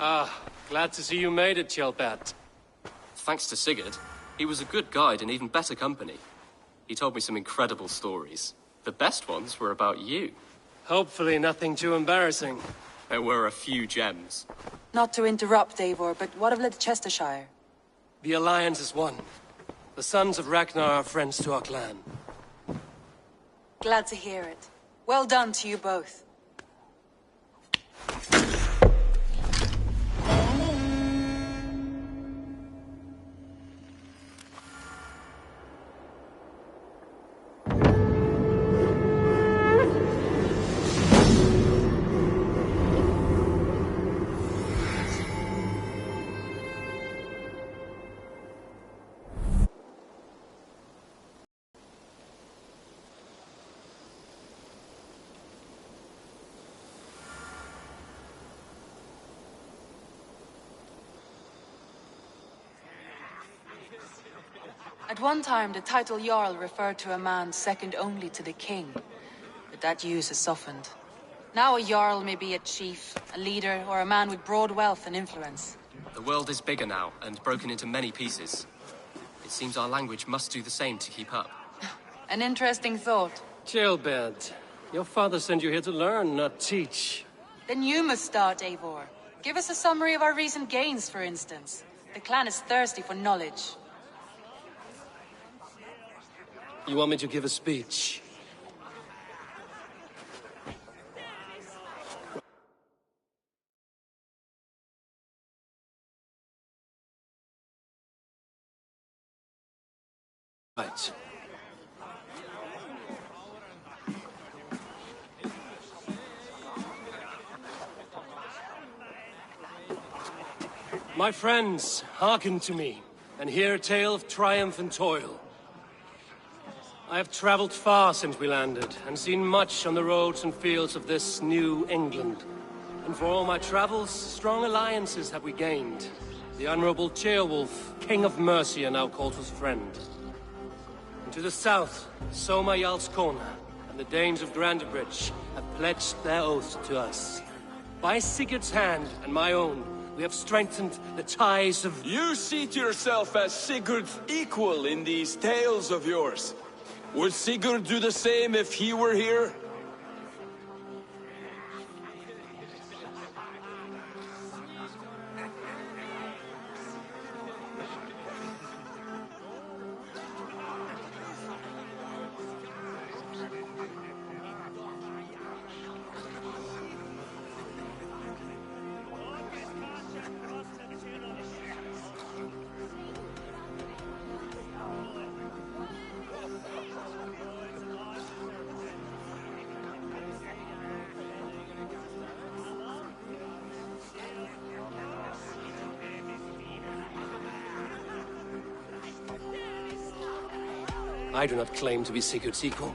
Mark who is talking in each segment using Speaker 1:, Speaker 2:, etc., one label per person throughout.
Speaker 1: Ah, glad to see you made it, Kjellbat.
Speaker 2: Thanks to Sigurd. He was a good guide and even better company. He told me some incredible stories. The best ones were about you.
Speaker 1: Hopefully nothing too embarrassing.
Speaker 2: There were a few gems.
Speaker 3: Not to interrupt, Eivor, but what of Leicestershire?
Speaker 1: The Alliance is one. The sons of Ragnar are friends to our clan.
Speaker 3: Glad to hear it. Well done to you both. At one time, the title Jarl referred to a man second only to the king. But that use has softened. Now a Jarl may be a chief, a leader, or a man with broad wealth and influence.
Speaker 2: The world is bigger now, and broken into many pieces. It seems our language must do the same to keep up.
Speaker 3: An interesting thought.
Speaker 1: Kjellbat, your father sent you here to learn, not teach.
Speaker 3: Then you must start, Eivor. Give us a summary of our recent gains, for instance. The clan is thirsty for knowledge.
Speaker 1: You want me to give a speech? Right. My friends, hearken to me, and hear a tale of triumph and toil. I have traveled far since we landed, and seen much on the roads and fields of this new England. And for all my travels, strong alliances have we gained. The Honorable Ceolwulf, King of Mercia, now calls us friend. And to the south, Soma Jarl's Corner, and the Danes of Grandebridge have pledged their oath to us. By Sigurd's hand and my own, we have strengthened the ties of...
Speaker 4: You seat yourself as Sigurd's equal in these tales of yours. Would Sigurd do the same if he were here?
Speaker 1: I do not claim to be Sigurd's equal,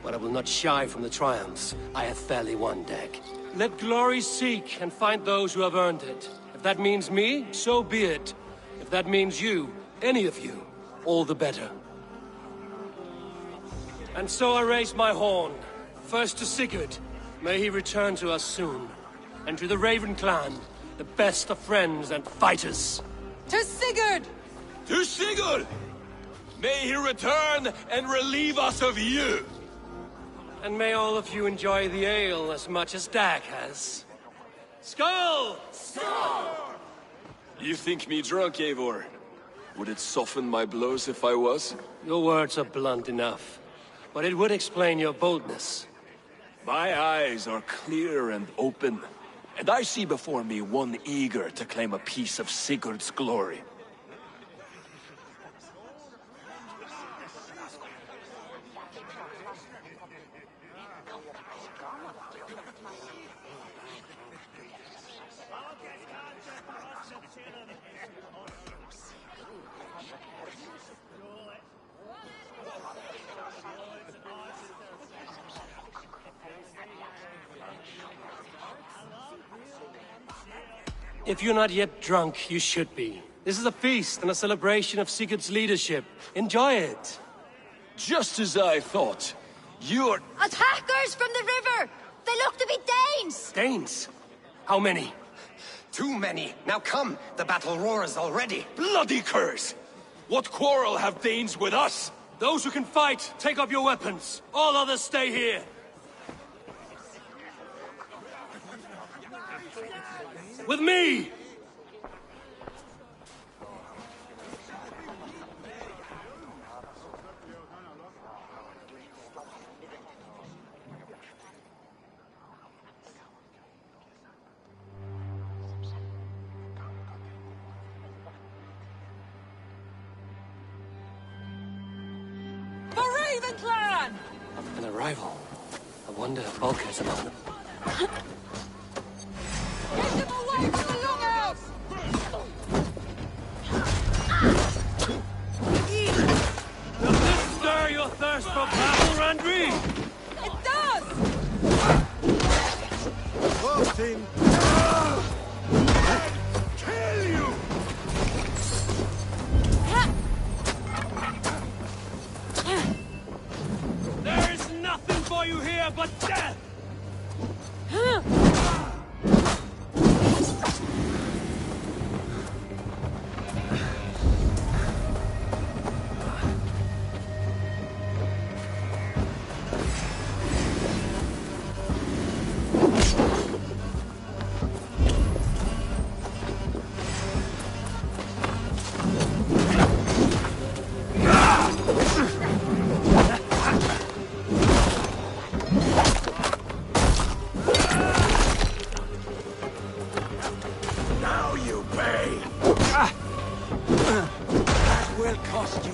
Speaker 1: but I will not shy from the triumphs I have fairly won, Dag. Let glory seek and find those who have earned it. If that means me, so be it. If that means you, any of you, all the better. And so I raise my horn, first to Sigurd, may he return to us soon, and to the Raven clan, the best of friends and fighters.
Speaker 3: To Sigurd!
Speaker 4: To Sigurd! May he return and relieve us of you!
Speaker 1: And may all of you enjoy the ale as much as Dag has. Skull!
Speaker 4: Skull! You think me drunk, Eivor? Would it soften my blows if I was?
Speaker 1: Your words are blunt enough, but it would explain your boldness.
Speaker 4: My eyes are clear and open, and I see before me one eager to claim a piece of Sigurd's glory.
Speaker 1: If you're not yet drunk, you should be. This is a feast and a celebration of Sigurd's leadership. Enjoy it.
Speaker 4: Just as I thought. You're...
Speaker 5: Attackers from the river! They look to be Danes!
Speaker 1: Danes? How many?
Speaker 5: Too many. Now come. The battle roars already.
Speaker 4: Bloody curse! What quarrel have Danes with us?
Speaker 1: Those who can fight, take up your weapons. All others stay here. With me! An arrival. I wonder if Bulkhead's among them.
Speaker 3: Get them away from the longhouse!
Speaker 1: Does this stir your thirst for battle, Randri?
Speaker 3: It does!
Speaker 4: Kill you!
Speaker 1: There is nothing for you here but death!
Speaker 4: Now you pay! That will cost you.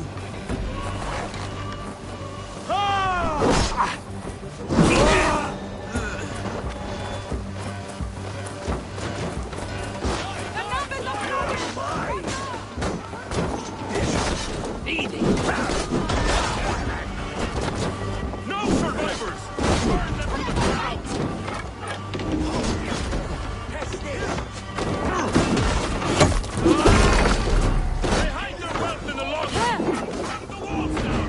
Speaker 4: No survivors! Burn them to the ground! They hide their wealth in the log. Burn the walls down!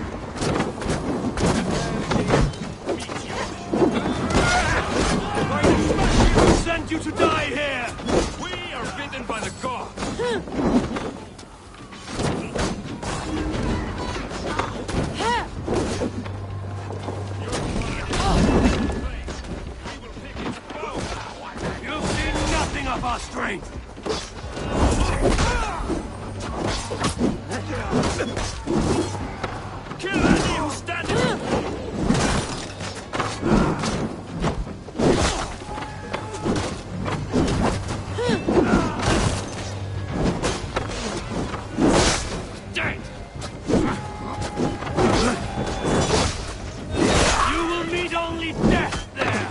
Speaker 1: Who sent you to die here?
Speaker 4: We are bidden by the gods!
Speaker 1: You've seen nothing of our strength!
Speaker 4: Kill any who stands in your way!
Speaker 1: Dead! You will meet only death there!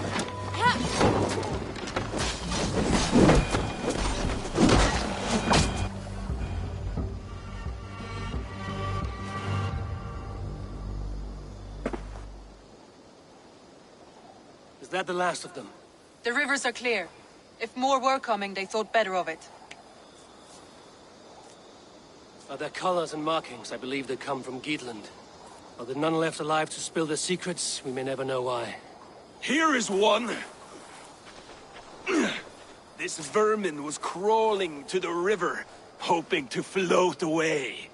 Speaker 1: Is that the last of them?
Speaker 3: The rivers are clear. If more were coming, they thought better of it.
Speaker 1: By their colors and markings, I believe they come from Geatland. Are there none left alive to spill their secrets? We may never know why.
Speaker 4: Here is one. This vermin was crawling to the river, hoping to float away.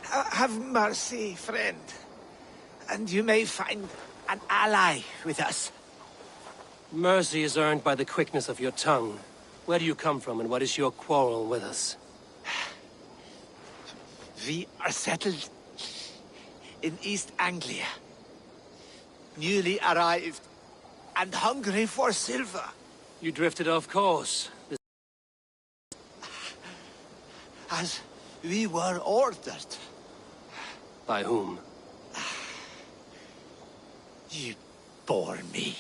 Speaker 6: Have mercy, friend. And you may find an ally with us.
Speaker 1: Mercy is earned by the quickness of your tongue. Where do you come from, and what is your quarrel with us?
Speaker 6: We are settled in East Anglia. Newly arrived and hungry for silver.
Speaker 1: You drifted off course.
Speaker 6: As we were ordered.
Speaker 1: By whom?
Speaker 6: You bore me.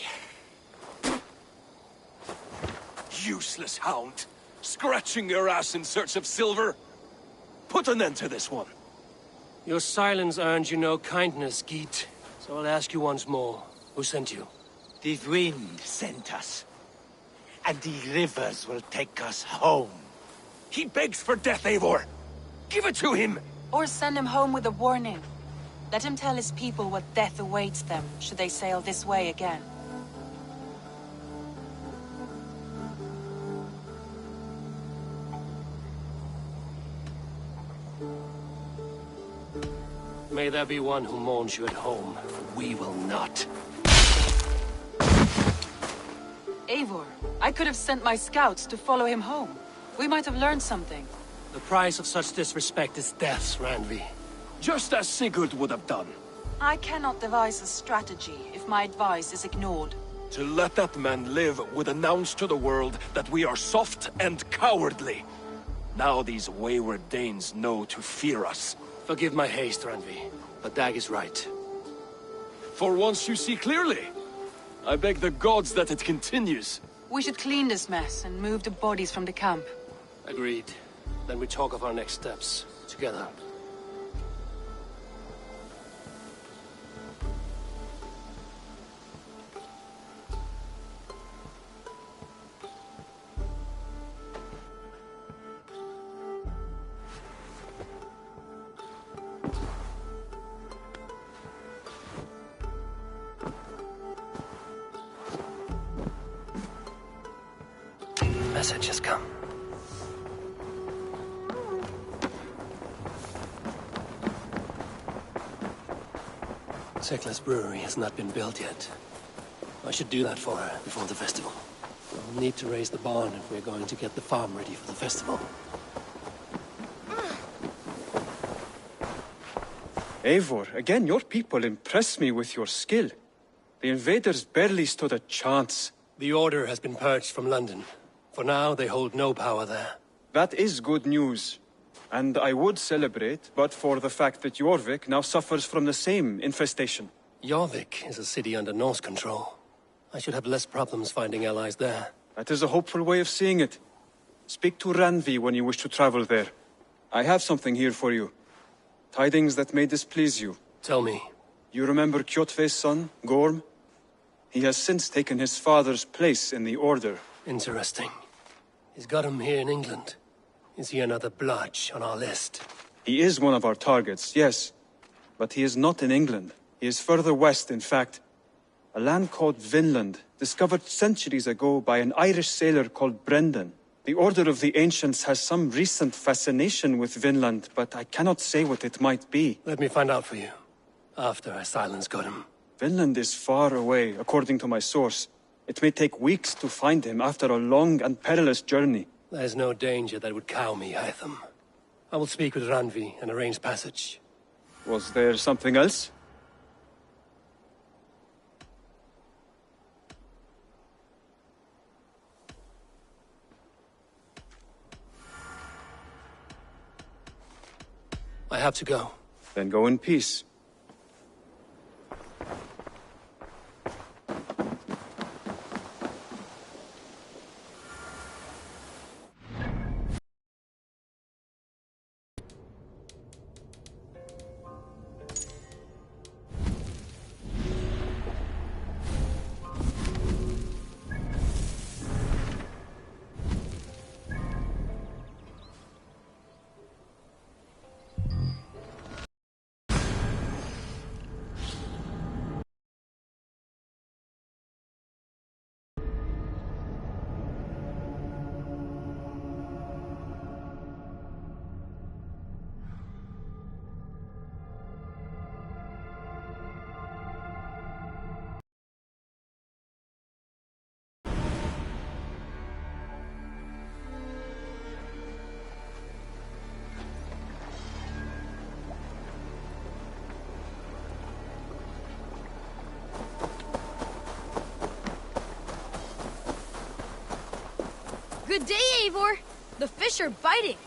Speaker 4: Useless hound. Scratching your ass in search of silver. Put an end to this one.
Speaker 1: Your silence earned you no kindness, Geet. So I'll ask you once more. Who sent you?
Speaker 6: The wind sent us. And the rivers will take us home.
Speaker 4: He begs for death, Eivor. Give it to him.
Speaker 3: Or send him home with a warning. Let him tell his people what death awaits them, should they sail this way again.
Speaker 1: May there be one who mourns you at home. We will not.
Speaker 3: Eivor, I could have sent my scouts to follow him home. We might have learned something.
Speaker 1: The price of such disrespect is death, Randvi.
Speaker 4: Just as Sigurd would have done.
Speaker 3: I cannot devise a strategy if my advice is ignored.
Speaker 4: To let that man live would announce to the world that we are soft and cowardly. Now these wayward Danes know to fear us.
Speaker 1: Forgive my haste, Randvi, but Dag is right.
Speaker 4: For once you see clearly. I beg the gods that it continues.
Speaker 3: We should clean this mess and move the bodies from the camp.
Speaker 1: Agreed. Then we talk of our next steps, together. Message has come. Sekla's brewery has not been built yet. I should do that for her before the festival. We'll need to raise the barn if we're going to get the farm ready for the festival.
Speaker 7: Eivor, again, your people impress me with your skill. The invaders barely stood a chance.
Speaker 1: The Order has been purged from London. For now, they hold no power there.
Speaker 7: That is good news. And I would celebrate, but for the fact that Jorvik now suffers from the same infestation.
Speaker 1: Jorvik is a city under Norse control. I should have less problems finding allies there.
Speaker 7: That is a hopeful way of seeing it. Speak to Randvi when you wish to travel there. I have something here for you. Tidings that may displease you.
Speaker 1: Tell me.
Speaker 7: You remember Kjotve's son, Gorm? He has since taken his father's place in the Order.
Speaker 1: Interesting. He's got him here in England. Is he another blotch on our list?
Speaker 7: He is one of our targets, yes. But he is not in England. He is further west, in fact. A land called Vinland, discovered centuries ago by an Irish sailor called Brendan. The Order of the Ancients has some recent fascination with Vinland, but I cannot say what it might be.
Speaker 1: Let me find out for you, after I silence Godham.
Speaker 7: Vinland is far away, according to my source. It may take weeks to find him after a long and perilous journey.
Speaker 1: There's no danger that would cow me, Hytham. I will speak with Randvi and arrange passage.
Speaker 7: Was there something else?
Speaker 1: I have to go.
Speaker 7: Then go in peace.
Speaker 8: Good day, Eivor. The fish are biting.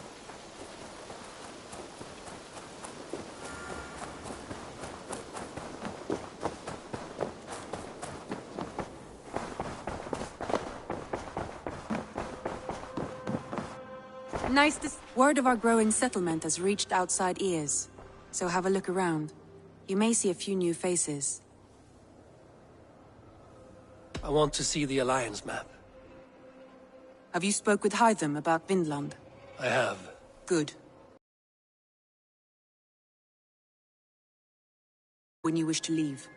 Speaker 3: Word of our growing settlement has reached outside ears, so have a look around. You may see a few new faces.
Speaker 1: I want to see the Alliance map.
Speaker 3: Have you spoke with Hytham about Vinland?
Speaker 1: I have.
Speaker 3: Good. When you wish to leave.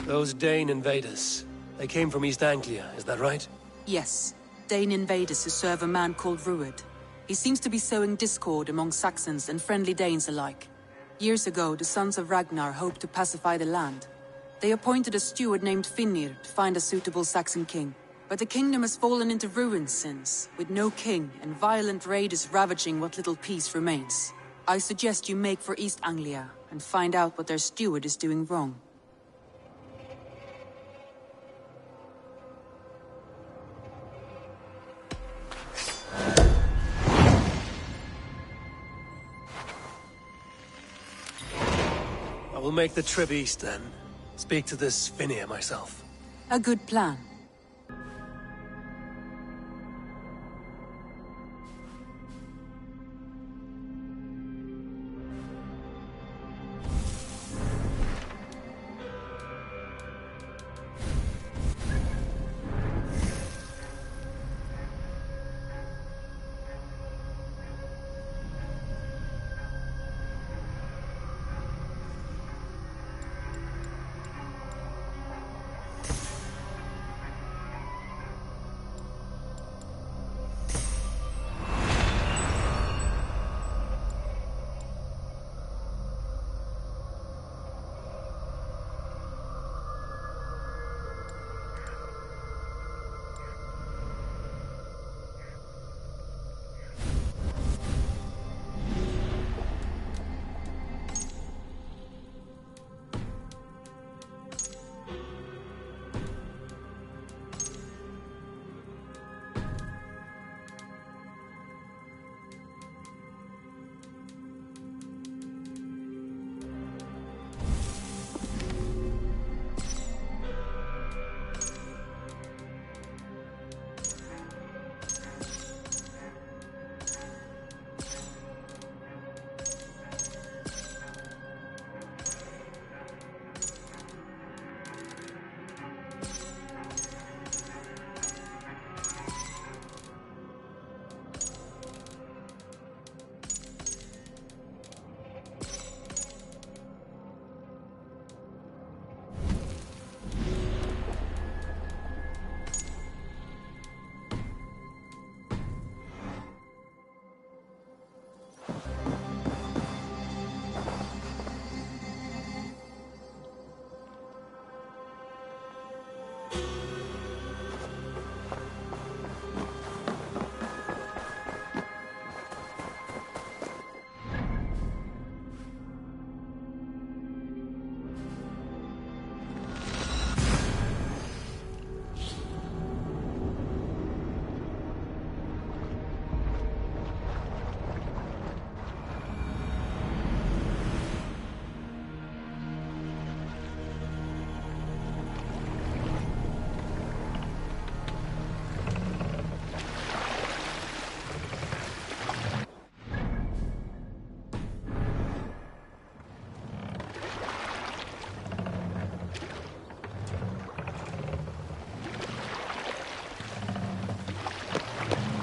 Speaker 1: Those Dane invaders. They came from East Anglia, is that right?
Speaker 3: Yes. Dane invaders who serve a man called Rued. He seems to be sowing discord among Saxons and friendly Danes alike. Years ago, the sons of Ragnar hoped to pacify the land. They appointed a steward named Finnir to find a suitable Saxon king. But the kingdom has fallen into ruins since, with no king and violent raiders ravaging what little peace remains. I suggest you make for East Anglia and find out what their steward is doing wrong.
Speaker 1: I will make the trip east then. Speak to this Finnir myself.
Speaker 3: A good plan.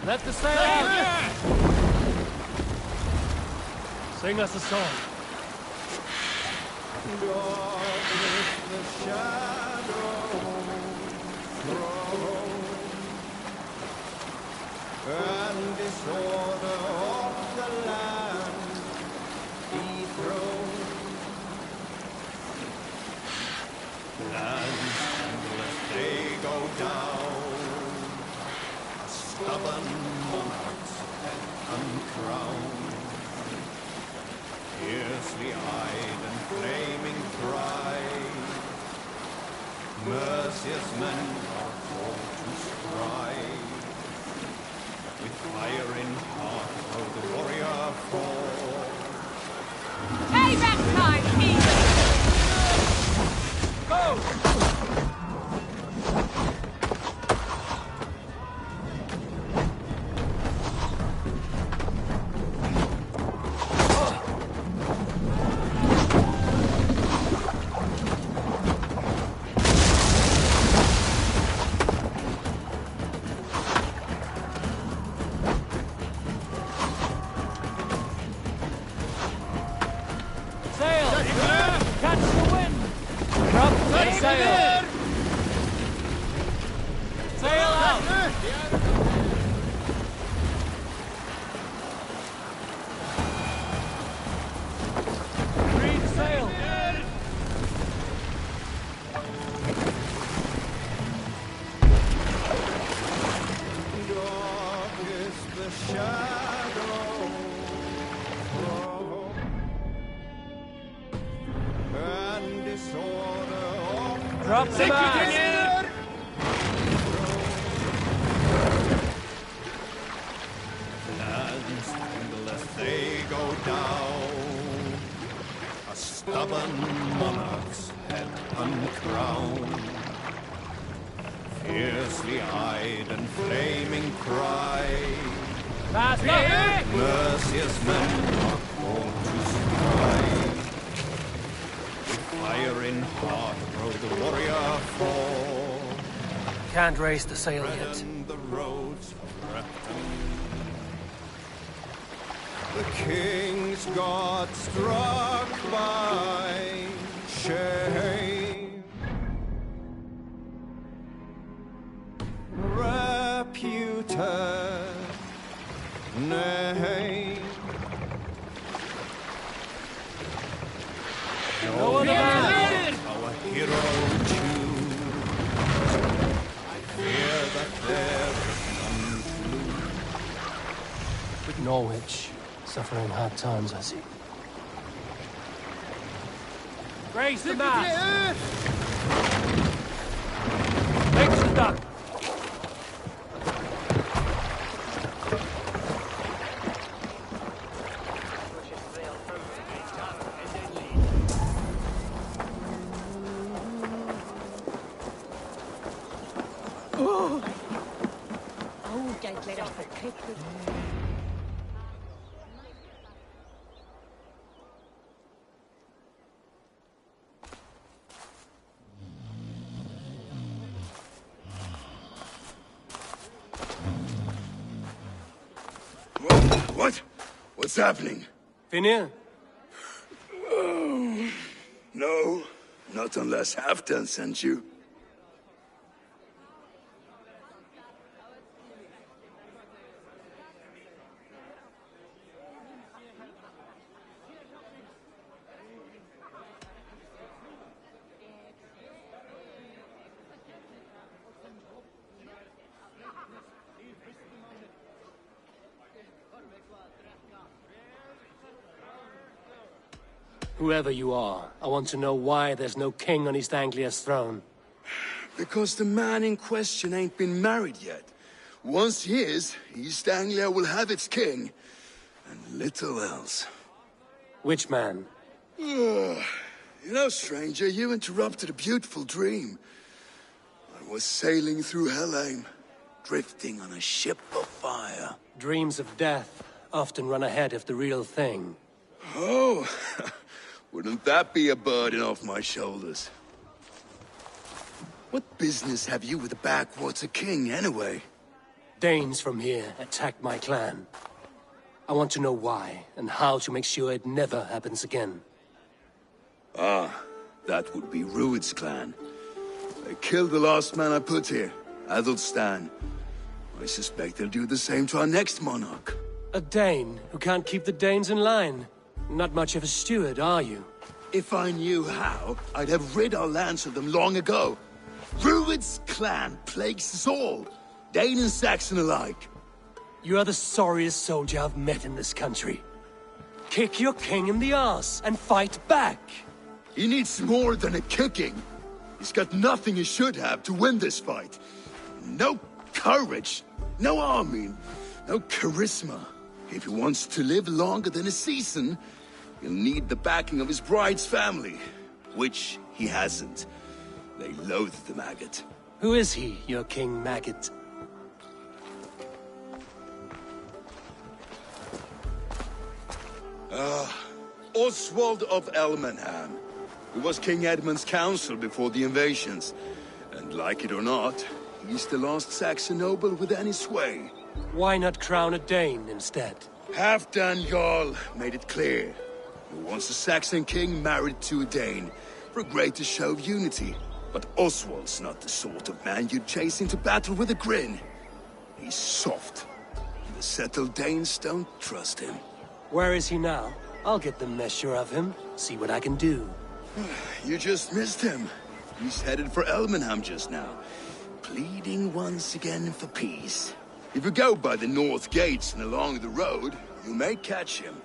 Speaker 1: Let the sail out! Sing us a song.
Speaker 9: And disorder of the land dethroned. Lands endless they go down, stubborn monarchs uncrowned, fiercely eyed and flaming pride. Merciless men are called to strive. With fire in heart, oh, the warrior fall.
Speaker 8: Payback time, Eagle!
Speaker 1: Go! Catch the wind! Sail! Sail out! Reef sail!
Speaker 9: Dark is the shadow, and disorder of
Speaker 1: Drop the mast!
Speaker 9: lands tremble as they go down. A stubborn monarch's head uncrowned, fiercely eyed and flaming pride. Mercious men are called to strike. With fire in heart rode the warrior forth.
Speaker 1: Can't raise the sail yet.
Speaker 9: And the roads of Repton. The king's God struck by shame. Reputed name.
Speaker 1: No other man!
Speaker 9: Our hero choose. I fear that there is none to lose.
Speaker 1: Norwich, suffering hard times, I see. Raise the mast! Fix the duck!
Speaker 10: What? What's happening?
Speaker 1: Finir?
Speaker 10: Oh, no, not unless Halfdan sent you.
Speaker 1: Whoever you are, I want to know why there's no king on East Anglia's throne.
Speaker 10: Because the man in question ain't been married yet. Once he is, East Anglia will have its king. And little else.
Speaker 1: Which man?
Speaker 10: You know, stranger, you interrupted a beautiful dream. I was sailing through Helheim, drifting on a ship of fire.
Speaker 1: Dreams of death often run ahead of the real thing.
Speaker 10: Oh, wouldn't that be a burden off my shoulders? What business have you with the backwater king, anyway?
Speaker 1: Danes from here attacked my clan. I want to know why, and how to make sure it never happens again.
Speaker 10: Ah, that would be Rued's clan. They killed the last man I put here, Adelstan. I suspect they'll do the same to our next monarch.
Speaker 1: A Dane who can't keep the Danes in line. Not much of a steward, are you?
Speaker 10: If I knew how, I'd have rid our lands of them long ago. Rued's clan plagues us all, Dane and Saxon alike.
Speaker 1: You are the sorriest soldier I've met in this country. Kick your king in the arse and fight back!
Speaker 10: He needs more than a kicking. He's got nothing he should have to win this fight. No courage, no army, no charisma. If he wants to live longer than a season, he'll need the backing of his bride's family, which he hasn't. They loathe the maggot.
Speaker 1: Who is he, your King Maggot?
Speaker 10: Oswald of Elmenham. He was King Edmund's counsel before the invasions. And like it or not, he's the last Saxon noble with any sway.
Speaker 1: Why not crown a Dane instead?
Speaker 10: Halfdan Jarl made it clear. He wants a Saxon king married to a Dane, for a greater show of unity. But Oswald's not the sort of man you'd chase into battle with a grin. He's soft. The settled Danes don't trust him.
Speaker 1: Where is he now? I'll get the measure of him, see what I can do.
Speaker 10: You just missed him. He's headed for Elmenham just now, pleading once again for peace. If you go by the north gates and along the road, you may catch him.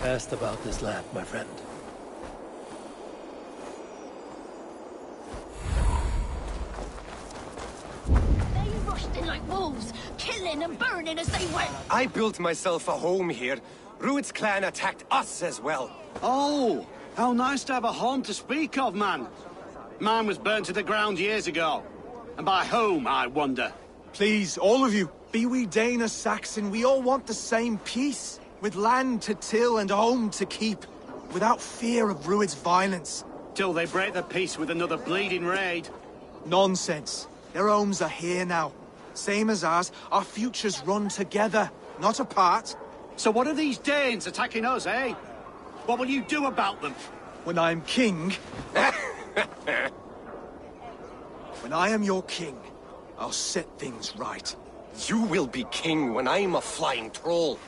Speaker 1: Cast about this land, my friend.
Speaker 8: They rushed in like wolves, killing and burning as they went.
Speaker 5: I built myself a home here. Rued's clan attacked us as well.
Speaker 11: Oh, how nice to have a home to speak of, man. Mine was burnt to the ground years ago. And by whom, I wonder?
Speaker 6: Please, all of you, be we Dane or Saxon, we all want the same peace. With land to till and home to keep. Without fear of Rued's violence.
Speaker 11: Till they break the peace with another bleeding raid.
Speaker 6: Nonsense. Their homes are here now. Same as ours, our futures run together, not apart.
Speaker 11: So what are these Danes attacking us, eh? What will you do about them?
Speaker 6: When I'm king... when I am your king, I'll set things right.
Speaker 5: You will be king when I'm a flying troll.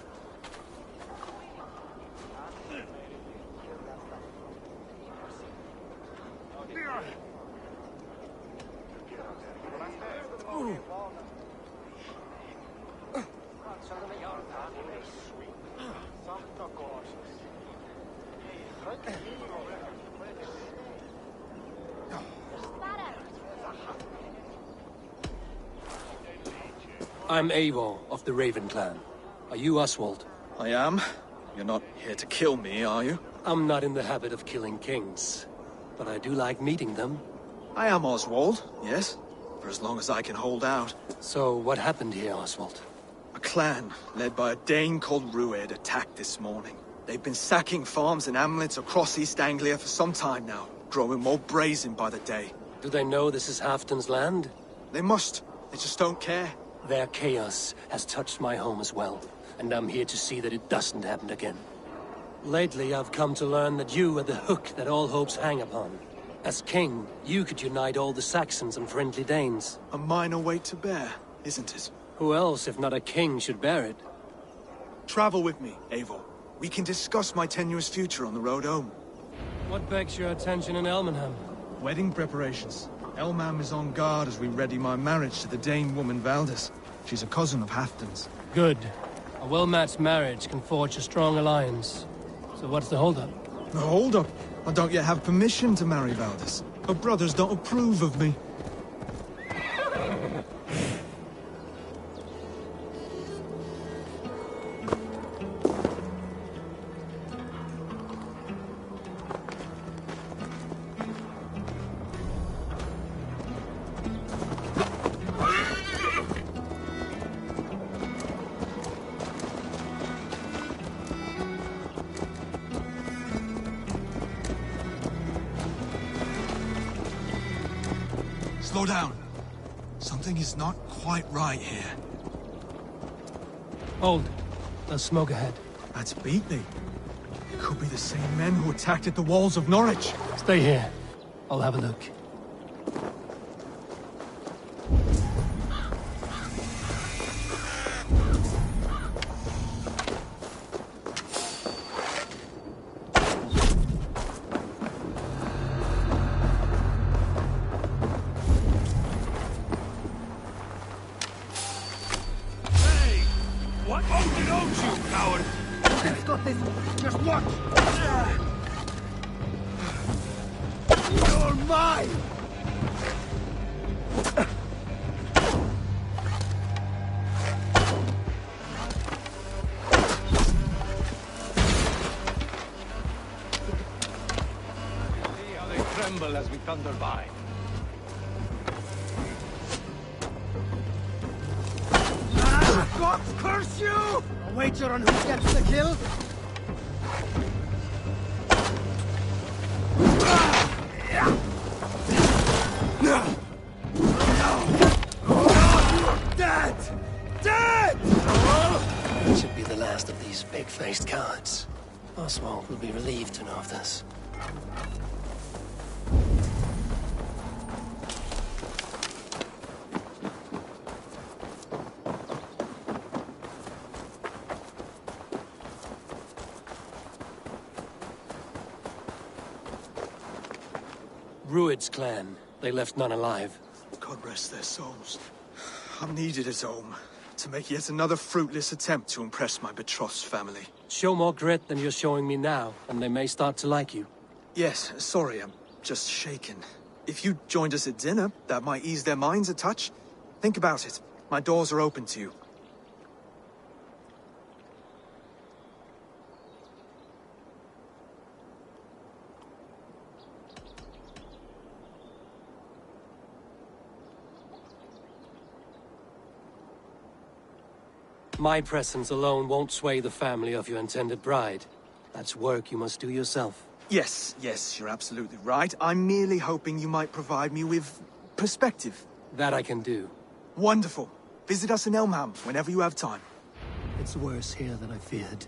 Speaker 1: I'm Eivor of the Raven clan. Are you Oswald?
Speaker 6: I am. You're not here to kill me, are you?
Speaker 1: I'm not in the habit of killing kings, but I do like meeting them.
Speaker 6: I am Oswald, yes. For as long as I can hold out.
Speaker 1: So, what happened here, Oswald?
Speaker 6: A clan, led by a Dane called Rued, attacked this morning. They've been sacking farms and hamlets across East Anglia for some time now, growing more brazen by the day.
Speaker 1: Do they know this is Halfdan's land?
Speaker 6: They must. They just don't care.
Speaker 1: Their chaos has touched my home as well, and I'm here to see that it doesn't happen again. Lately, I've come to learn that you are the hook that all hopes hang upon. As king, you could unite all the Saxons and friendly Danes.
Speaker 6: A minor weight to bear, isn't it?
Speaker 1: Who else, if not a king, should bear it?
Speaker 6: Travel with me, Eivor. We can discuss my tenuous future on the road home.
Speaker 1: What begs your attention in Elmenham?
Speaker 6: Wedding preparations. Elmam is on guard as we ready my marriage to the Dane woman Valdis. She's a cousin of Halfdan's.
Speaker 1: Good. A well-matched marriage can forge a strong alliance. So what's the holdup?
Speaker 6: The holdup? I don't yet have permission to marry Valdis. Her brothers don't approve of me. Slow down. Something is not quite right here.
Speaker 1: Hold. There's smoke ahead.
Speaker 6: That's Beatley. It could be the same men who attacked at the walls of Norwich.
Speaker 1: Stay here. I'll have a look.
Speaker 6: survive!
Speaker 9: See how they tremble as we thunder by.
Speaker 6: God curse you! A wager on who gets the kill? Dead! Dead!
Speaker 1: That should be the last of these big-faced cowards. Oswald will be relieved to know of this. Rued's clan. They left none alive.
Speaker 6: God rest their souls. I'm needed at home to make yet another fruitless attempt to impress my betrothed's family.
Speaker 1: Show more grit than you're showing me now, and they may start to like you.
Speaker 6: Yes, sorry, I'm just shaken. If you joined us at dinner, that might ease their minds a touch. Think about it. My doors are open to you.
Speaker 1: My presence alone won't sway the family of your intended bride. That's work you must do yourself.
Speaker 6: Yes, you're absolutely right. I'm merely hoping you might provide me with perspective.
Speaker 1: That I can do.
Speaker 6: Wonderful. Visit us in Elmham whenever you have time.
Speaker 1: It's worse here than I feared.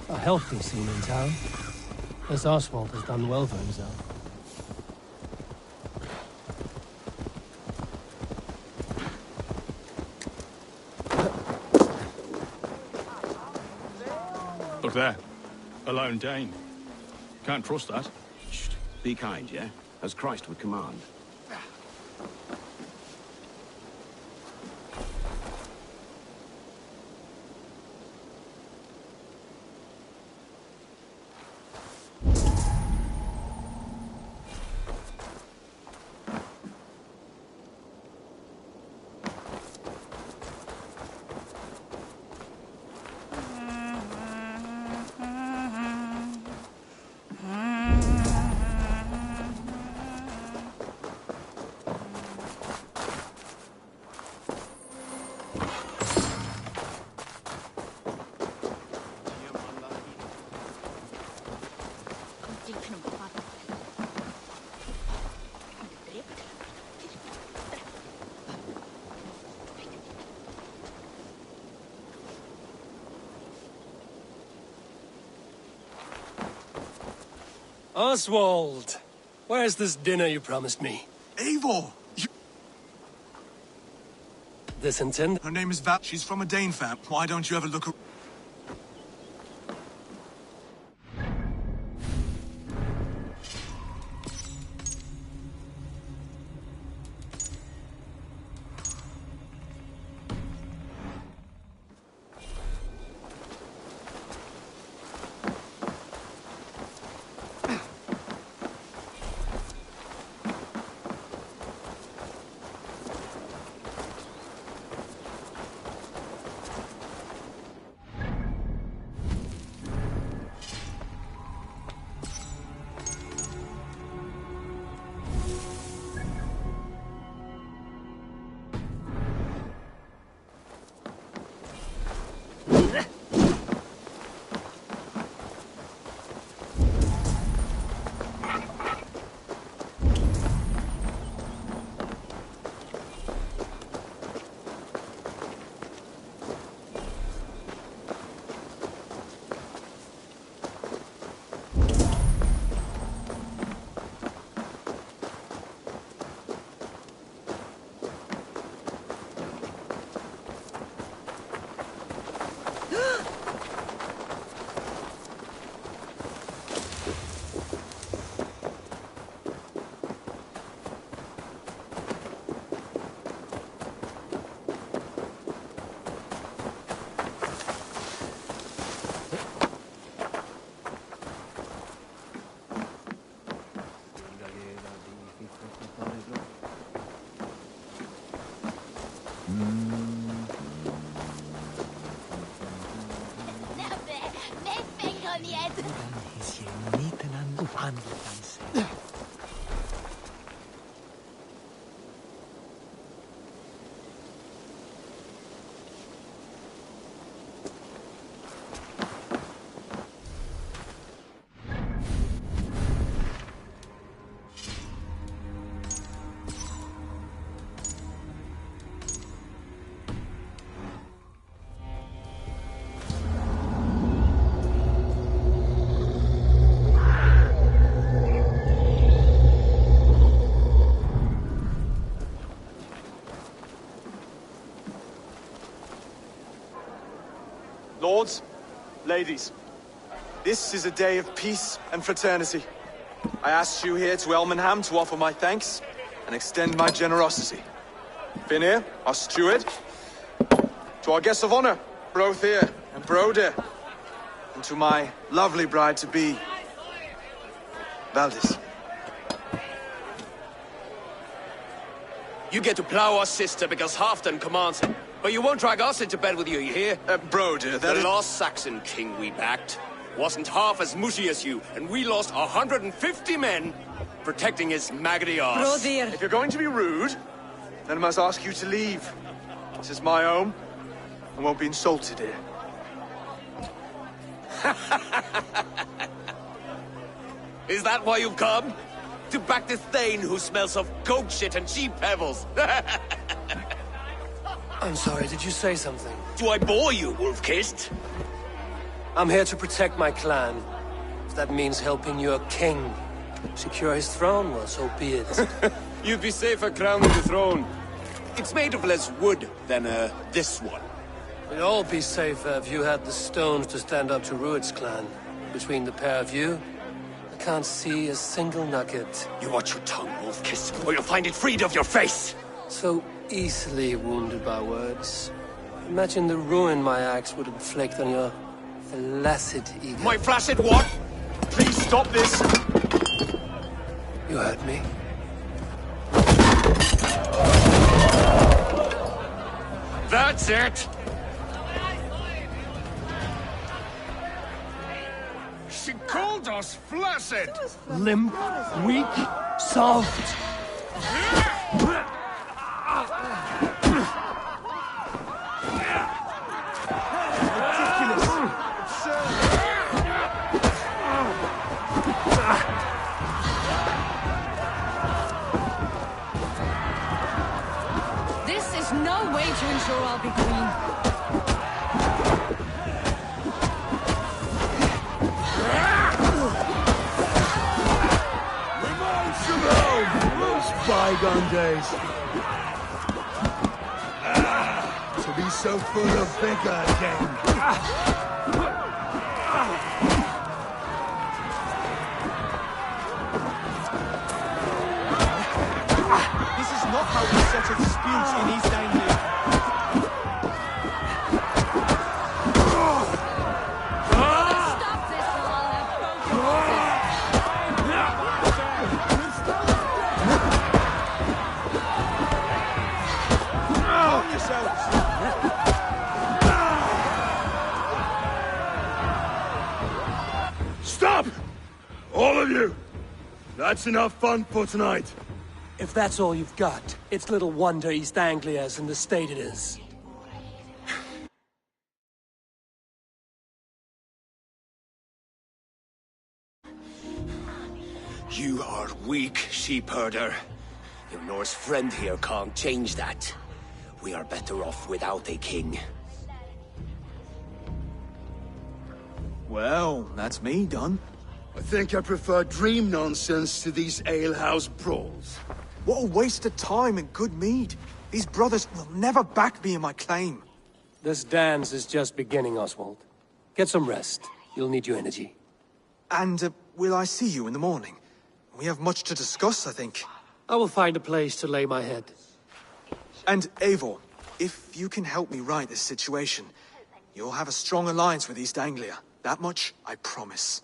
Speaker 1: A healthy scene in town. This Oswald has done well for himself.
Speaker 12: Look there. A lone Dane. Can't trust that.
Speaker 13: Shh. Be kind, yeah? As Christ would command.
Speaker 1: Oswald! Where's this dinner you promised me?
Speaker 6: Eivor!
Speaker 1: This intend?
Speaker 6: Her name is Val. She's from a Dane fam. Why don't you ever look her... Lords, ladies, this is a day of peace and fraternity. I asked you here to Elmenham to offer my thanks and extend my generosity. Finir, our steward, to our guests of honor, Brothir and Broder, and to my lovely bride-to-be, Valdis.
Speaker 14: You get to plow our sister because Halfdan commands it. But you won't drag us into bed with you hear?
Speaker 6: Broder,
Speaker 14: the last Saxon king we backed wasn't half as mushy as you, and we lost 150 men protecting his maggoty arse.
Speaker 6: If you're going to be rude, then I must ask you to leave. This is my home. I won't be insulted here.
Speaker 14: Is that why you've come? To back this Thane who smells of goat shit and sheep pebbles?
Speaker 1: I'm sorry, did you say something?
Speaker 14: Do I bore you, wolf-kissed?
Speaker 1: I'm here to protect my clan. If that means helping your king secure his throne, well, so be it.
Speaker 14: You'd be safer crowning the throne. It's made of less wood than, this one.
Speaker 1: We'd all be safer if you had the stones to stand up to Rued's clan. Between the pair of you, I can't see a single nugget.
Speaker 14: You watch your tongue, wolf-kissed, or you'll find it freed of your face!
Speaker 1: So easily wounded by words. Imagine the ruin my axe would inflict on your flaccid ego.
Speaker 14: My flaccid what? Please stop this!
Speaker 1: You heard me.
Speaker 14: That's it!
Speaker 9: She called us flaccid!
Speaker 1: Limp, weak, soft.
Speaker 8: This is no way to ensure I'll be queen.
Speaker 10: Bygone days. To be so full of vigor again.
Speaker 6: This is not how we settle disputes in East Anglia.
Speaker 8: Stop this or I'll have broken
Speaker 10: Stop! All of you! That's enough fun for tonight.
Speaker 1: If that's all you've got, it's little wonder East Anglia's in the state it is.
Speaker 5: You are weak, sheep herder. Your Norse friend here can't change that. We are better off without a king.
Speaker 6: Well, that's me done.
Speaker 10: I think I prefer dream nonsense to these alehouse brawls.
Speaker 6: What a waste of time and good mead. These brothers will never back me in my claim.
Speaker 1: This dance is just beginning, Oswald. Get some rest. You'll need your energy.
Speaker 6: And will I see you in the morning? We have much to discuss, I think.
Speaker 1: I will find a place to lay my head.
Speaker 6: And Eivor, if you can help me right this situation, you'll have a strong alliance with East Anglia. That much, I promise.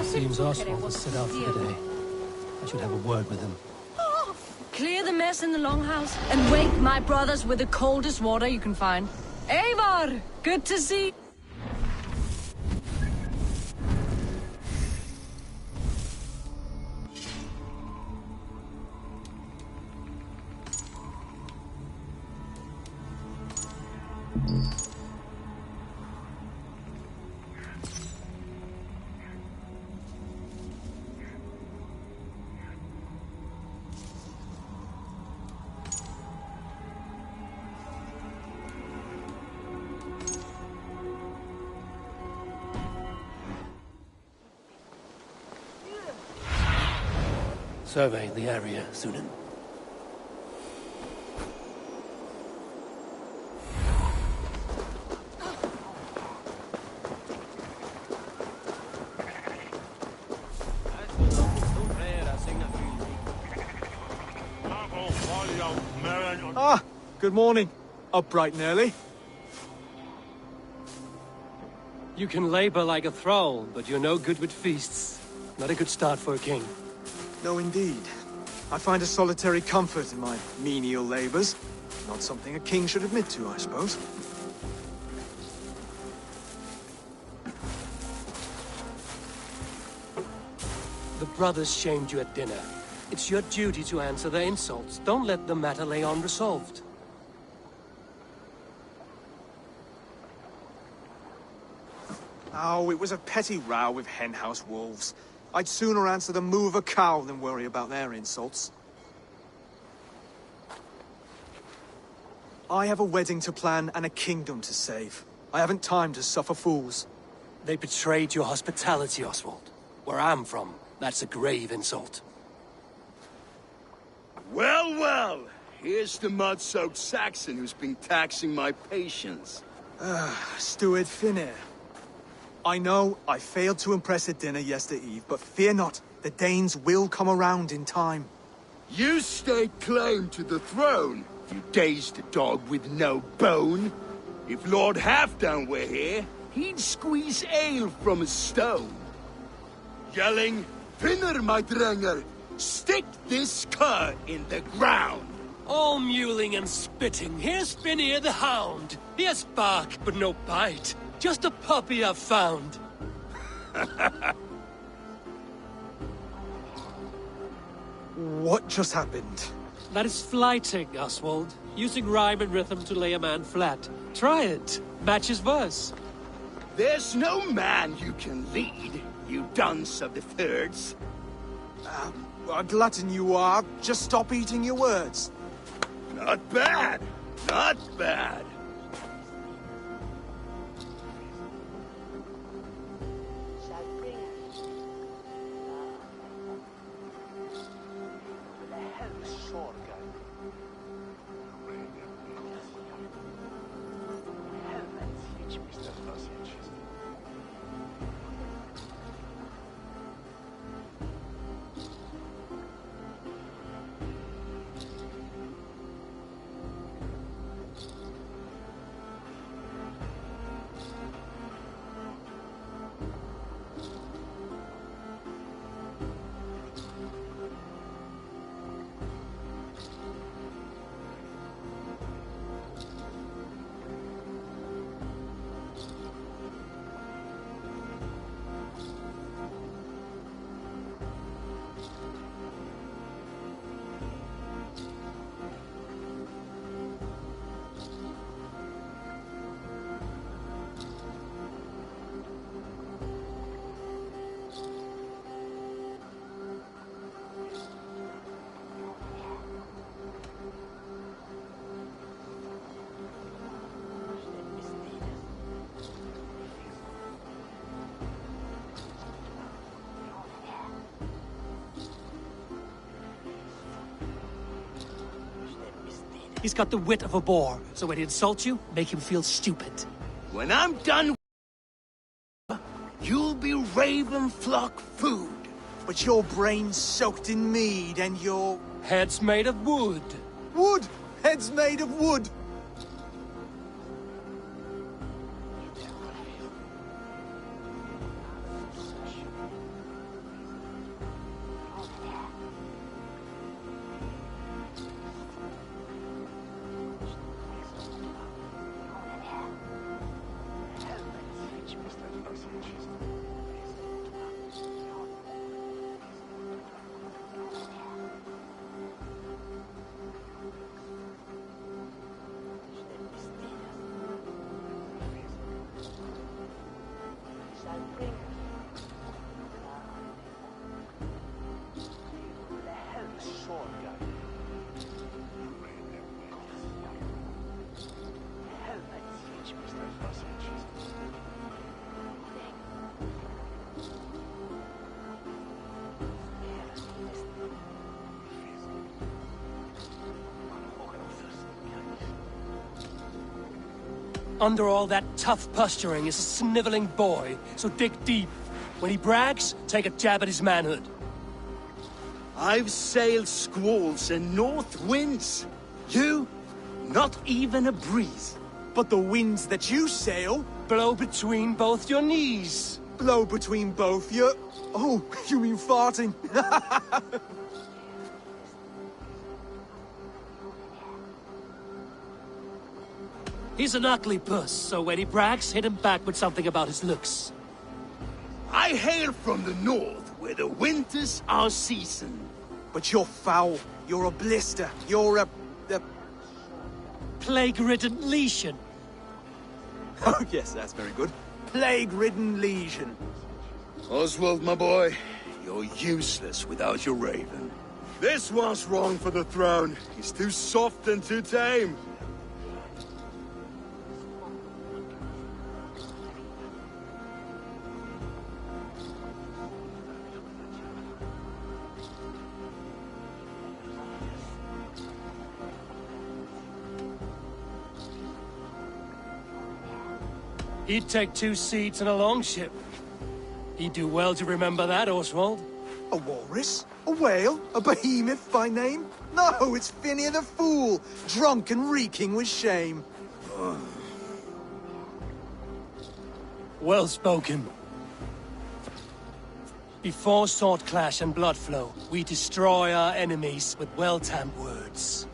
Speaker 1: Seems Oswald has set out for the day. I should have a word with him.
Speaker 15: Clear the mess in the longhouse and wake my brothers with the coldest water you can find. Eivor, good to see.
Speaker 1: Survey the area, Sunan.
Speaker 6: Ah, good morning. Up bright and early.
Speaker 1: You can labor like a thrall, but you're no good with feasts. Not a good start for a king.
Speaker 6: No, indeed. I find a solitary comfort in my menial labors. Not something a king should admit to, I suppose.
Speaker 1: The brothers shamed you at dinner. It's your duty to answer their insults. Don't let the matter lay unresolved.
Speaker 6: Oh, it was a petty row with henhouse wolves. I'd sooner answer the moo of a cow than worry about their insults. I have a wedding to plan and a kingdom to save. I haven't time to suffer fools.
Speaker 1: They betrayed your hospitality, Oswald. Where I'm from, that's a grave insult.
Speaker 10: Well, well. Here's the mud-soaked Saxon who's been taxing my patience.
Speaker 6: Steward Finir. I know I failed to impress at dinner yesterday eve, but fear not, the Danes will come around in time.
Speaker 10: You stake claim to the throne, you dazed dog with no bone. If Lord Halfdan were here, he'd squeeze ale from a stone. Yelling, Finner, my drenger, stick this cur in the ground.
Speaker 1: All mewling and spitting, here's Finir the hound. He has bark, but no bite. Just a puppy I've found.
Speaker 6: What just happened?
Speaker 1: That is flighting, Oswald. Using rhyme and rhythm to lay a man flat. Try it. Match his verse.
Speaker 10: There's no man you can lead, you dunce of the thirds.
Speaker 6: A glutton you are. Just stop eating your words.
Speaker 10: Not bad. Not bad.
Speaker 1: He's got the wit of a boar, so when he insults you, make him feel stupid.
Speaker 10: When I'm done, you'll be raven flock food.
Speaker 6: But your brain's soaked in mead and your...
Speaker 1: Head's made of wood.
Speaker 6: Wood! Head's made of wood!
Speaker 1: Under all that tough posturing is a sniveling boy, so dig deep. When he brags, take a jab at his manhood.
Speaker 10: I've sailed squalls and north winds. You, not even a breeze.
Speaker 6: But the winds that you sail...
Speaker 1: Blow between both your knees.
Speaker 6: Blow between both your... Oh, you mean farting?
Speaker 1: He's an ugly puss, so when he brags, hit him back with something about his looks.
Speaker 10: I hail from the north, where the winters are seasoned.
Speaker 6: But you're foul. You're a blister. You're a...
Speaker 1: Plague-ridden lesion.
Speaker 6: Oh, yes, that's very good. Plague-ridden lesion.
Speaker 10: Oswald, my boy, you're useless without your raven. This one's wrong for the throne. He's too soft and too tame.
Speaker 1: He'd take 2 seats in a longship. He'd do well to remember that, Oswald.
Speaker 6: A walrus? A whale? A behemoth by name? No, it's Phineas the Fool, drunk and reeking with shame.
Speaker 1: Well spoken. Before sword clash and blood flow, we destroy our enemies with well-timed words.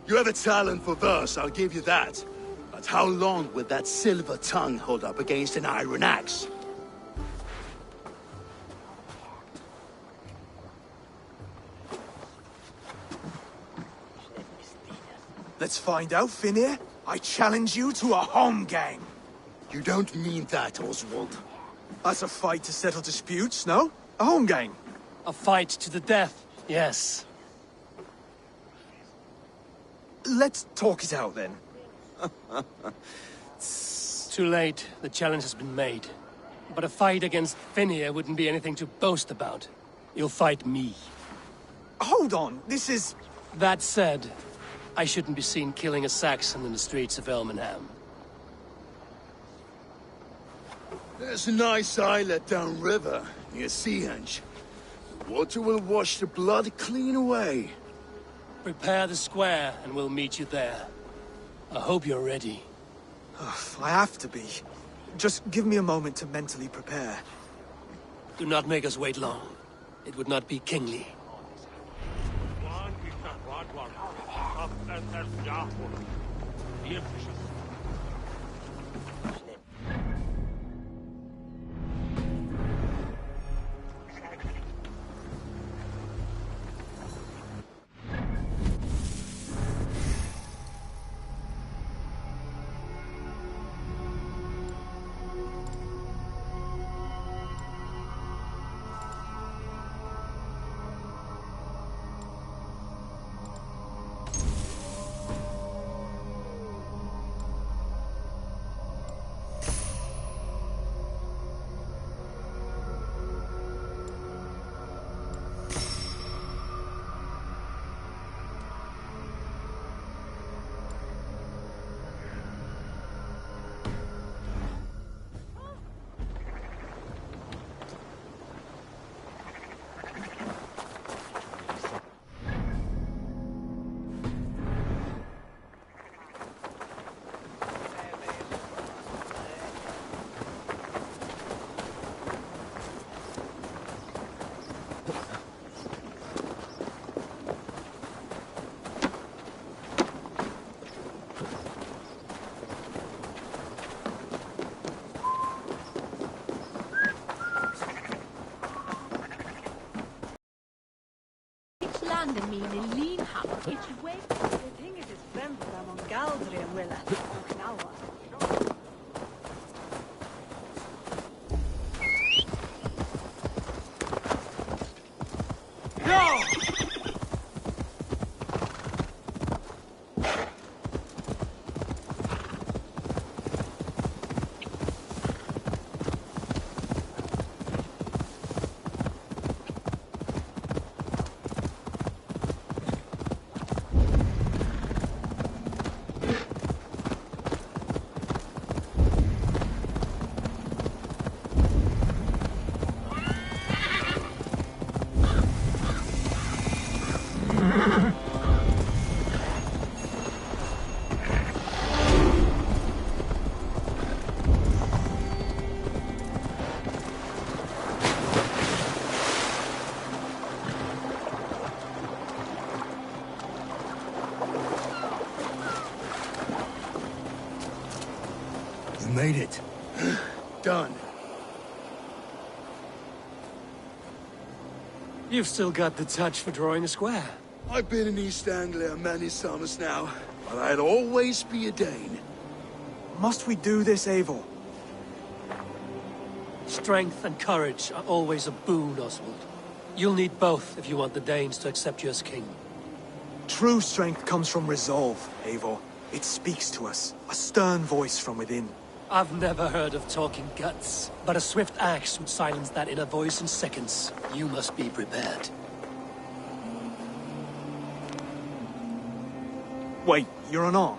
Speaker 10: You have a talent for verse, I'll give you that. But how long will that silver tongue hold up against an iron axe?
Speaker 6: Let's find out, Phineas. I challenge you to a home gang.
Speaker 10: You don't mean that, Oswald.
Speaker 6: That's a fight to settle disputes, no? A home gang.
Speaker 1: A fight to the death, yes.
Speaker 6: Let's talk it out, then.
Speaker 1: Too late. The challenge has been made. But a fight against Phineas wouldn't be anything to boast about. You'll fight me.
Speaker 6: Hold on, this is...
Speaker 1: That said, I shouldn't be seen killing a Saxon in the streets of Elmenham.
Speaker 10: There's a nice islet downriver, near Seahenge. The water will wash the blood clean away.
Speaker 1: Prepare the square, and we'll meet you there. I hope you're ready.
Speaker 6: I have to be. Just give me a moment to mentally prepare.
Speaker 1: Do not make us wait long. It would not be kingly.
Speaker 8: Each land in me in lean ham, each way.
Speaker 15: The thing is friend from on Galdri and Willa.
Speaker 10: Made it. Done.
Speaker 1: You've still got the touch for drawing a square.
Speaker 10: I've been in East Anglia many summers now, but I'd always be a Dane.
Speaker 6: Must we do this, Eivor?
Speaker 1: Strength and courage are always a boon, Oswald. You'll need both if you want the Danes to accept you as king.
Speaker 6: True strength comes from resolve, Eivor. It speaks to us, a stern voice from within.
Speaker 1: I've never heard of talking guts, but a swift axe would silence that inner voice in seconds. You must be prepared.
Speaker 6: Wait, you're unarmed?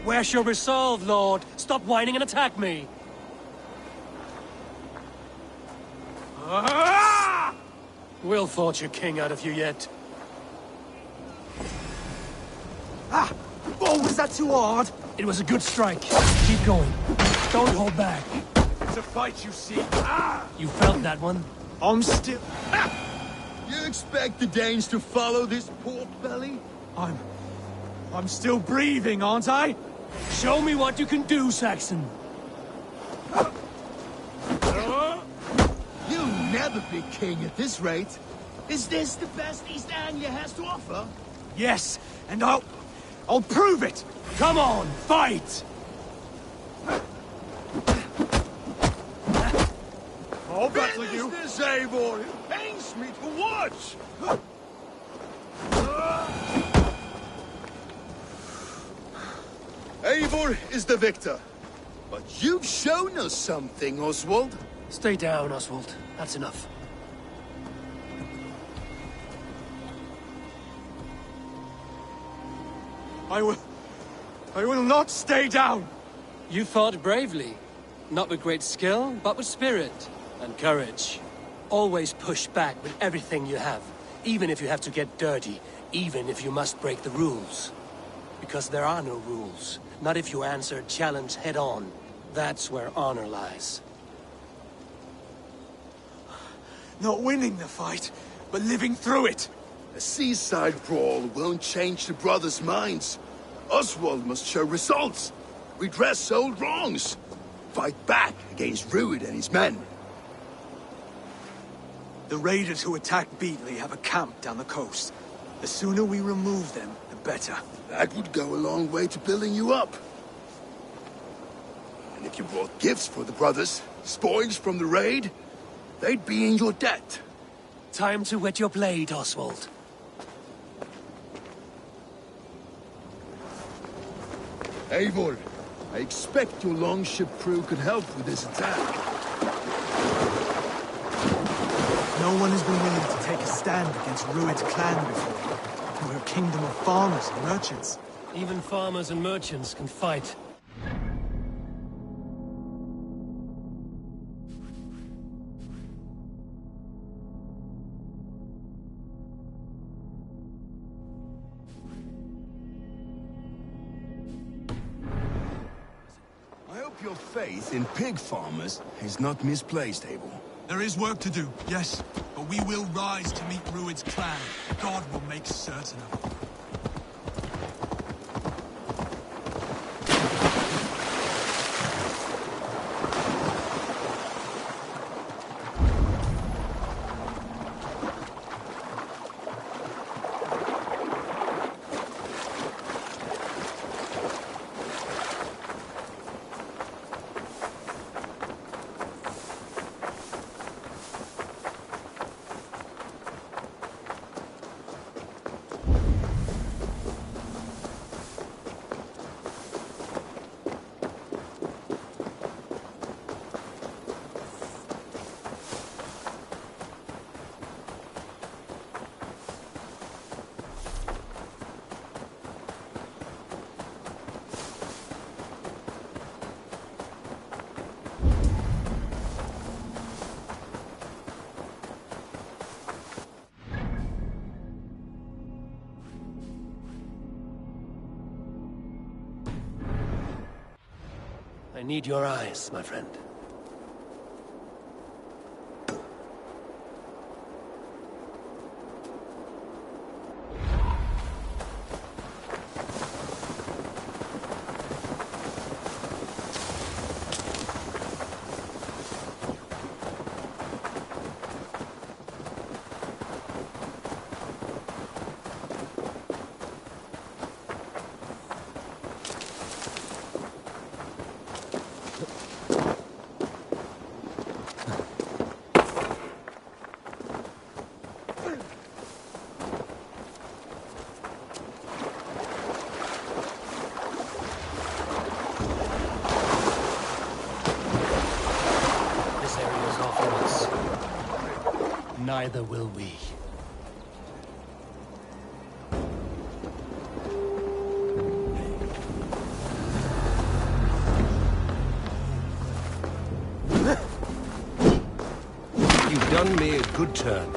Speaker 1: Where's your resolve, Lord? Stop whining and attack me! We'll forge a king out of you yet.
Speaker 6: Ah! Oh, was that too hard?
Speaker 1: It was a good strike. Keep going. Don't hold back.
Speaker 6: It's a fight, you see. Ah!
Speaker 1: You felt that one?
Speaker 6: I'm still...
Speaker 10: Ah! You expect the Danes to follow this pork belly?
Speaker 6: I'm still breathing, aren't I?
Speaker 1: Show me what you can do, Saxon.
Speaker 10: never be king at this rate. Is this the best East Anglia has to offer?
Speaker 4: Yes, and I'll prove it! Come on, fight!
Speaker 10: I'll battle you! This Eivor! It pains me to watch! Eivor is the victor. But you've shown us something, Oswald.
Speaker 1: Stay down, Oswald. That's enough.
Speaker 4: I will not stay down!
Speaker 1: You fought bravely. Not with great skill, but with spirit and courage. Always push back with everything you have. Even if you have to get dirty. Even if you must break the rules. Because there are no rules. Not if you answer a challenge head-on. That's where honor lies.
Speaker 4: Not winning the fight, but living through it.
Speaker 10: A seaside brawl won't change the brothers' minds. Oswald must show results. Redress old wrongs. Fight back against Rued and his men.
Speaker 4: The raiders who attacked Beatley have a camp down the coast. The sooner we remove them, the better.
Speaker 10: That would go a long way to building you up. And if you brought gifts for the brothers, spoils from the raid, they'd be in your debt.
Speaker 1: Time to wet your blade, Oswald.
Speaker 10: Eivor, I expect your longship crew could help with this attack.
Speaker 4: No one has been willing to take a stand against Rued's clan before. We're a kingdom of farmers and merchants.
Speaker 1: Even farmers and merchants can fight.
Speaker 10: Your faith in pig farmers is not misplaced, Abel.
Speaker 16: There is work to do, yes, but we will rise to meet Rued's clan. God will make certain of it.
Speaker 1: I need your eyes, my friend. Neither will we.
Speaker 5: You've done me a good turn.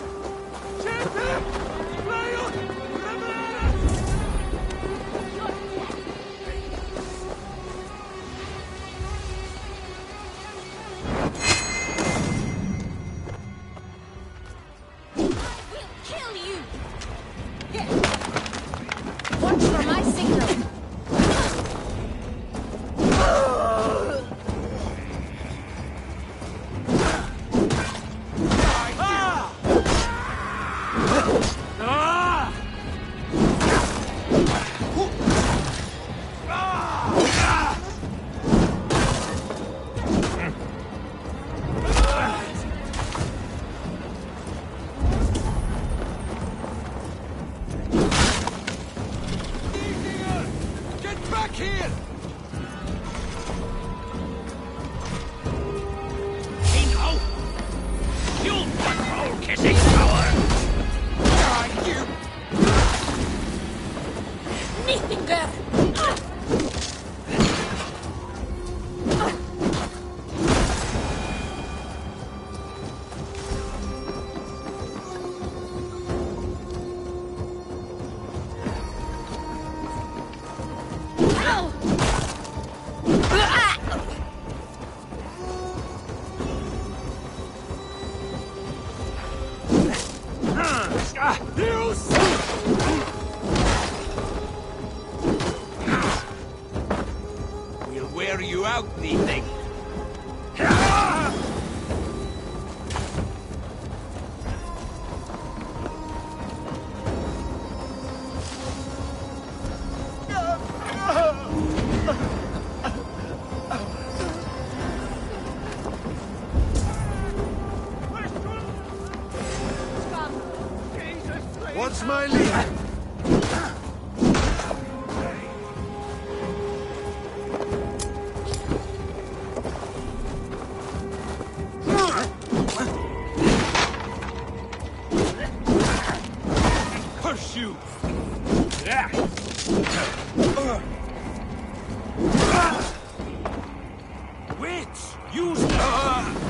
Speaker 5: We'll wear you out, thing.
Speaker 10: What's my lead?
Speaker 5: Curse you! Wait! Use them!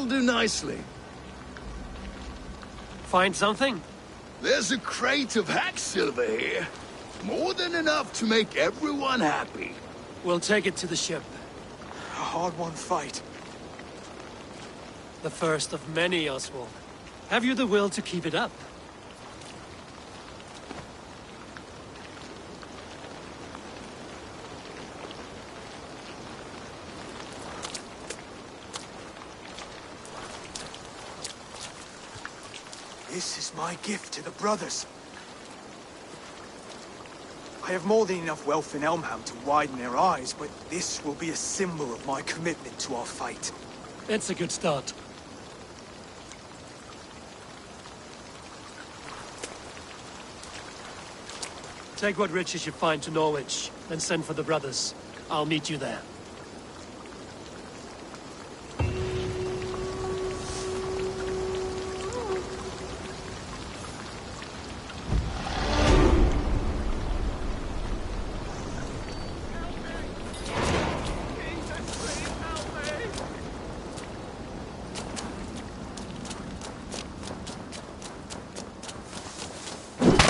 Speaker 10: That'll do nicely.
Speaker 1: Find something?
Speaker 10: There's a crate of hack silver here. More than enough to make everyone happy.
Speaker 1: We'll take it to the ship.
Speaker 6: A hard-won fight.
Speaker 1: The first of many, Oswald. Have you the will to keep it up?
Speaker 6: This is my gift to the brothers. I have more than enough wealth in Elmham to widen their eyes, but this will be a symbol of my commitment to our fight.
Speaker 1: It's a good start. Take what riches you find to Norwich, then send for the brothers. I'll meet you there.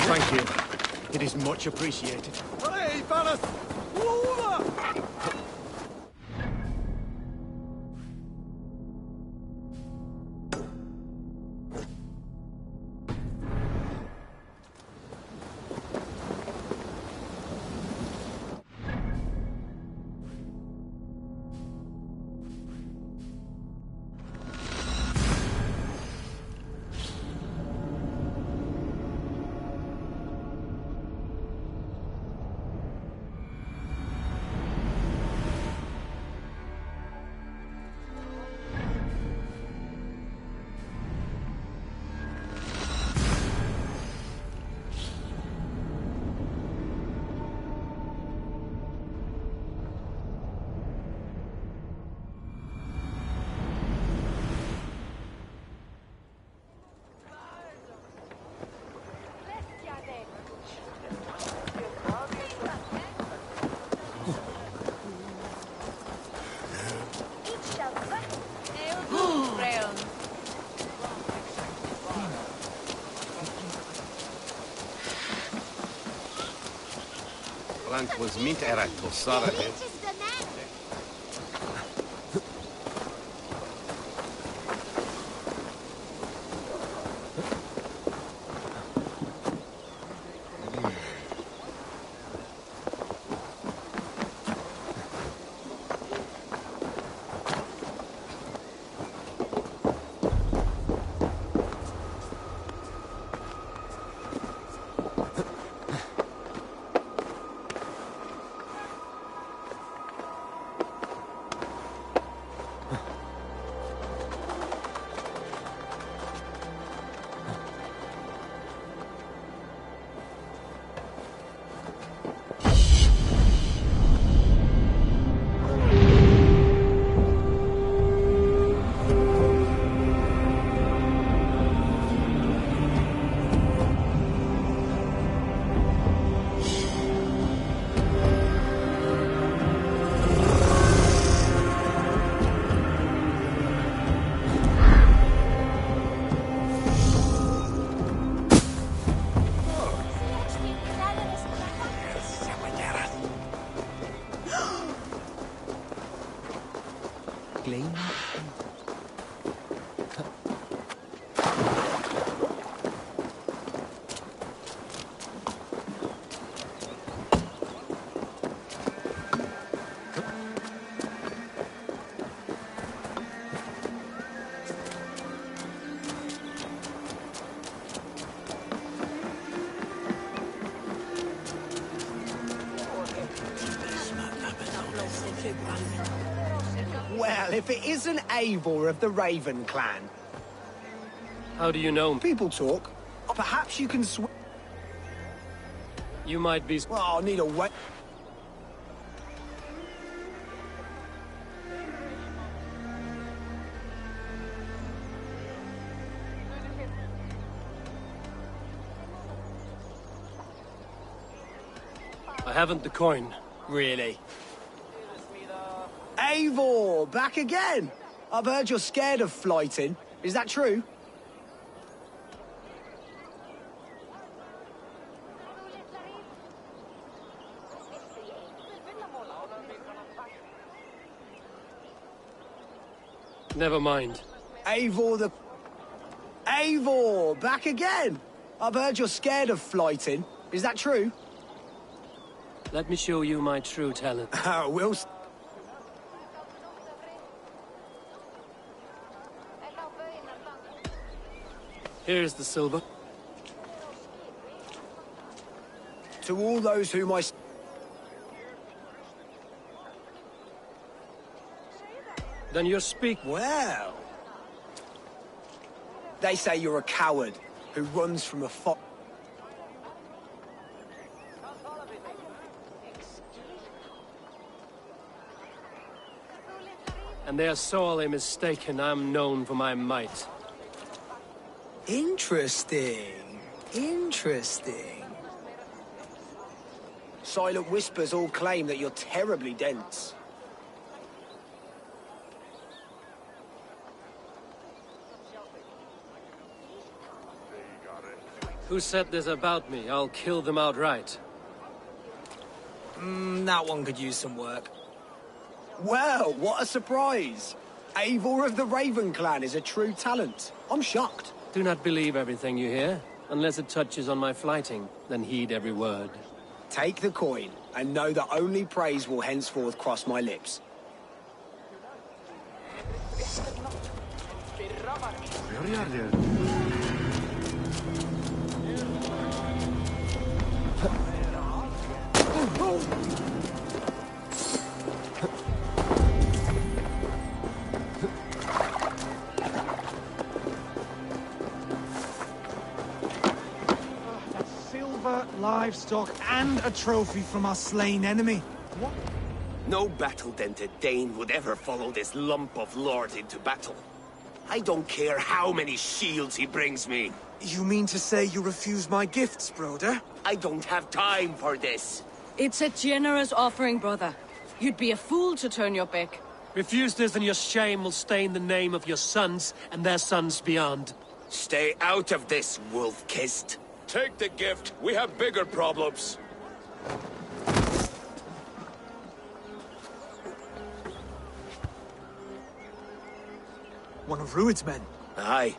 Speaker 11: Thank you. It is much appreciated.
Speaker 6: Hey, fellas!
Speaker 13: Blank was mint erat or Sarah.
Speaker 17: Well, if it isn't Eivor of the Raven clan.
Speaker 1: How do you know?
Speaker 17: People talk. Perhaps you can
Speaker 1: You might be...
Speaker 17: Well, I'll need a way...
Speaker 1: I haven't the coin, really.
Speaker 17: Eivor, back again! I've heard you're scared of flighting. Is that true?
Speaker 1: Never mind.
Speaker 17: Eivor Eivor! Back again! I've heard you're scared of flighting. Is that true?
Speaker 1: Let me show you my true talent.
Speaker 17: We'll...
Speaker 1: Here's the silver.
Speaker 17: To all those whom I...
Speaker 1: Then you speak.
Speaker 17: Well... They say you're a coward who runs from a fox.
Speaker 1: And they're sorely mistaken. I'm known for my might.
Speaker 17: Interesting. Interesting. Silent whispers all claim that you're terribly dense.
Speaker 1: Who said this about me? I'll kill them outright.
Speaker 17: That one could use some work. Well, what a surprise! Eivor of the Raven Clan is a true talent. I'm shocked.
Speaker 1: Do not believe everything you hear. Unless it touches on my flighting, then heed every word.
Speaker 17: Take the coin, and know that only praise will henceforth cross my lips.
Speaker 16: Livestock and a trophy from our slain enemy. What?
Speaker 5: No battle-dented Dane would ever follow this lump of lord into battle. I don't care how many shields he brings me.
Speaker 16: You mean to say you refuse my gifts, brother?
Speaker 5: I don't have time for this.
Speaker 15: It's a generous offering, brother. You'd be a fool to turn your back.
Speaker 1: Refuse this and your shame will stain the name of your sons and their sons beyond.
Speaker 5: Stay out of this, wolf-kissed.
Speaker 4: Take the gift. We have bigger problems.
Speaker 16: One of Rued's men.
Speaker 5: Aye.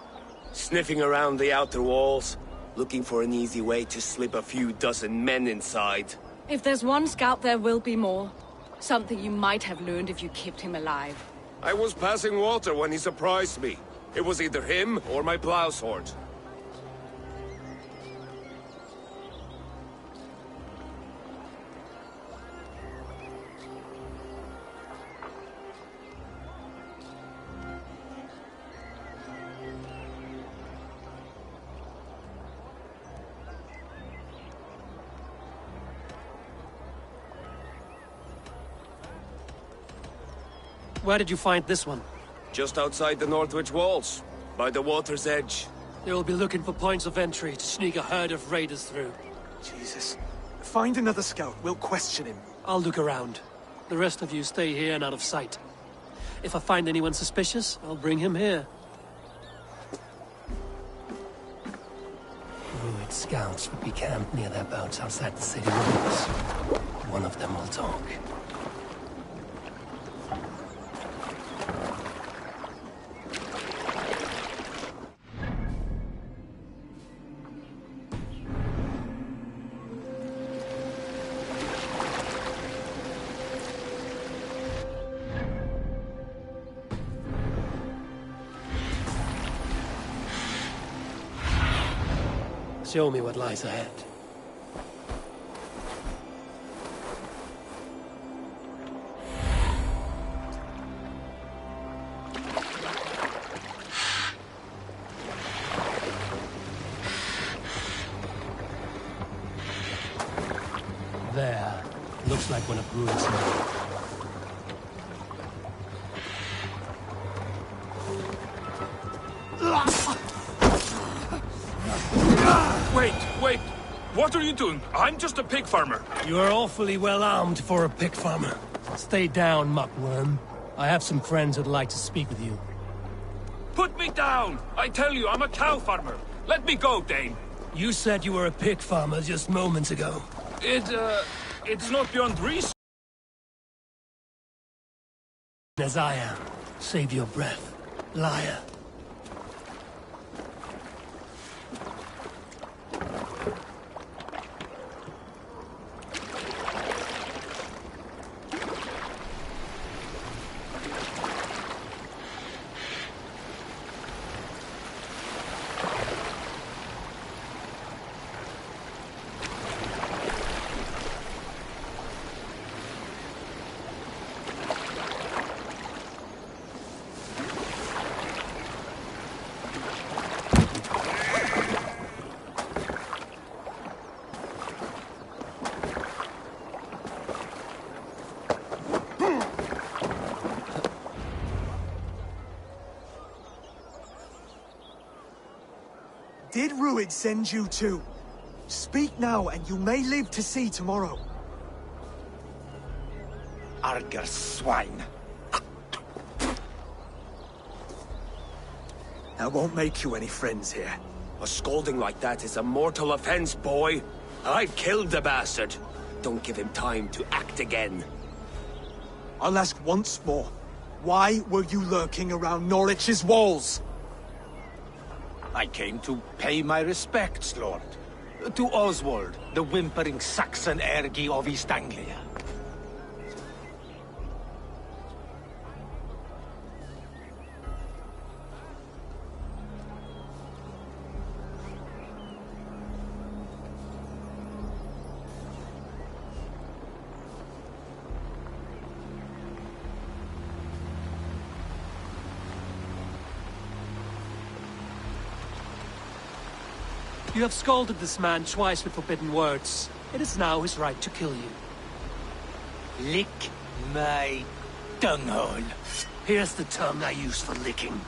Speaker 5: Sniffing around the outer walls, looking for an easy way to slip a few dozen men inside.
Speaker 15: If there's one scout, there will be more. Something you might have learned if you kept him alive.
Speaker 14: I was passing water when he surprised me. It was either him or my plow sword.
Speaker 1: Where did you find this one?
Speaker 14: Just outside the Northwich walls, by the water's edge.
Speaker 1: They will be looking for points of entry to sneak a herd of raiders through.
Speaker 16: Jesus. Find another scout. We'll question him.
Speaker 1: I'll look around. The rest of you stay here and out of sight. If I find anyone suspicious, I'll bring him here. Rued scouts would be camped near their boats outside the city walls. One of them will talk. Show me what lies ahead. There. Looks like one of Rued's men.
Speaker 4: Wait! What are you doing? I'm just a pig farmer.
Speaker 1: You are awfully well armed for a pig farmer. Stay down, muckworm. I have some friends who'd like to speak with you.
Speaker 4: Put me down! I tell you, I'm a cow farmer. Let me go, Dane.
Speaker 1: You said you were a pig farmer just moments ago.
Speaker 4: It's not beyond reason.
Speaker 1: As I am. Save your breath, liar.
Speaker 6: Did Ruid send you too? Speak now, and you may live to see tomorrow.
Speaker 5: Arger swine.
Speaker 6: That won't make you any friends here.
Speaker 5: A scolding like that is a mortal offense, boy. I've killed the bastard. Don't give him time to act again.
Speaker 6: I'll ask once more. Why were you lurking around Norwich's walls?
Speaker 13: I came to pay my respects, Lord. To Oswald, the whimpering Saxon ergi of East Anglia.
Speaker 1: You have scolded this man twice with forbidden words. It is now his right to kill you.
Speaker 13: Lick my tonguehole.
Speaker 1: Here's the tongue I use for licking.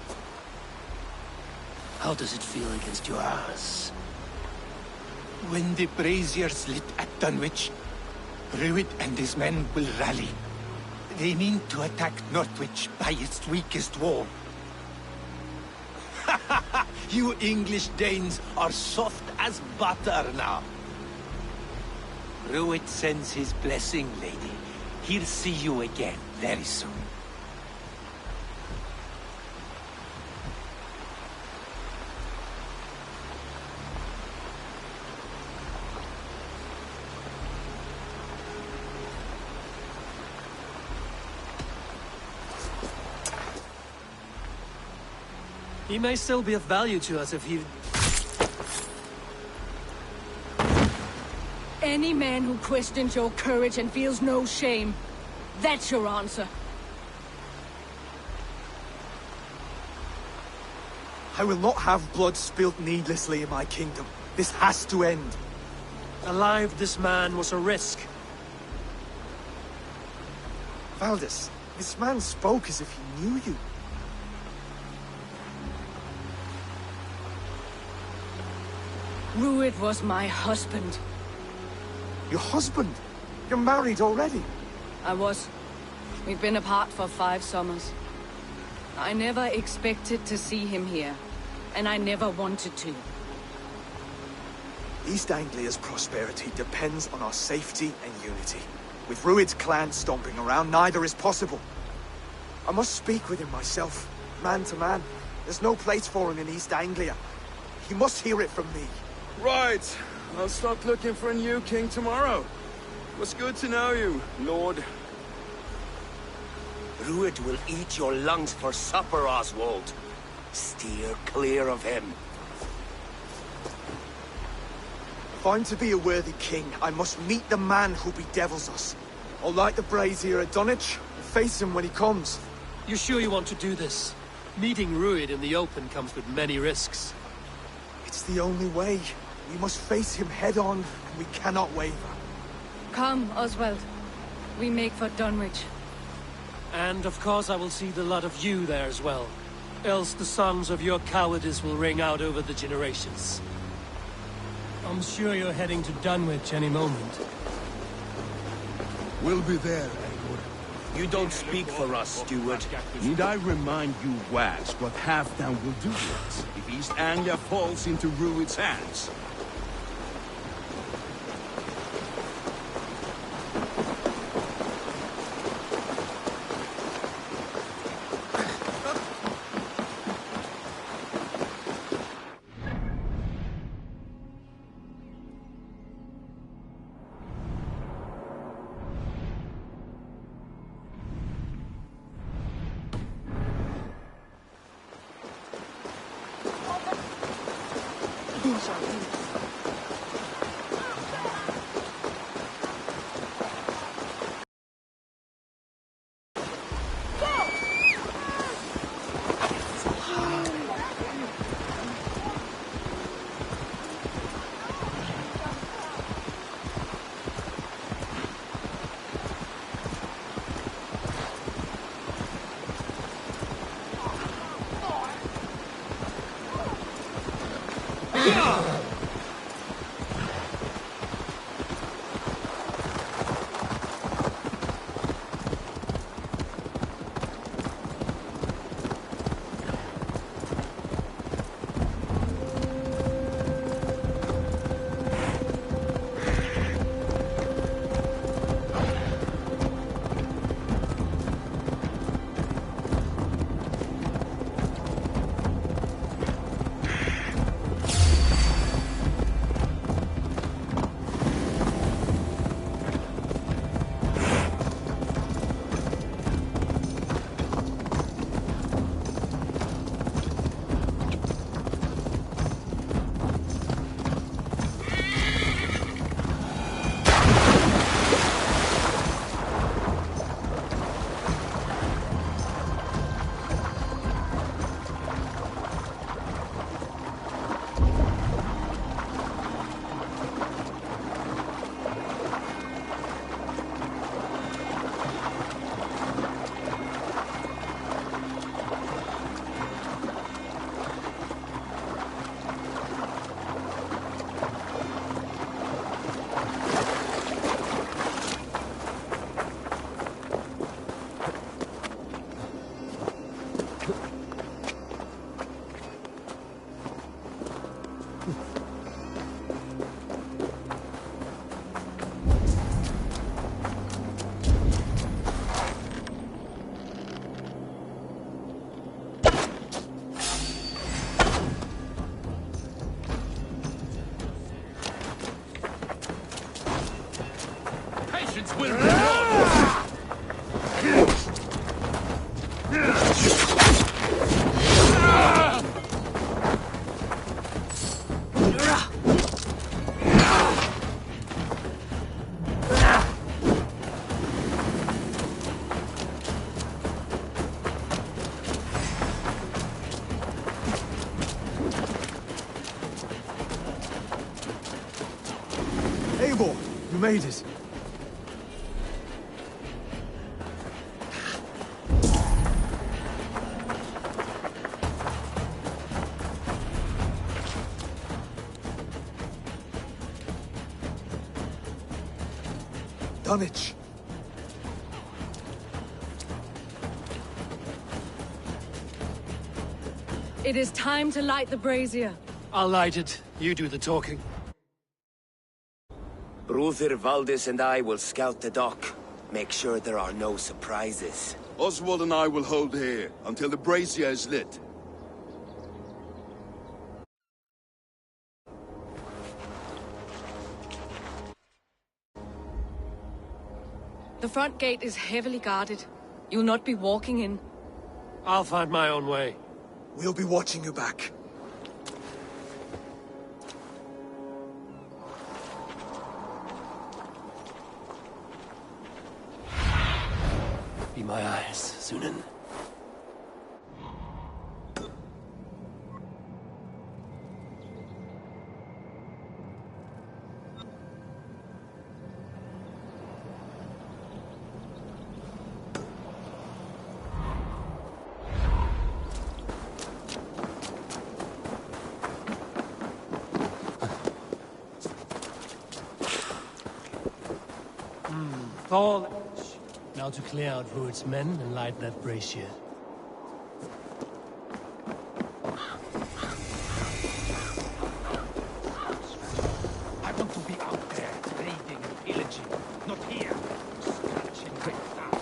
Speaker 1: How does it feel against your ass?
Speaker 13: When the braziers lit at Dunwich, Ruid and his men will rally. They mean to attack Northwich by its weakest wall. You English Danes are soft as butter now. Ruid sends his blessing, lady. He'll see you again very soon.
Speaker 1: He may still be of value to us if he...
Speaker 15: Any man who questions your courage and feels no shame, that's your answer.
Speaker 6: I will not have blood spilt needlessly in my kingdom. This has to end.
Speaker 1: Alive, this man was a risk.
Speaker 6: Valdis, this man spoke as if he knew you.
Speaker 15: Ruid was my husband.
Speaker 6: Your husband? You're married already?
Speaker 15: I was. We've been apart for 5 summers. I never expected to see him here, and I never wanted to.
Speaker 6: East Anglia's prosperity depends on our safety and unity. With Ruid's clan stomping around, neither is possible. I must speak with him myself, man to man. There's no place for him in East Anglia. He must hear it from me.
Speaker 18: Right. I'll start looking for a new king tomorrow. It was good to know you, Lord.
Speaker 5: Ruid will eat your lungs for supper, Oswald. Steer clear of him.
Speaker 6: If I'm to be a worthy king, I must meet the man who bedevils us. I'll light the brazier at Dunwich and face him when he comes.
Speaker 1: You're sure you want to do this? Meeting Ruid in the open comes with many risks.
Speaker 6: It's the only way. We must face him head-on, and we cannot waver.
Speaker 15: Come, Oswald. We make for Dunwich.
Speaker 1: And of course I will see the lot of you there as well. Else the songs of your cowardice will ring out over the generations. I'm sure you're heading to Dunwich any moment.
Speaker 16: We'll be there, Eivor.
Speaker 5: You don't speak for us, steward.
Speaker 9: Need I remind you, Wags, what Halfdan will do to us if East Anglia falls into Rued's hands?
Speaker 6: You made it. Dunwich.
Speaker 15: It is time to light the brazier.
Speaker 1: I'll light it. You do the talking.
Speaker 5: Ruther, Valdis, and I will scout the dock. Make sure there are no surprises.
Speaker 9: Oswald and I will hold here until the brazier is lit.
Speaker 15: The front gate is heavily guarded. You'll not be walking in.
Speaker 1: I'll find my own way.
Speaker 6: We'll be watching you back.
Speaker 1: Be my eyes, Sunan. Foliage. Now to clear out Rued's men and light that brazier.
Speaker 13: I want to be out there, raiding and pillaging, not here, scratching my thumb.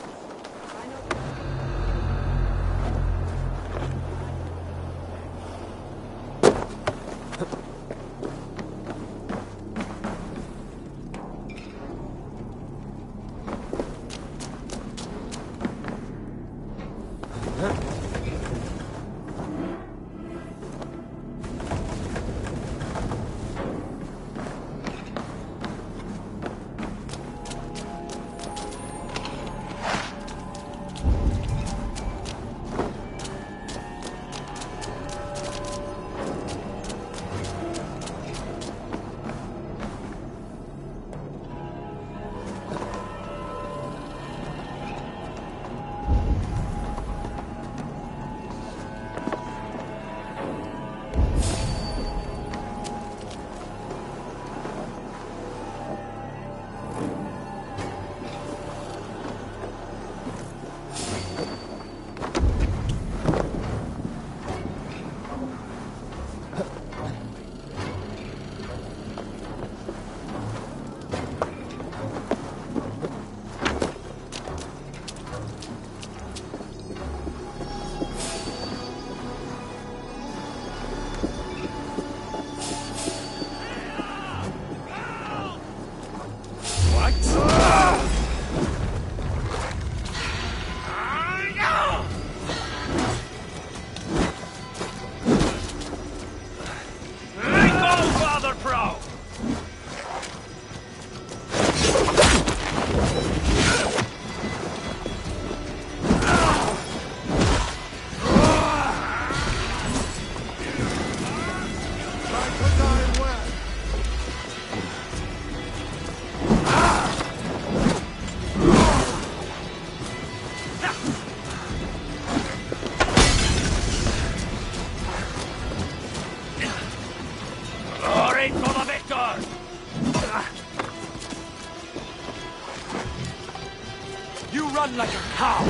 Speaker 4: Run like a cow!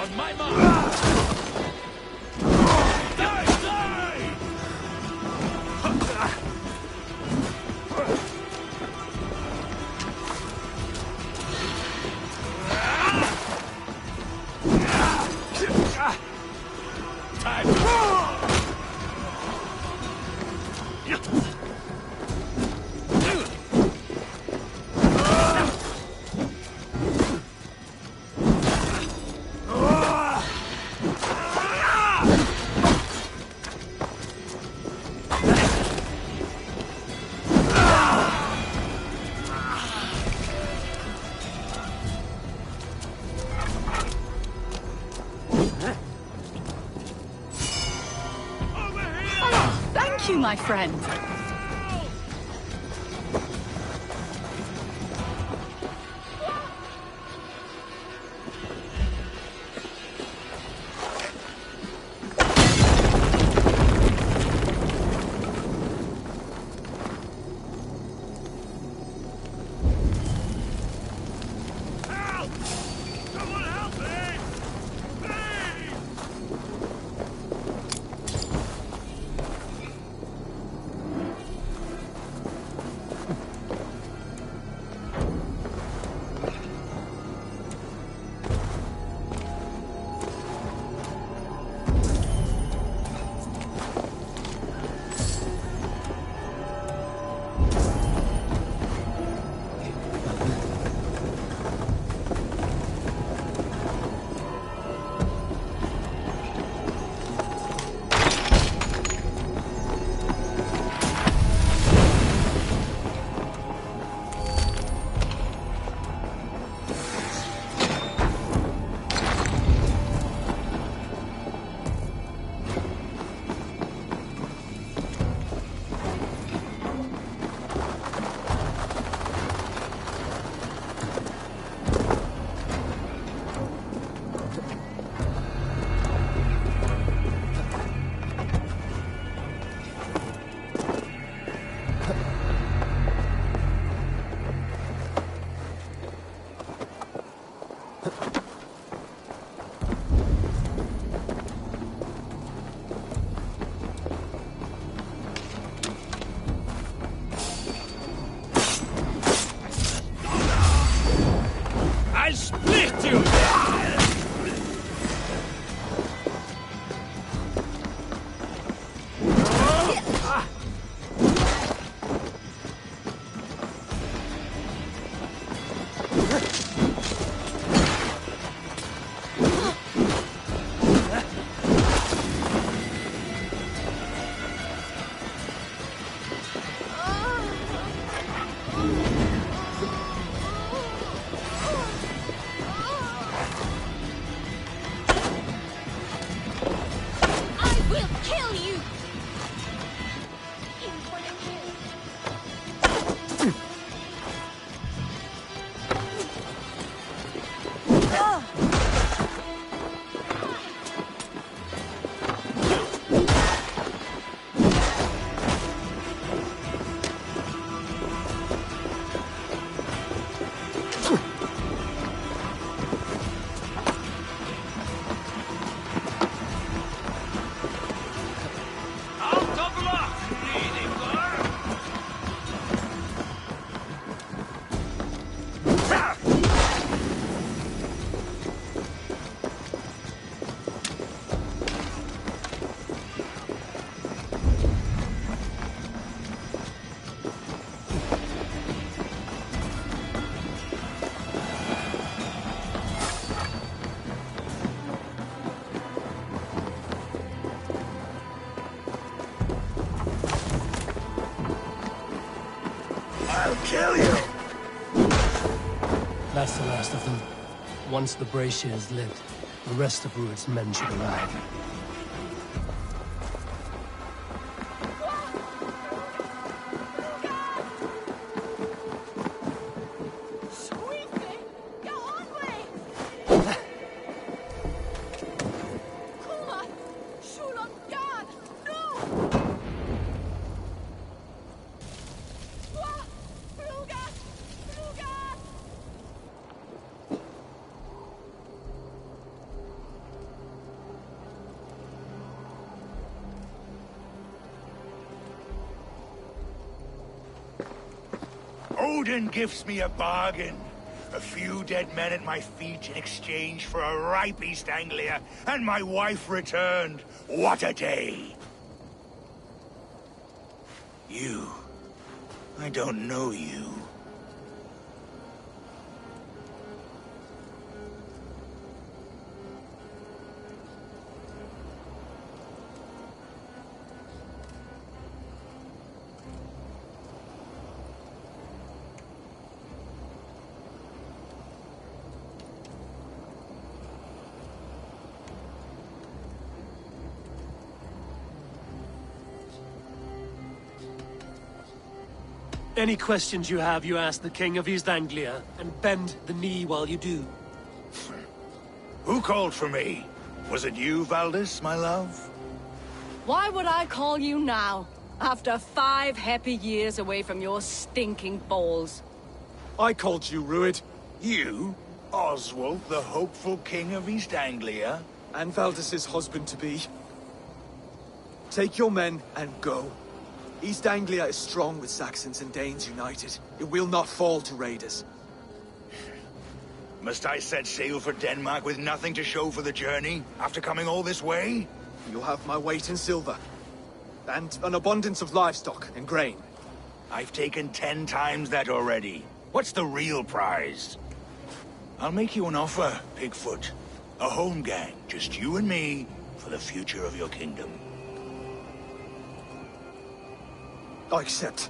Speaker 4: On my mark! Die! Die! Time!
Speaker 15: Thank you, my friend.
Speaker 1: I'll split you!
Speaker 10: Kill you!
Speaker 1: That's the last of them. Once the brazier is lit, the rest of Rued's men should arrive.
Speaker 10: Odin gives me a bargain. A few dead men at my feet in exchange for a ripe East Anglia, and my wife returned. What a day! You. I don't know you.
Speaker 1: Any questions you have, you ask the King of East Anglia, and bend the knee while you do.
Speaker 10: Who called for me? Was it you, Valdis, my love?
Speaker 15: Why would I call you now, after 5 happy years away from your stinking balls?
Speaker 6: I called you, Rued.
Speaker 10: You? Oswald, the hopeful king of East Anglia?
Speaker 6: And Valdis's husband-to-be. Take your men and go. East Anglia is strong with Saxons and Danes united. It will not fall to raiders.
Speaker 10: Must I set sail for Denmark with nothing to show for the journey, after coming all this way?
Speaker 6: You'll have my weight in silver. And an abundance of livestock and grain.
Speaker 10: I've taken 10 times that already. What's the real prize? I'll make you an offer, Pigfoot. A home gang, just you and me, for the future of your kingdom.
Speaker 6: I accept.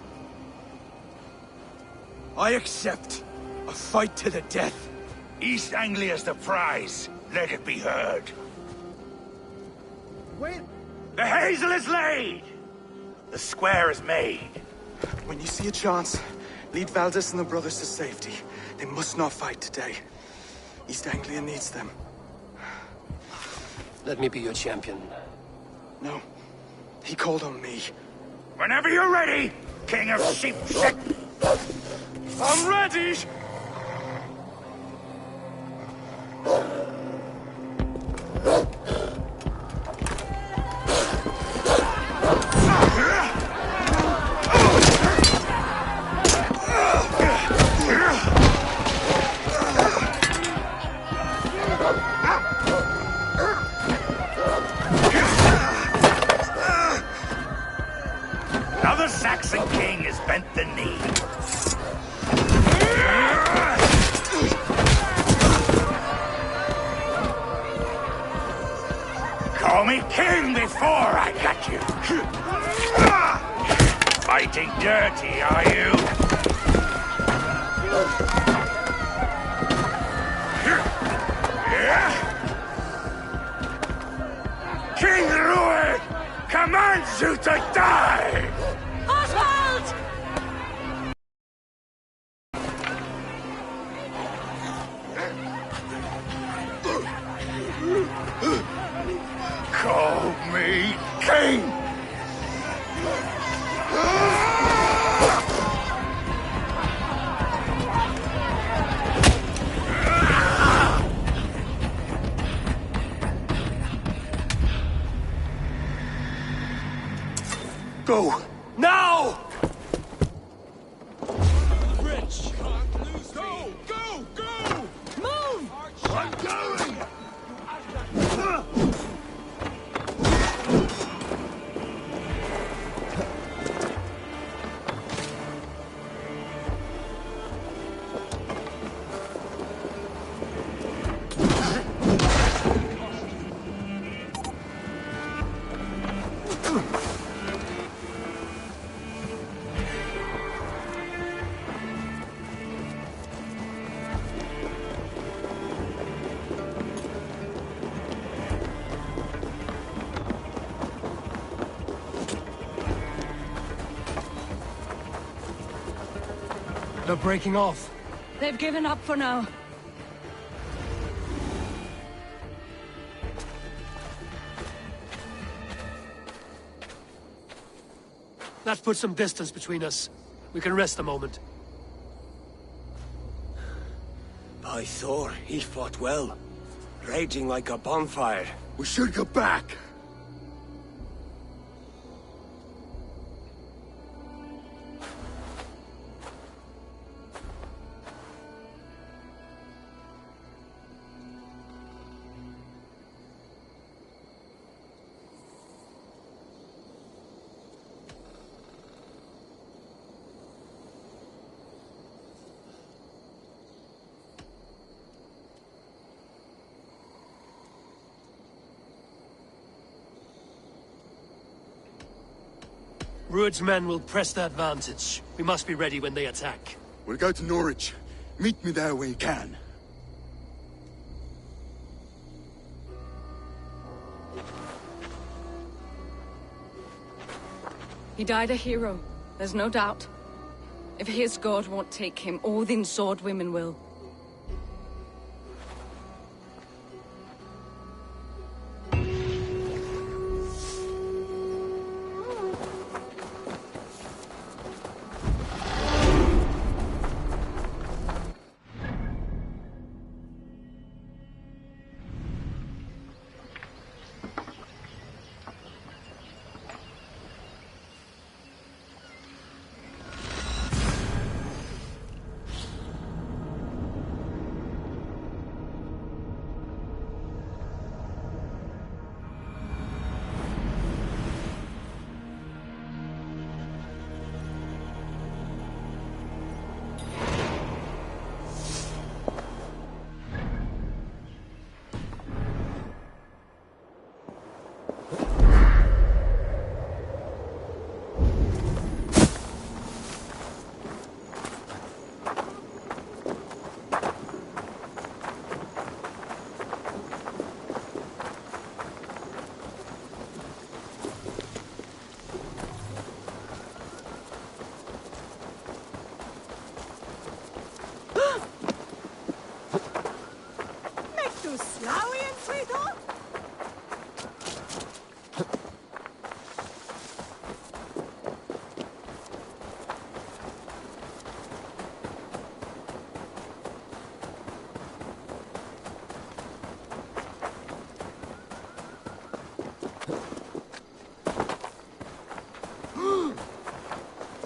Speaker 6: I accept. A fight to the death.
Speaker 10: East Anglia's the prize. Let it be heard.
Speaker 6: Wait.
Speaker 10: The hazel is laid! The square is made.
Speaker 6: When you see a chance, lead Valdis and the brothers to safety. They must not fight today. East Anglia needs them.
Speaker 1: Let me be your champion.
Speaker 6: No. He called on me.
Speaker 10: Whenever you're ready, King of Sheep Shit!
Speaker 6: I'm ready!
Speaker 19: before I got you. Fighting dirty, are you? King Rued commands you to die!
Speaker 8: Oswald!
Speaker 19: Call me king!
Speaker 5: Go! Now!
Speaker 16: Rich! Go! Go! Go!
Speaker 8: Move!
Speaker 10: I'm going!
Speaker 1: They're breaking off.
Speaker 15: They've given up for now.
Speaker 1: That puts some distance between us. We can rest a moment.
Speaker 5: By Thor, he fought well. Raging like a bonfire.
Speaker 10: We should go back.
Speaker 1: Rued's men will press the advantage. We must be ready when they attack.
Speaker 10: We'll go to Norwich. Meet me there when you can.
Speaker 15: He died a hero, there's no doubt. If his god won't take him, Odin's sword women will.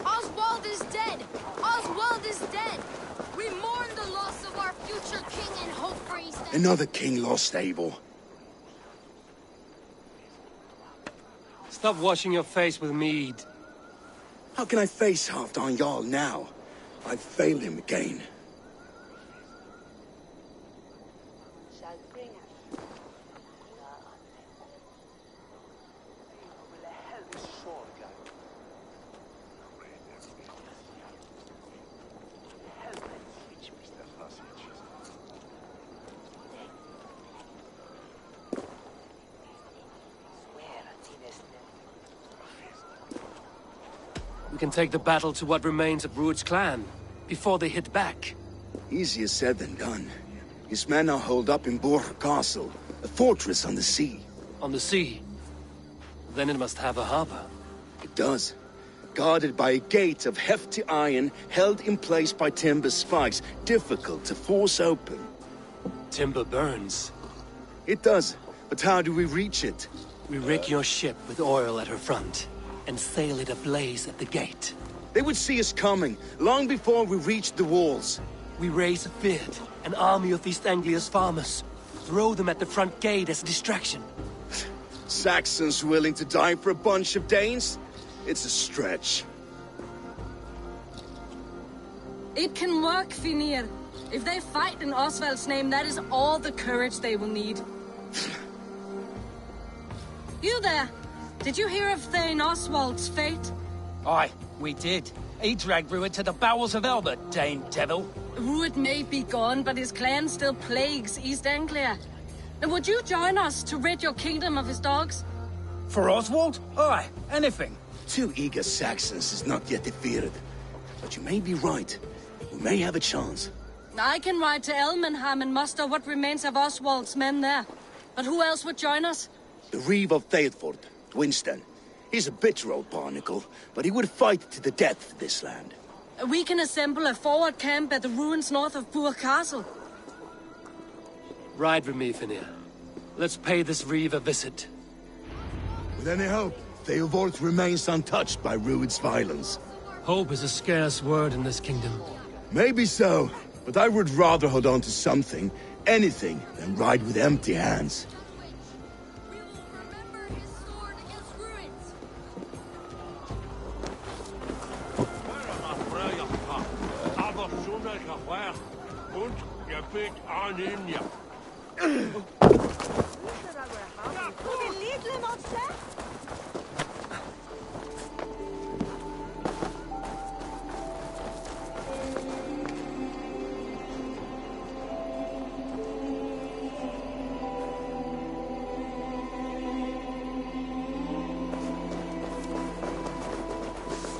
Speaker 8: Oswald is dead! Oswald is dead! We mourn the loss of our future king and hope for East End.
Speaker 10: Another king lost, Abel.
Speaker 1: Stop washing your face with mead.
Speaker 10: How can I face Halfdan Jarl now? I've failed him again.
Speaker 1: We can take the battle to what remains of Rued's clan, before they hit back.
Speaker 10: Easier said than done. His men are holed up in Borg Castle, a fortress on the sea.
Speaker 1: On the sea? Then it must have a harbor.
Speaker 10: It does. Guarded by a gate of hefty iron, held in place by timber spikes, difficult to force open.
Speaker 1: Timber burns.
Speaker 10: It does, but how do we reach it?
Speaker 1: We rig your ship with oil at her front, and sail it ablaze at the gate.
Speaker 10: They would see us coming, long before we reached the walls.
Speaker 1: We raise a Fyrd, an army of East Anglia's farmers. Throw them at the front gate as a distraction.
Speaker 10: Saxons willing to die for a bunch of Danes? It's a stretch.
Speaker 15: It can work, Finir. If they fight in Oswald's name, that is all the courage they will need. You there! Did you hear of Thane Oswald's fate?
Speaker 17: Aye, we did. He dragged Rued to the bowels of Elba, Dane devil.
Speaker 15: Rued may be gone, but his clan still plagues East Anglia. Now, would you join us to rid your kingdom of his dogs?
Speaker 17: For Oswald? Aye, anything.
Speaker 10: 2 eager Saxons is not yet defeated. But you may be right. We may have a chance.
Speaker 15: I can ride to Elmenham and muster what remains of Oswald's men there. But who else would join us?
Speaker 10: The Reeve of Thetford, Winston. He's a bitter old barnacle, but he would fight to the death for this land.
Speaker 15: We can assemble a forward camp at the ruins north of Burg Castle.
Speaker 1: Ride with me, Finir. Let's pay this Reeve a visit.
Speaker 10: With any hope, Theodort remains untouched by Rued's violence.
Speaker 1: Hope is a scarce word in this kingdom.
Speaker 10: Maybe so, but I would rather hold on to something, anything, than ride with empty hands.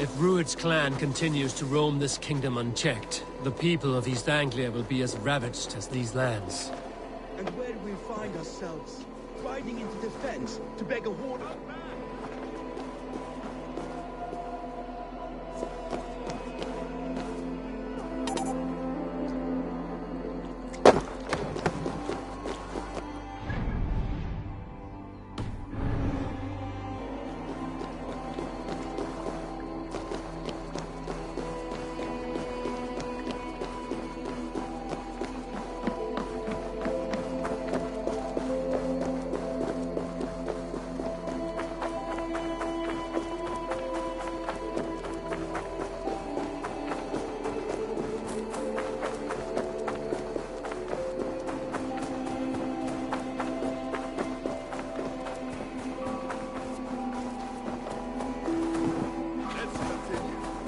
Speaker 1: If Rued's clan continues to roam this kingdom unchecked, the people of East Anglia will be as ravaged as these lands.
Speaker 10: And where do we find ourselves? Riding into defense to beg a horde.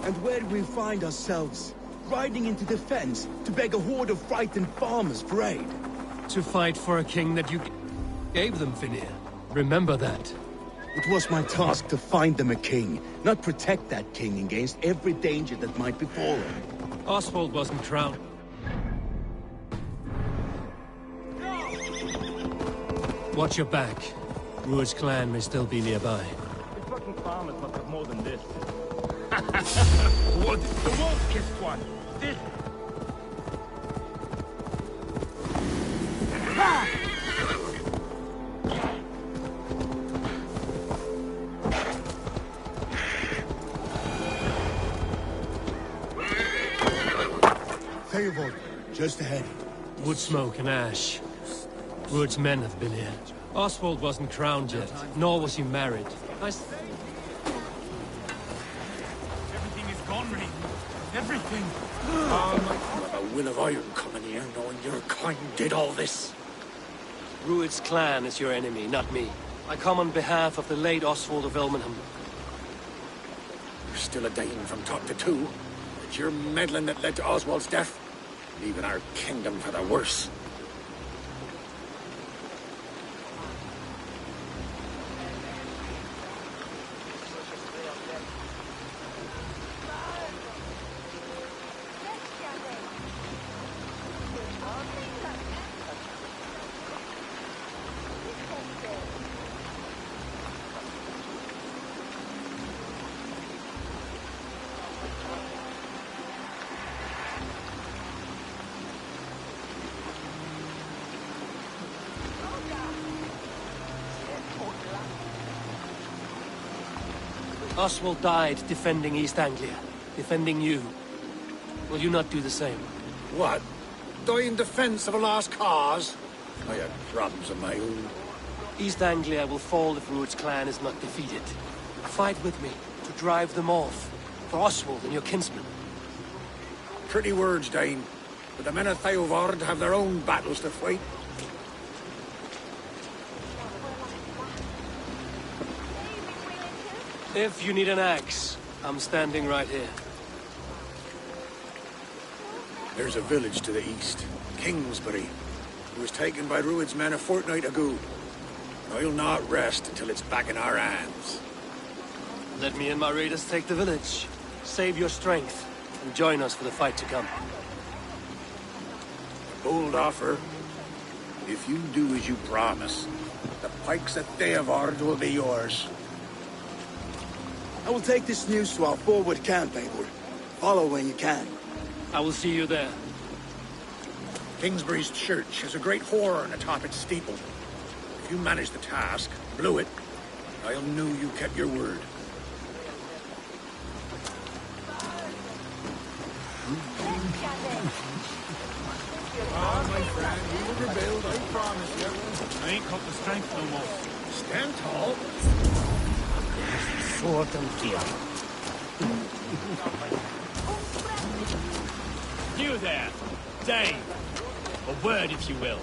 Speaker 10: And where do we find ourselves? Riding into defense to beg a horde of frightened farmers for aid.
Speaker 1: To fight for a king that you gave them, Finir. Remember that.
Speaker 10: It was my task to find them a king, not protect that king against every danger that might befall him.
Speaker 1: Oswald wasn't crowned. Watch your back. Rued's clan may still be nearby.
Speaker 12: The fucking farmers must have more than this. What? The wolf-kissed one! This...
Speaker 10: Theodort, just ahead.
Speaker 1: Wood smoke and ash. Rued's men have been here. Oswald wasn't crowned yet, nor was he married.
Speaker 16: Everything is gone, Reeve. Everything.
Speaker 19: What a will of iron coming here, knowing your kind did all this.
Speaker 1: Rued's clan is your enemy, not me. I come on behalf of the late Oswald of Elmenham.
Speaker 19: You're still a Dane from top to two. It's your meddling that led to Oswald's death, leaving our kingdom for the worse.
Speaker 1: Oswald died defending East Anglia, defending you. Will you not do the same?
Speaker 19: What? Die in defense of a lost cause? I have problems of my own.
Speaker 1: East Anglia will fall if Rued's clan is not defeated. Fight with me to drive them off, for Oswald and your kinsmen.
Speaker 19: Pretty words, Dane. But the men of Theovard have their own battles to fight.
Speaker 1: If you need an axe, I'm standing right here.
Speaker 19: There's a village to the east, Kingsbury. It was taken by Rued's men a fortnight ago. I'll not rest until it's back in our hands.
Speaker 1: Let me and my raiders take the village. Save your strength, and join us for the fight to come.
Speaker 19: A bold offer. If you do as you promise, the pikes at Theovard will be yours.
Speaker 10: I will take this news to our forward camp, Eivor. Follow when you can.
Speaker 1: I will see you there.
Speaker 19: Kingsbury's church has a great horn atop its steeple. If you manage the task, blew it, I'll know you kept your word.
Speaker 12: Ah, my friend, we will rebuild, I promise you. I ain't got the strength no more.
Speaker 19: Stand tall.
Speaker 12: Sword and fear. You there, Dane. A word, if you will.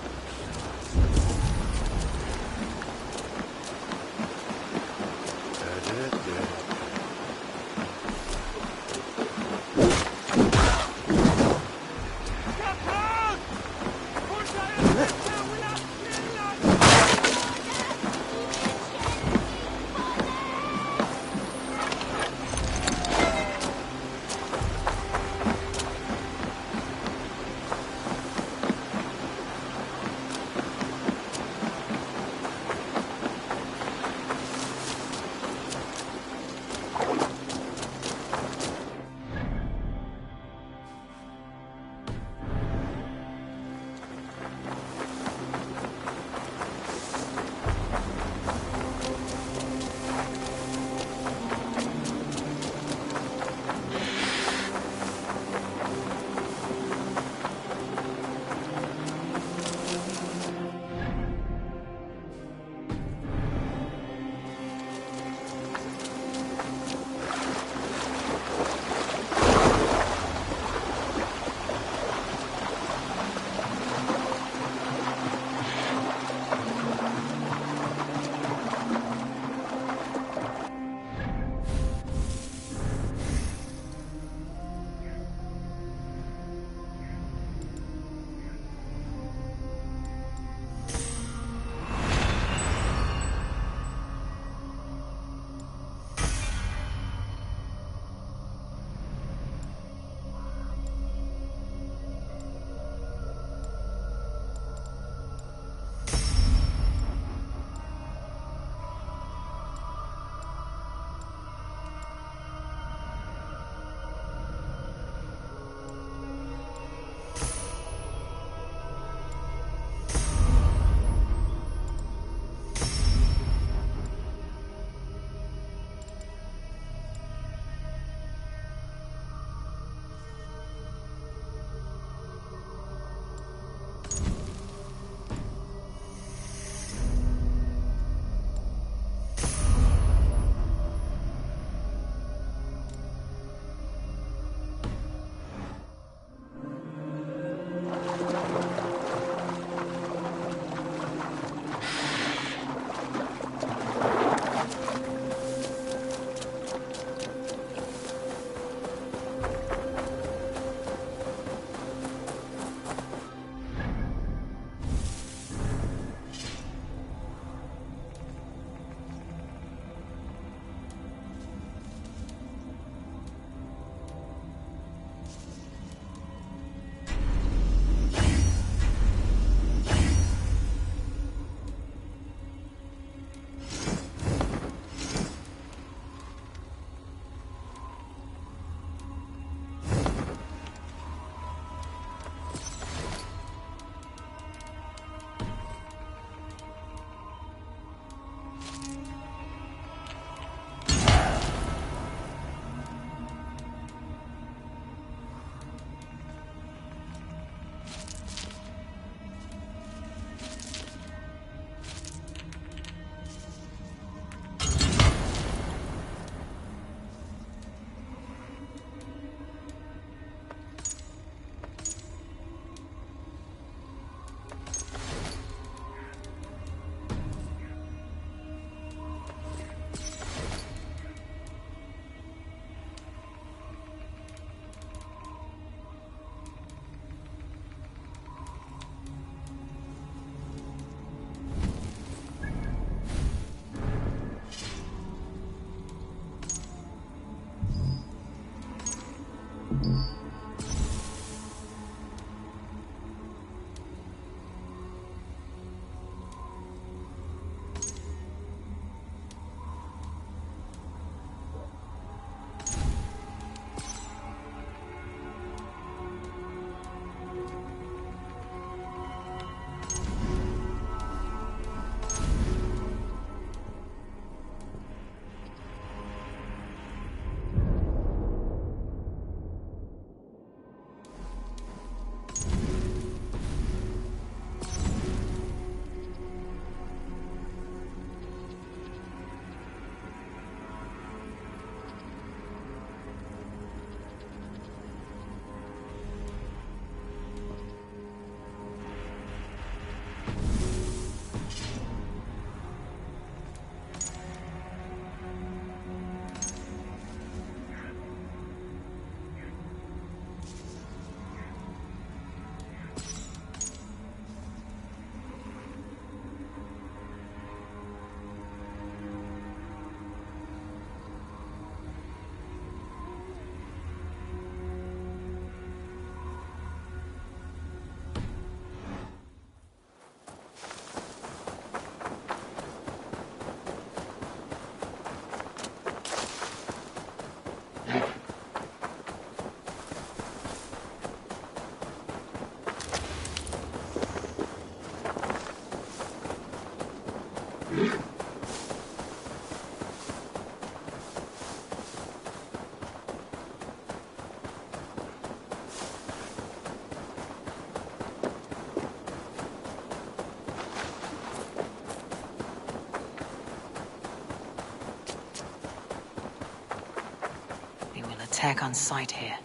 Speaker 3: attack on sight here.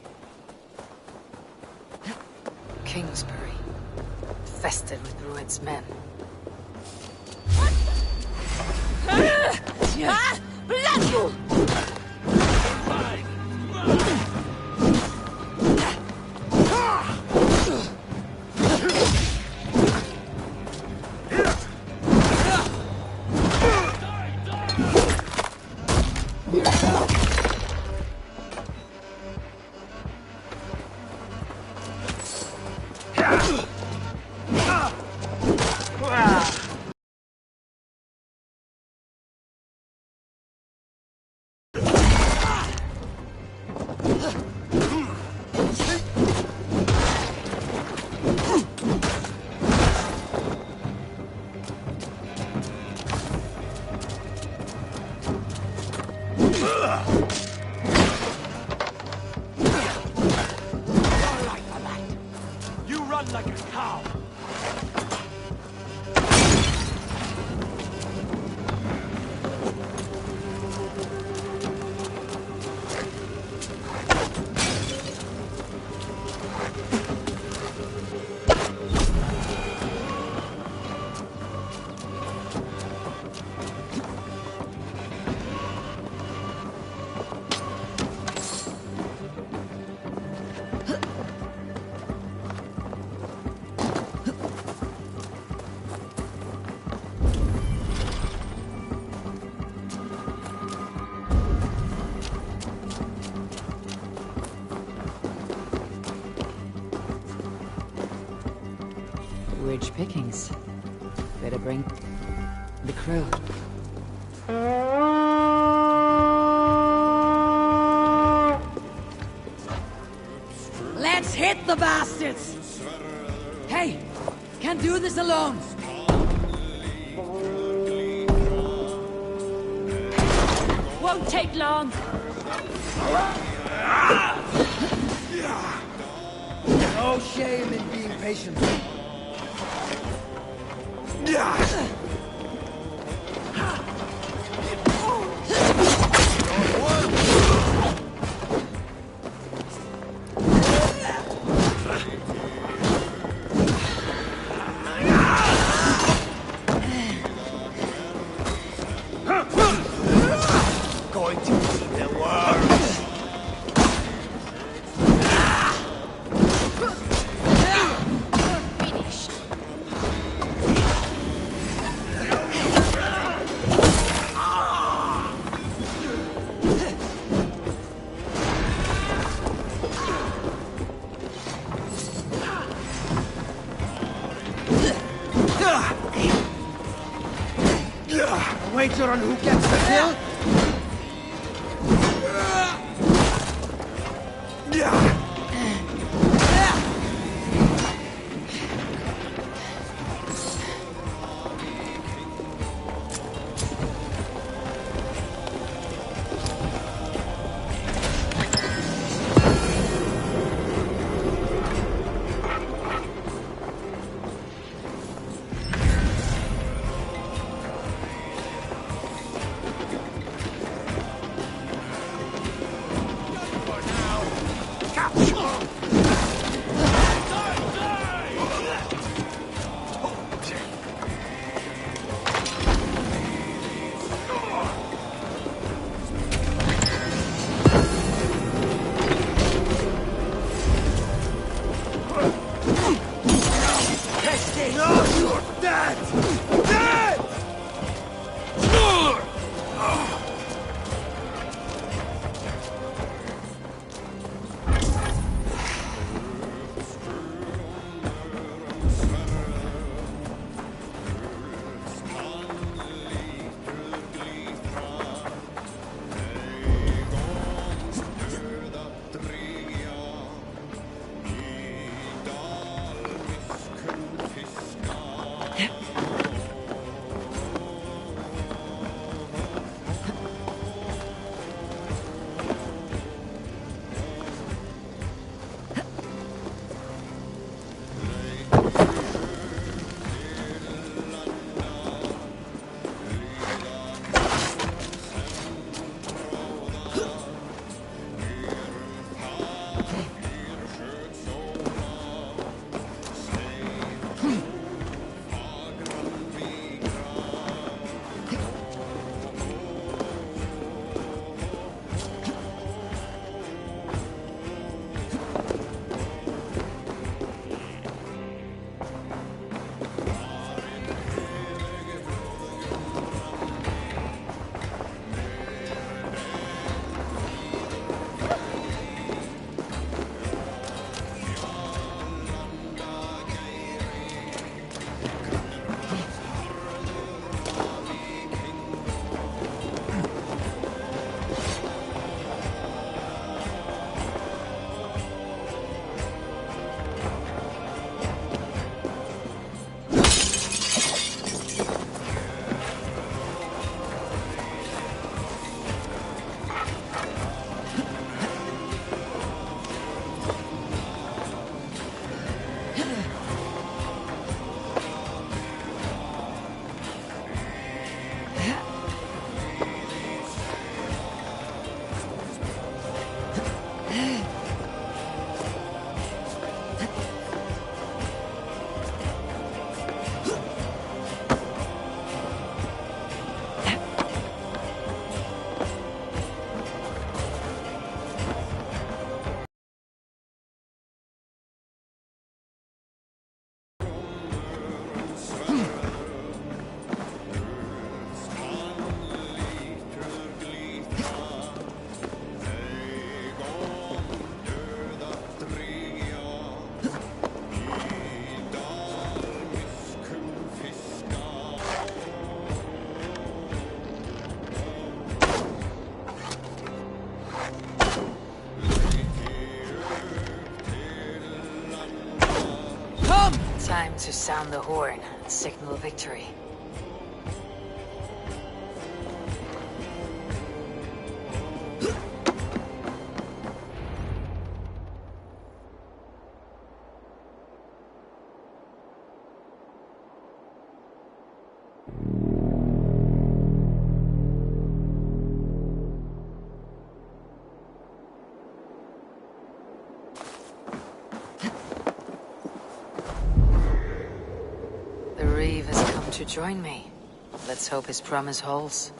Speaker 3: Kingsbury, infested with Druid's men. Rich pickings. Better bring the crew.
Speaker 20: Let's hit the bastards! Hey, can't do this alone. Won't take long.
Speaker 17: No shame in being patient.
Speaker 5: Going to be the world.
Speaker 17: Wager on who gets the kill?
Speaker 3: Time to sound the horn and signal victory. The Reeve has come to join me. Let's hope his promise holds.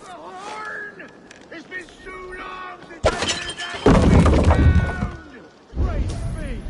Speaker 10: The horn! It's been so long since I heard that sound! Praise be!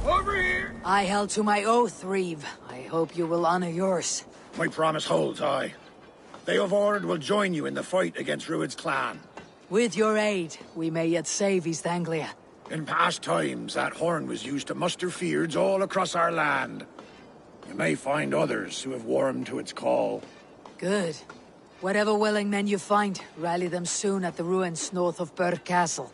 Speaker 10: Over here!
Speaker 20: I held to my oath, Reeve. I hope you will honor yours.
Speaker 19: My promise holds, aye. They of Ord will join you in the fight against Rued's clan.
Speaker 20: With your aid, we may yet save East Anglia.
Speaker 19: In past times, that horn was used to muster fyrds all across our land. You may find others who have warmed to its call.
Speaker 20: Good. Whatever willing men you find, rally them soon at the ruins north of Burr Castle.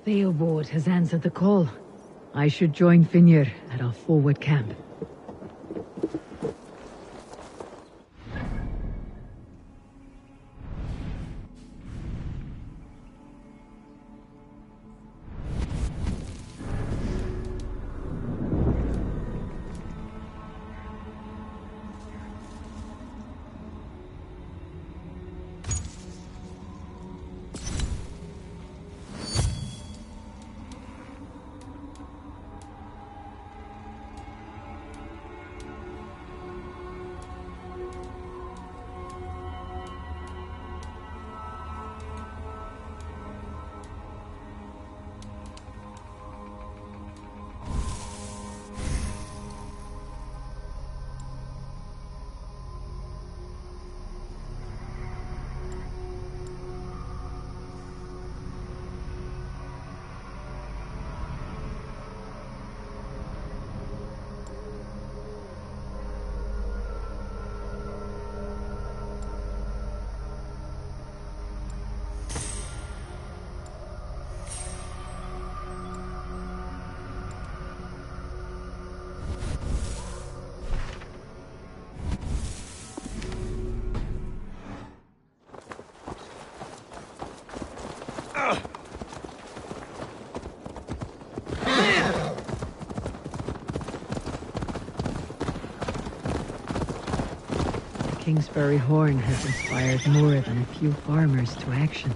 Speaker 20: Theobald has answered the call. I should join Finnr at our forward camp.
Speaker 21: Kingsbury horn has inspired more than a few farmers to action.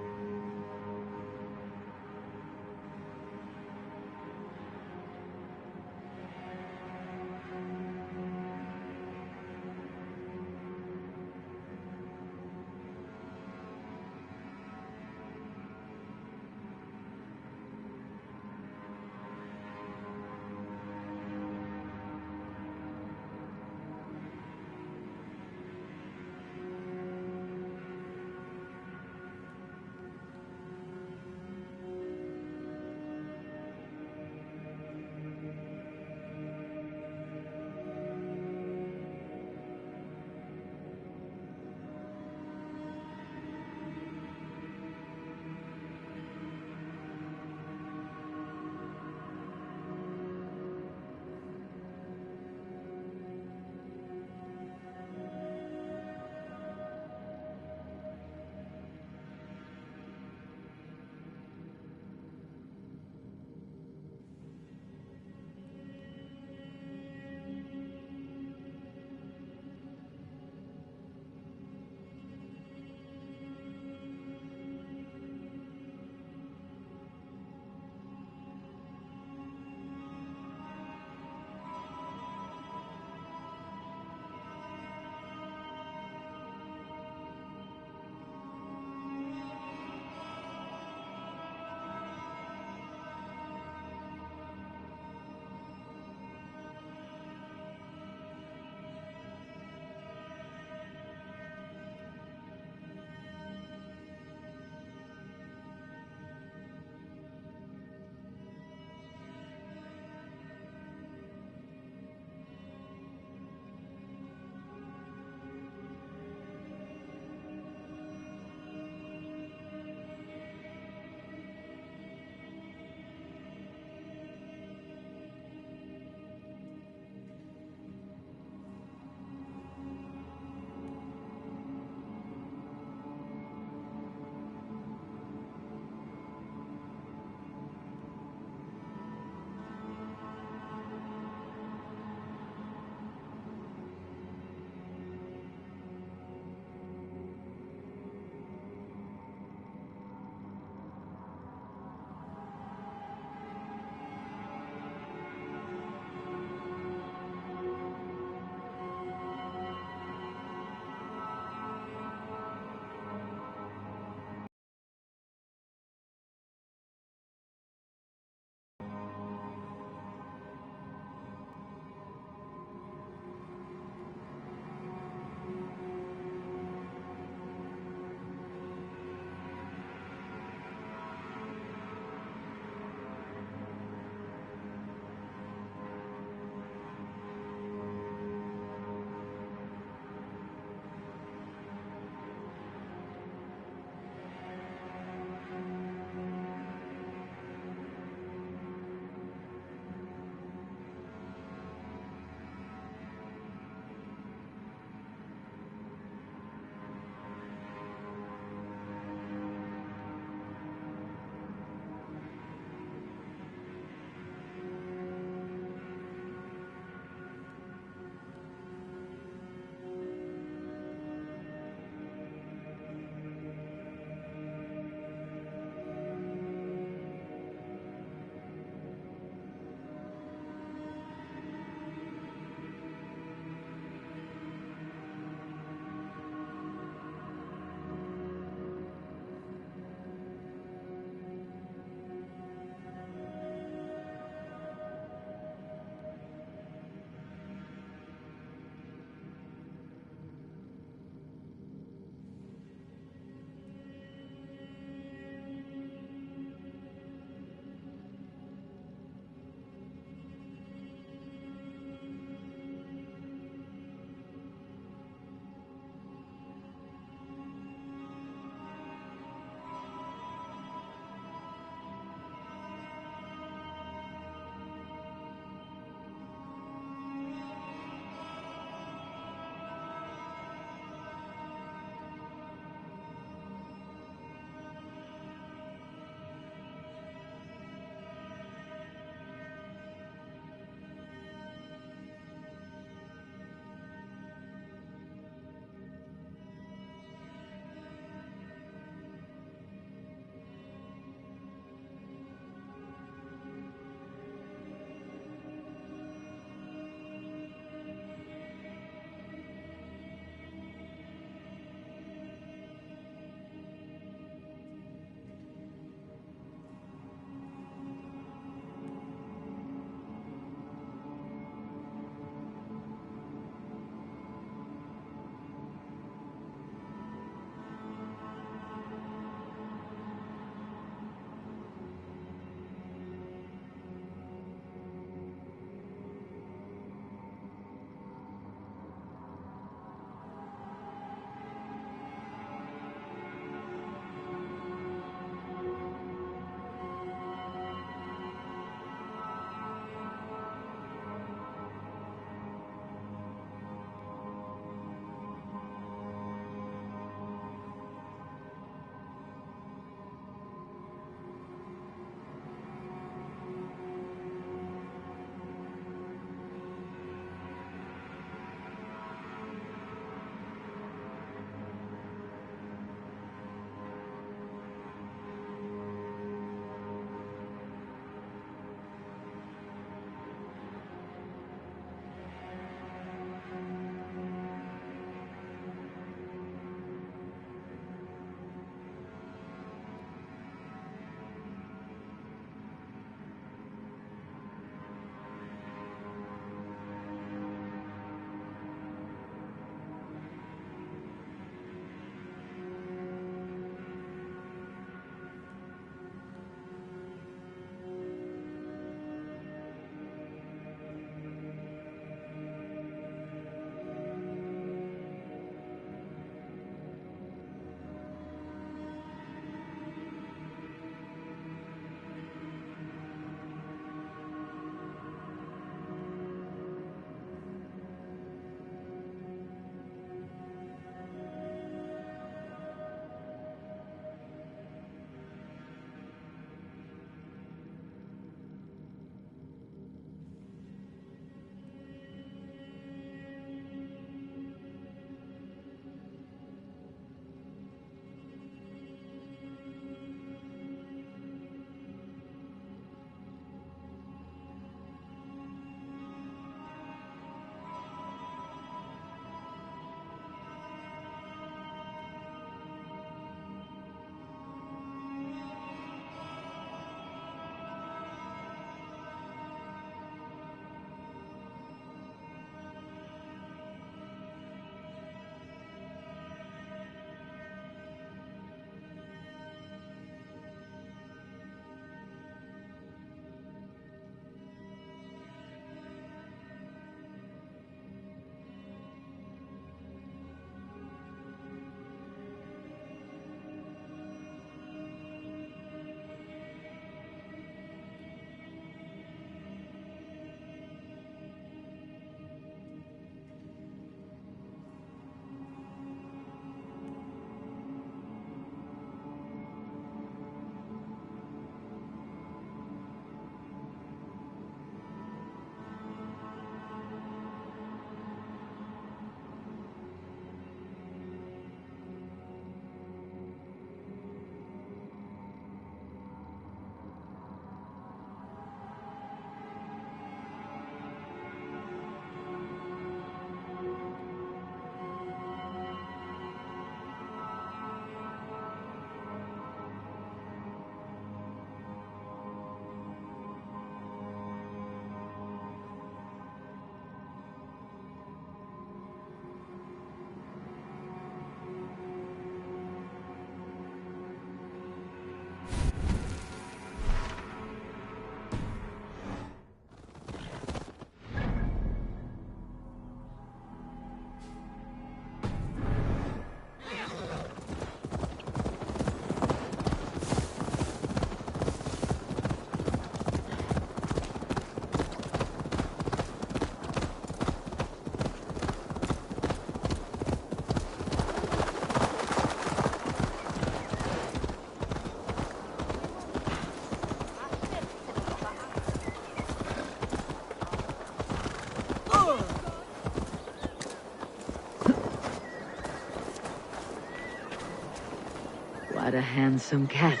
Speaker 21: What a handsome cat.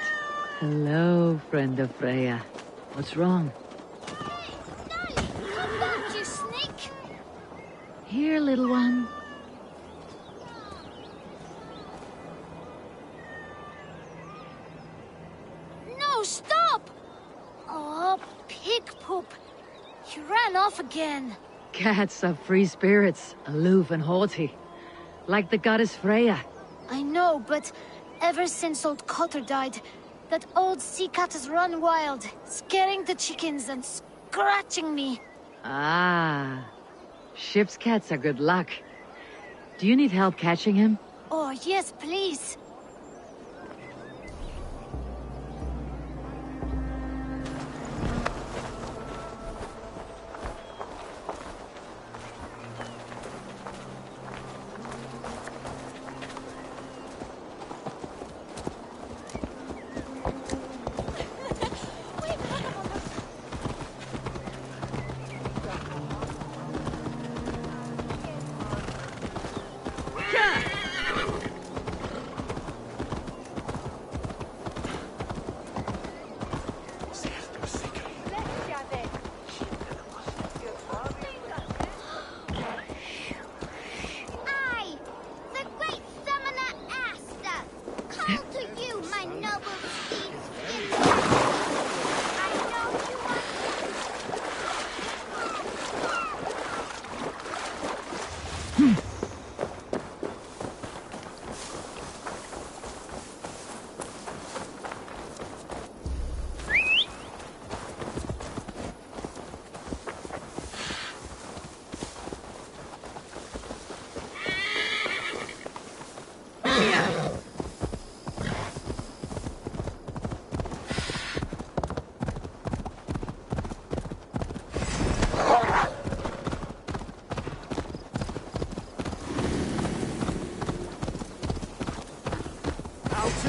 Speaker 21: Hello, friend of Freya. What's wrong?
Speaker 8: Come back, you snake!
Speaker 21: Here, little one.
Speaker 8: No, stop! Oh, pig poop. You ran off again.
Speaker 21: Cats are free spirits, aloof and haughty. Like the goddess Freya.
Speaker 8: I know, but ever since old Cotter died, that old sea cat has run wild, scaring the chickens and scratching me.
Speaker 21: Ah. Ship's cats are good luck. Do you need help catching him?
Speaker 8: Oh, yes, please.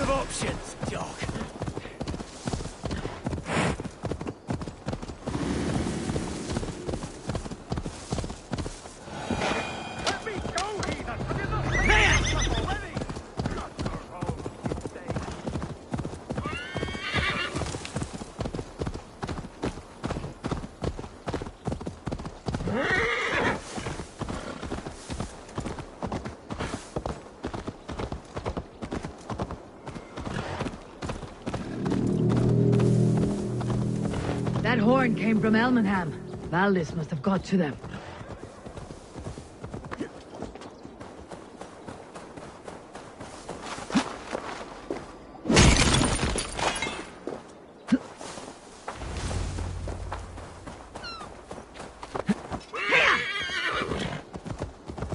Speaker 5: Options, dog.
Speaker 21: That horn came from Elmenham. Valdis must have got to them.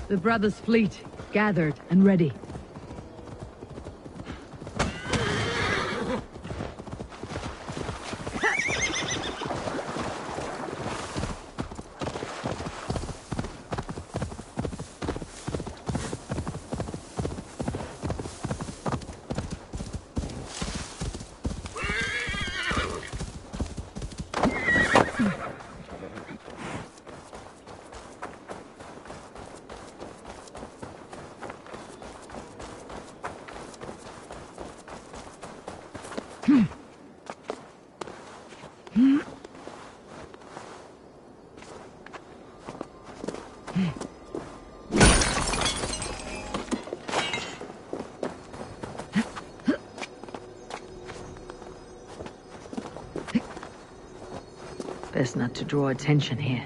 Speaker 21: The brothers' fleet, gathered and ready. Best not to draw attention here.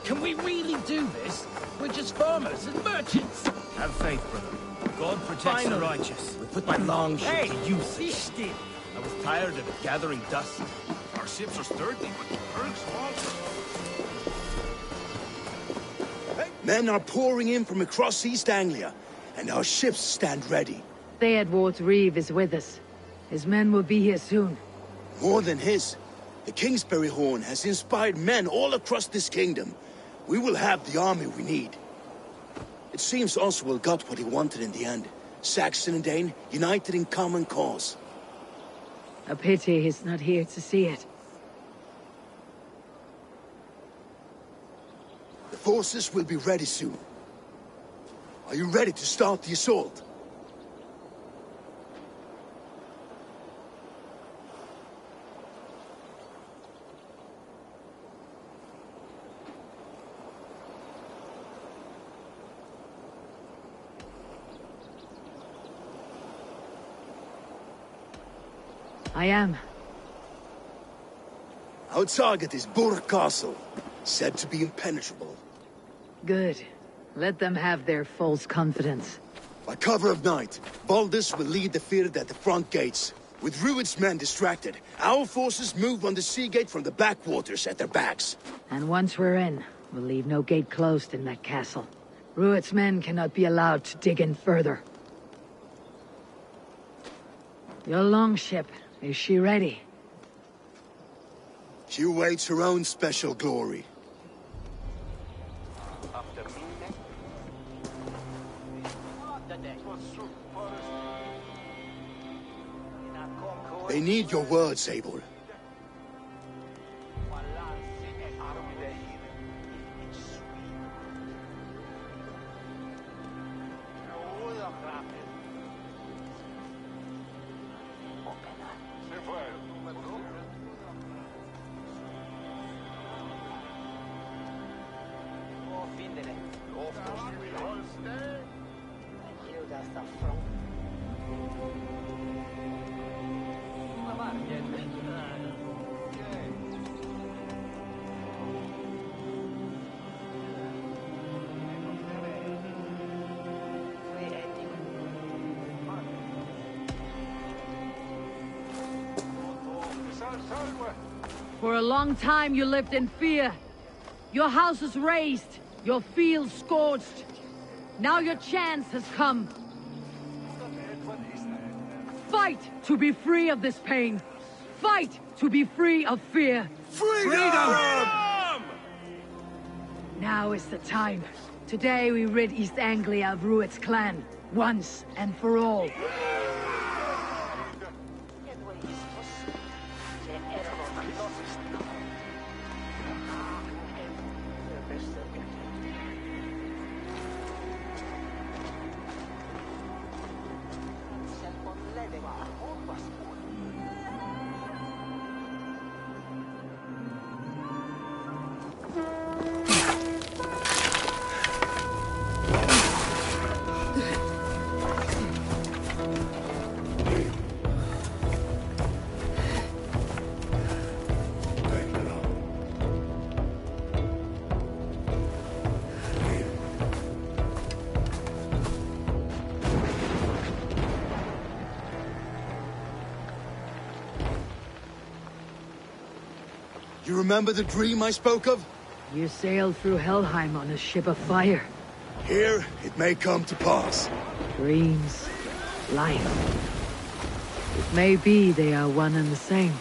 Speaker 12: Can we really do this? We're just farmers and merchants.
Speaker 2: Have faith, brother. God protects the righteous.
Speaker 12: We put my long ship
Speaker 2: Hey,
Speaker 12: to use.
Speaker 2: still.
Speaker 12: I was tired of gathering dust.
Speaker 16: Our ships are sturdy, but the berg's falter.
Speaker 10: Men are pouring in from across East Anglia, and our ships stand ready.
Speaker 21: Theodward's Reeve is with us. His men will be here soon.
Speaker 10: More than his. The Kingsbury Horn has inspired men all across this kingdom. We will have the army we need. It seems Oswald got what he wanted in the end. Saxon and Dane united in common cause.
Speaker 21: A pity he's not here to see it.
Speaker 10: The forces will be ready soon. Are you ready to start the assault?
Speaker 21: I am.
Speaker 10: Our target is Burg Castle, said to be impenetrable.
Speaker 21: Good. Let them have their false confidence.
Speaker 10: By cover of night, Baldus will lead the field at the front gates. With Rued's men distracted, our forces move on the sea gate from the backwaters at their backs.
Speaker 21: And once we're in, we'll leave no gate closed in that castle. Rued's men cannot be allowed to dig in further. Your longship, is she ready?
Speaker 10: She awaits her own special glory. They need your words, Abel.
Speaker 21: For a long time you lived in fear. Your houses razed, your fields scorched. Now your chance has come. Fight to be free of this pain. Fight to be free of fear.
Speaker 10: Freedom!
Speaker 21: Now is the time. Today we rid East Anglia of Rued's clan, once and for all.
Speaker 10: You remember the dream I spoke of?
Speaker 21: You sailed through Helheim on a ship of fire.
Speaker 10: Here, it may come to pass.
Speaker 21: Dreams, life. It may be they are one and the same.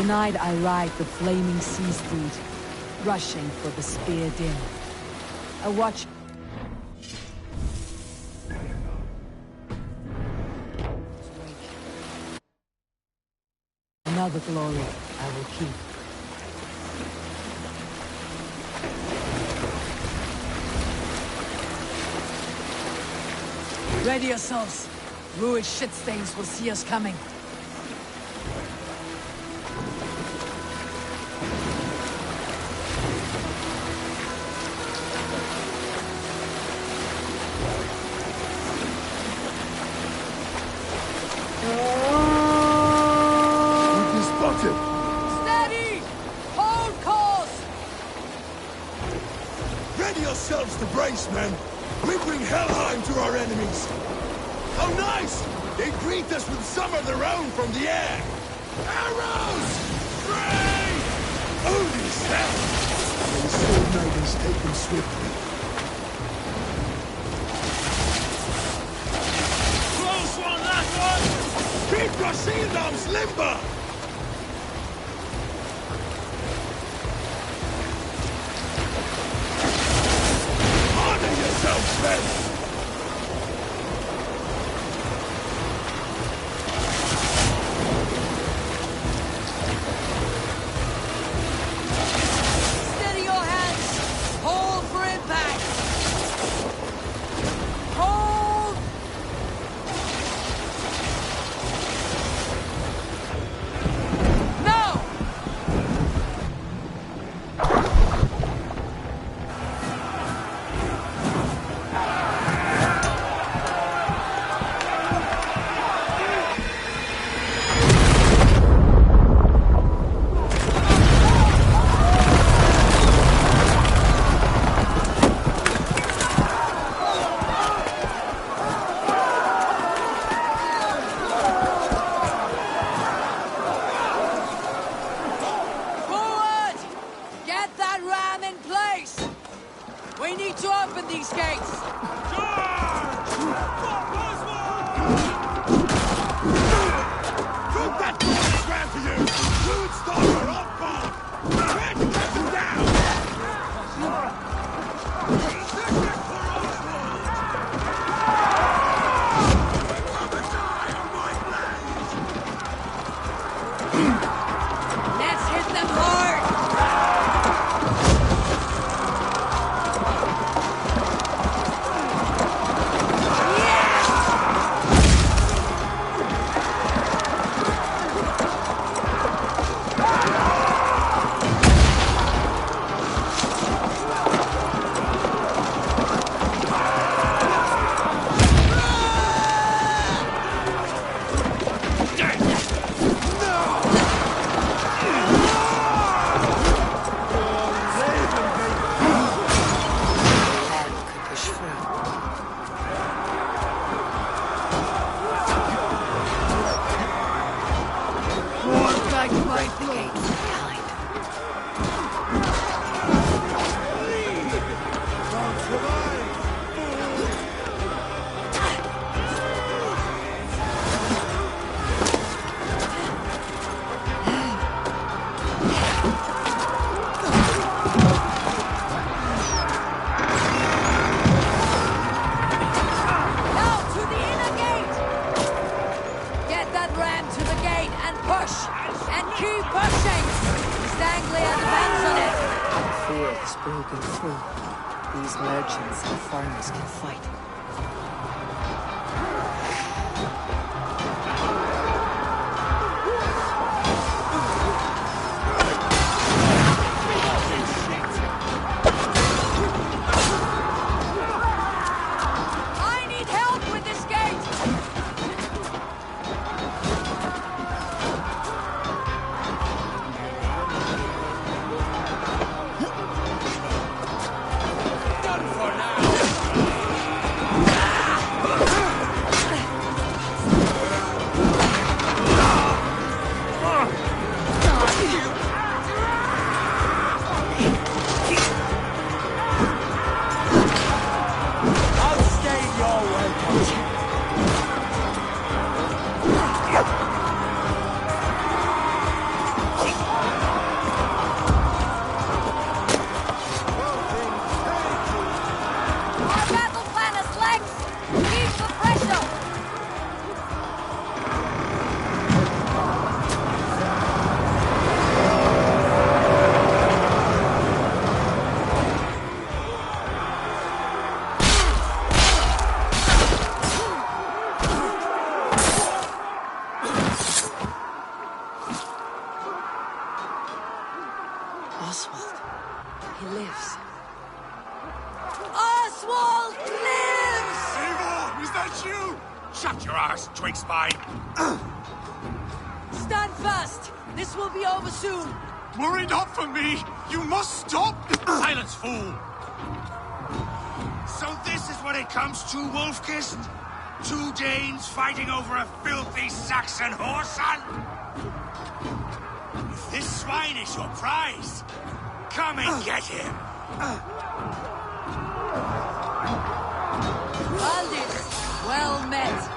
Speaker 20: Tonight I ride the flaming sea steed, rushing for the spear din. I watch... Another glory I will keep. Ready yourselves. Ruined shit stains will see us coming.
Speaker 21: Steady! Hold course!
Speaker 10: Ready yourselves to brace, men! We bring Helheim to our enemies! How nice! They greet us with some of their own from the air! Arrows! Free! Holy hell! The sword knight is taken swiftly.
Speaker 12: Close one, last one!
Speaker 10: Keep your shield arms limber! Honor yourselves, men!
Speaker 21: Steady your hands! Hold for impact! Hold! No! Forward! Get that ram in place! We need to open these gates!
Speaker 10: Drop that boy ram for you! Fluid starter on board! Quick, get them down!
Speaker 21: Let's hit them hard! Now to the inner gate! Get that ram to the gate and push! And keep pushing! Stanglia depends on it!
Speaker 20: Fear is broken through. These merchants and farmers can fight.
Speaker 21: I need help with this gate!
Speaker 14: Done for now!
Speaker 7: That's you! Shut your arse, twig spine!
Speaker 21: Stand fast! This will be over soon!
Speaker 7: Worry not for me! You must stop! Silence, fool! So this is what it comes to, Wolfkist? 2 Danes fighting over a filthy Saxon whoreson? If this swine is your prize, come and get him!
Speaker 21: Valdis, well met.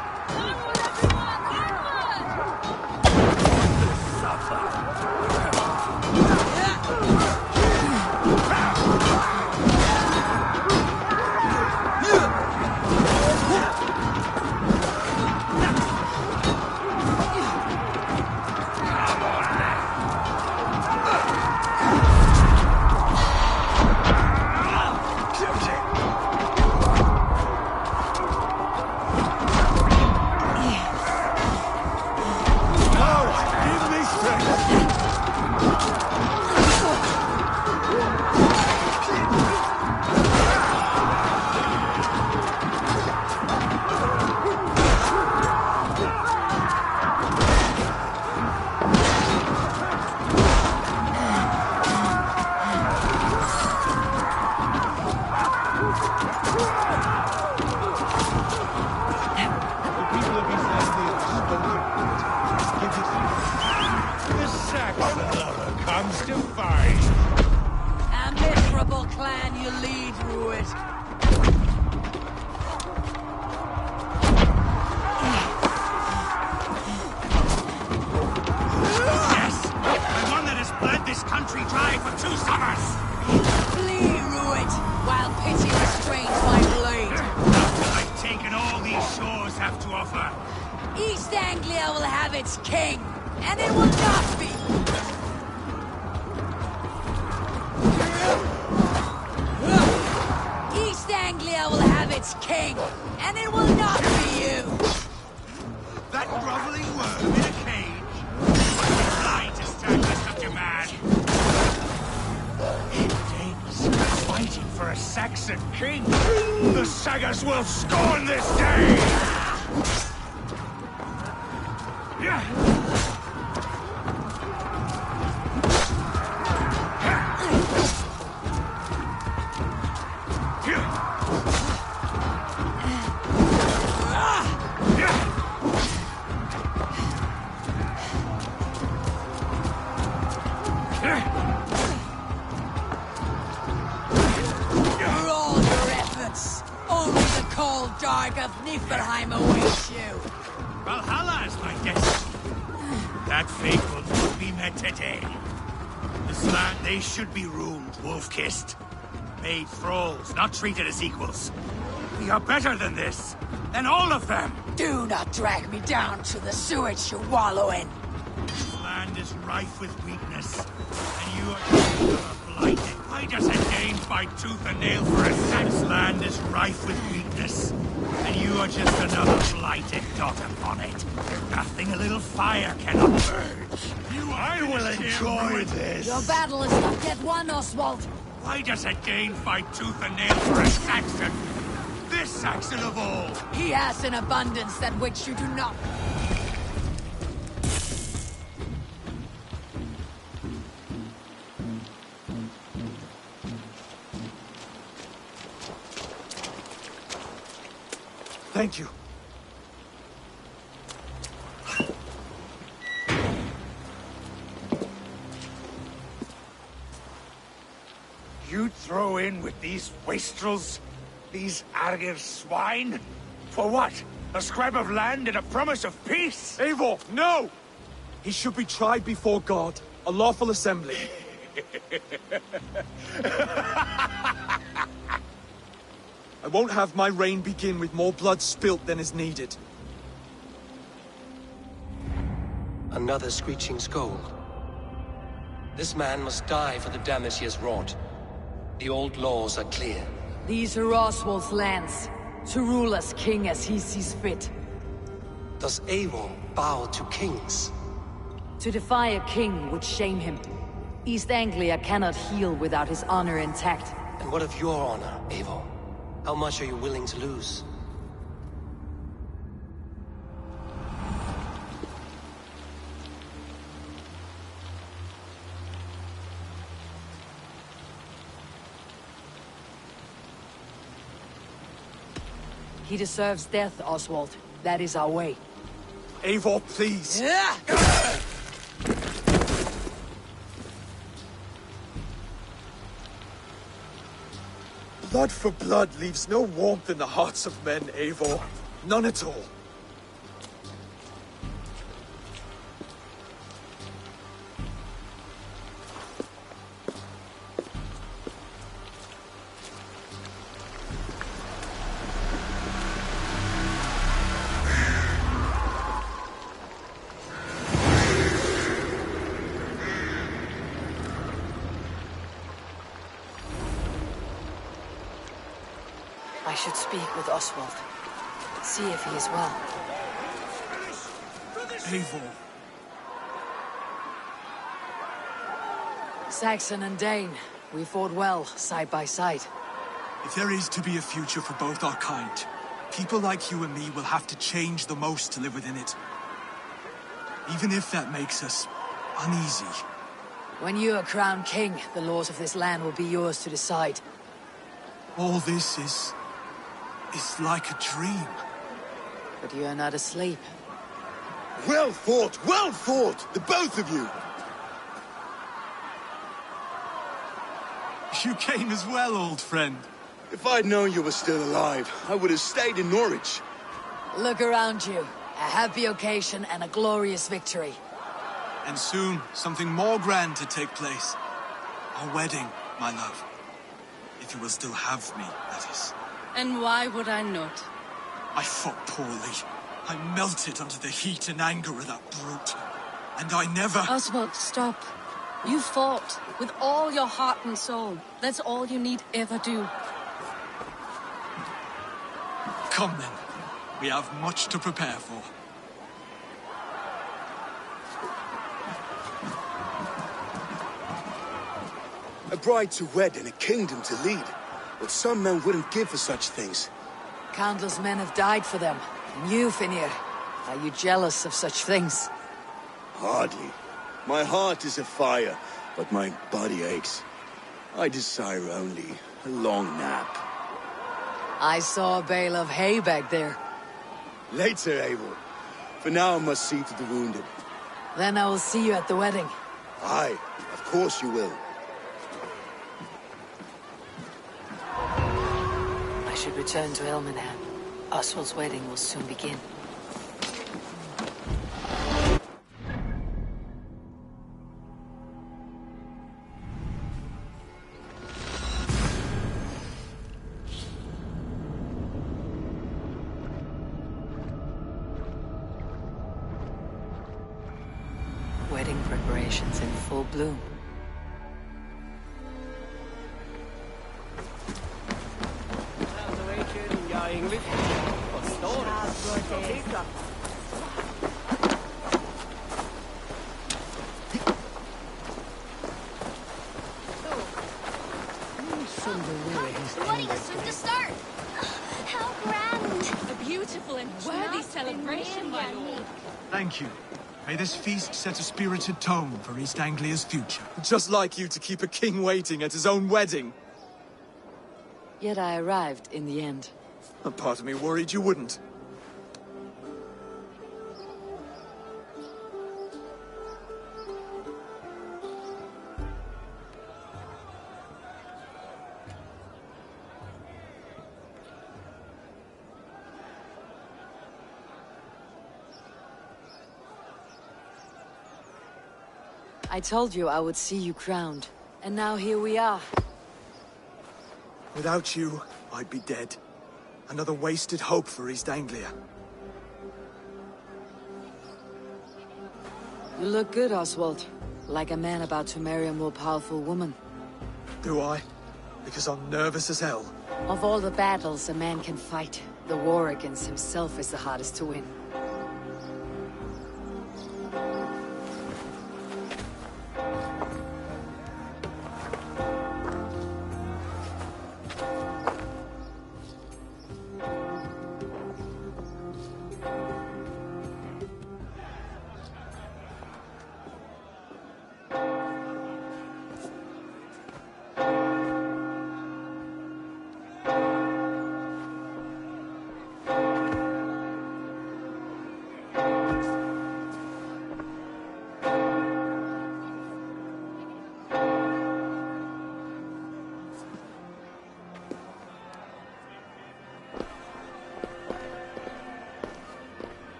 Speaker 7: Will scorn this day! Should be ruled, wolf-kissed. Made thralls, not treated as equals. We are better than this. Than all of them.
Speaker 21: Do not drag me down to the sewage you wallow in.
Speaker 7: This land is rife with weakness. And you are blighted. Why does a Dane fight tooth and nail for a sack? This land is rife with weakness. And you are just another blighted dot upon it. Nothing a little fire cannot purge. I will enjoy this.
Speaker 21: Your battle is not yet won, Oswald.
Speaker 7: Why does a Dane fight tooth and nail for a Saxon? This Saxon of all.
Speaker 21: He has an abundance that which you do not.
Speaker 6: Thank you.
Speaker 7: You'd throw in with these wastrels? These Argir swine? For what? A scrap of land and a promise of peace?
Speaker 6: Eivor, no! He should be tried before God, a lawful assembly. I won't have my reign begin with more blood spilt than is needed.
Speaker 1: Another screeching scold. This man must die for the damage he has wrought. The old laws are clear.
Speaker 21: These are Oswald's lands, to rule as king as he sees fit.
Speaker 1: Does Eivor bow to kings?
Speaker 21: To defy a king would shame him. East Anglia cannot heal without his honor intact.
Speaker 1: And what of your honor, Eivor? How much are you willing to lose?
Speaker 21: He deserves death, Oswald. That is our way.
Speaker 6: Eivor, please! Blood for blood leaves no warmth in the hearts of men, Eivor. None at all.
Speaker 3: I should speak with Oswald. See if he is well.
Speaker 16: Eivor.
Speaker 21: Saxon and Dane, we fought well, side by side.
Speaker 16: If there is to be a future for both our kind, people like you and me will have to change the most to live within it. Even if that makes us uneasy.
Speaker 21: When you are crowned king, the laws of this land will be yours to decide.
Speaker 16: All this is like a dream.
Speaker 21: But you are not asleep.
Speaker 10: Well fought! Well fought! The both of you!
Speaker 16: You came as well, old friend.
Speaker 10: If I'd known you were still alive, I would have stayed in Norwich.
Speaker 21: Look around you. A happy occasion and a glorious victory.
Speaker 16: And soon, something more grand to take place. Our wedding, my love. If you will still have me, that is.
Speaker 15: And why would I not?
Speaker 16: I fought poorly. I melted under the heat and anger of that brute. And I never...
Speaker 15: Oswald, stop. You fought with all your heart and soul. That's all you need ever do.
Speaker 16: Come then. We have much to prepare for.
Speaker 10: A bride to wed and a kingdom to lead. But some men wouldn't give for such things.
Speaker 21: Countless men have died for them. And you, Finir, are you jealous of such things?
Speaker 10: Hardly. My heart is afire, but my body aches. I desire only a long nap.
Speaker 21: I saw a bale of hay back there.
Speaker 10: Later, Eivor. For now I must see to the wounded.
Speaker 21: Then I will see you at the wedding.
Speaker 10: Aye, of course you will.
Speaker 3: I should return to Elmenham. Oswald's wedding will soon begin. Wedding preparations in full bloom.
Speaker 8: The wedding is soon to start! How grand!
Speaker 15: A beautiful and worthy celebration, my lord.
Speaker 16: Thank you. May this feast set a spirited tone for East Anglia's future.
Speaker 6: Just like you to keep a king waiting at his own wedding.
Speaker 21: Yet I arrived in the end.
Speaker 6: A part of me worried you wouldn't.
Speaker 21: I told you I would see you crowned. And now here we are.
Speaker 6: Without you, I'd be dead. Another wasted hope for East Anglia.
Speaker 21: You look good, Oswald. Like a man about to marry a more powerful woman.
Speaker 6: Do I? Because I'm nervous as hell.
Speaker 21: Of all the battles a man can fight, the war against himself is the hardest to win.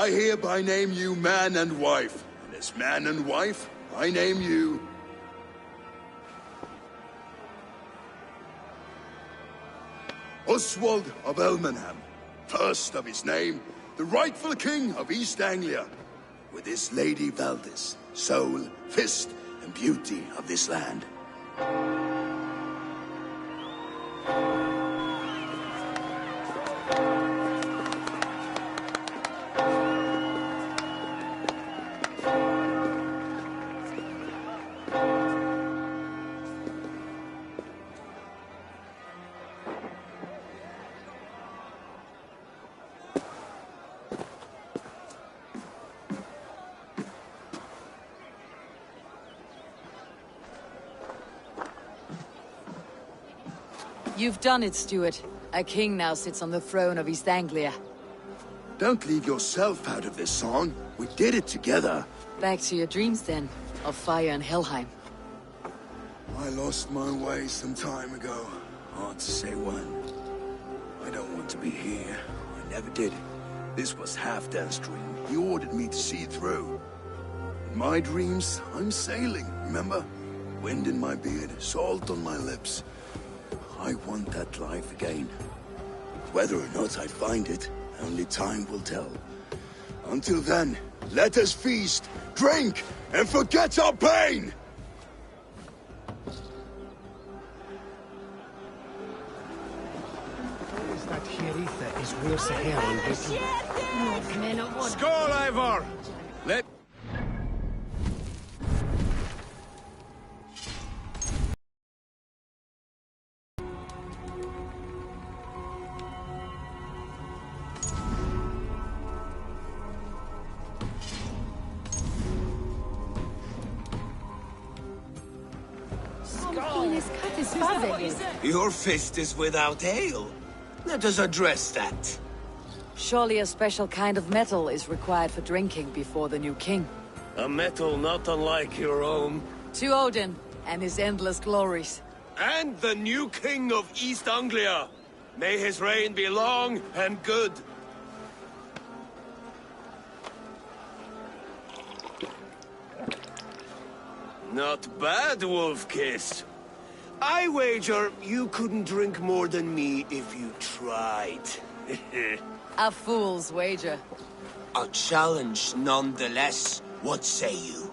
Speaker 10: I hereby name you man and wife, and as man and wife, I name you... Oswald of Elmenham, first of his name, the rightful king of East Anglia, with his lady Valdis, soul, fist, and beauty of this land.
Speaker 20: You've done it, Stuart. A king now sits on the throne of East Anglia.
Speaker 10: Don't leave yourself out of this song. We did it together.
Speaker 20: Back to your dreams, then, of fire and Helheim.
Speaker 10: I lost my way some time ago. Hard to say when. I don't want to be here. I never did. This was Halfdan's dream. He ordered me to see it through. In my dreams, I'm sailing, remember? Wind in my beard, salt on my lips. I want that life again. Whether or not I find it, only time will tell. Until then, let us feast, drink, and forget our pain!
Speaker 2: That Hieritha is worse here on Britain.
Speaker 18: Skål, Eivor! Let...
Speaker 5: Your fist is without ale. Let us address that.
Speaker 20: Surely a special kind of metal is required for drinking before the new king.
Speaker 14: A metal not unlike your own.
Speaker 20: To Odin and his endless glories.
Speaker 14: And the new king of East Anglia. May his reign be long and good. Not bad, Wolf-Kiss. I wager you couldn't drink more than me if you tried.
Speaker 20: A fool's wager.
Speaker 5: A challenge nonetheless. What say you?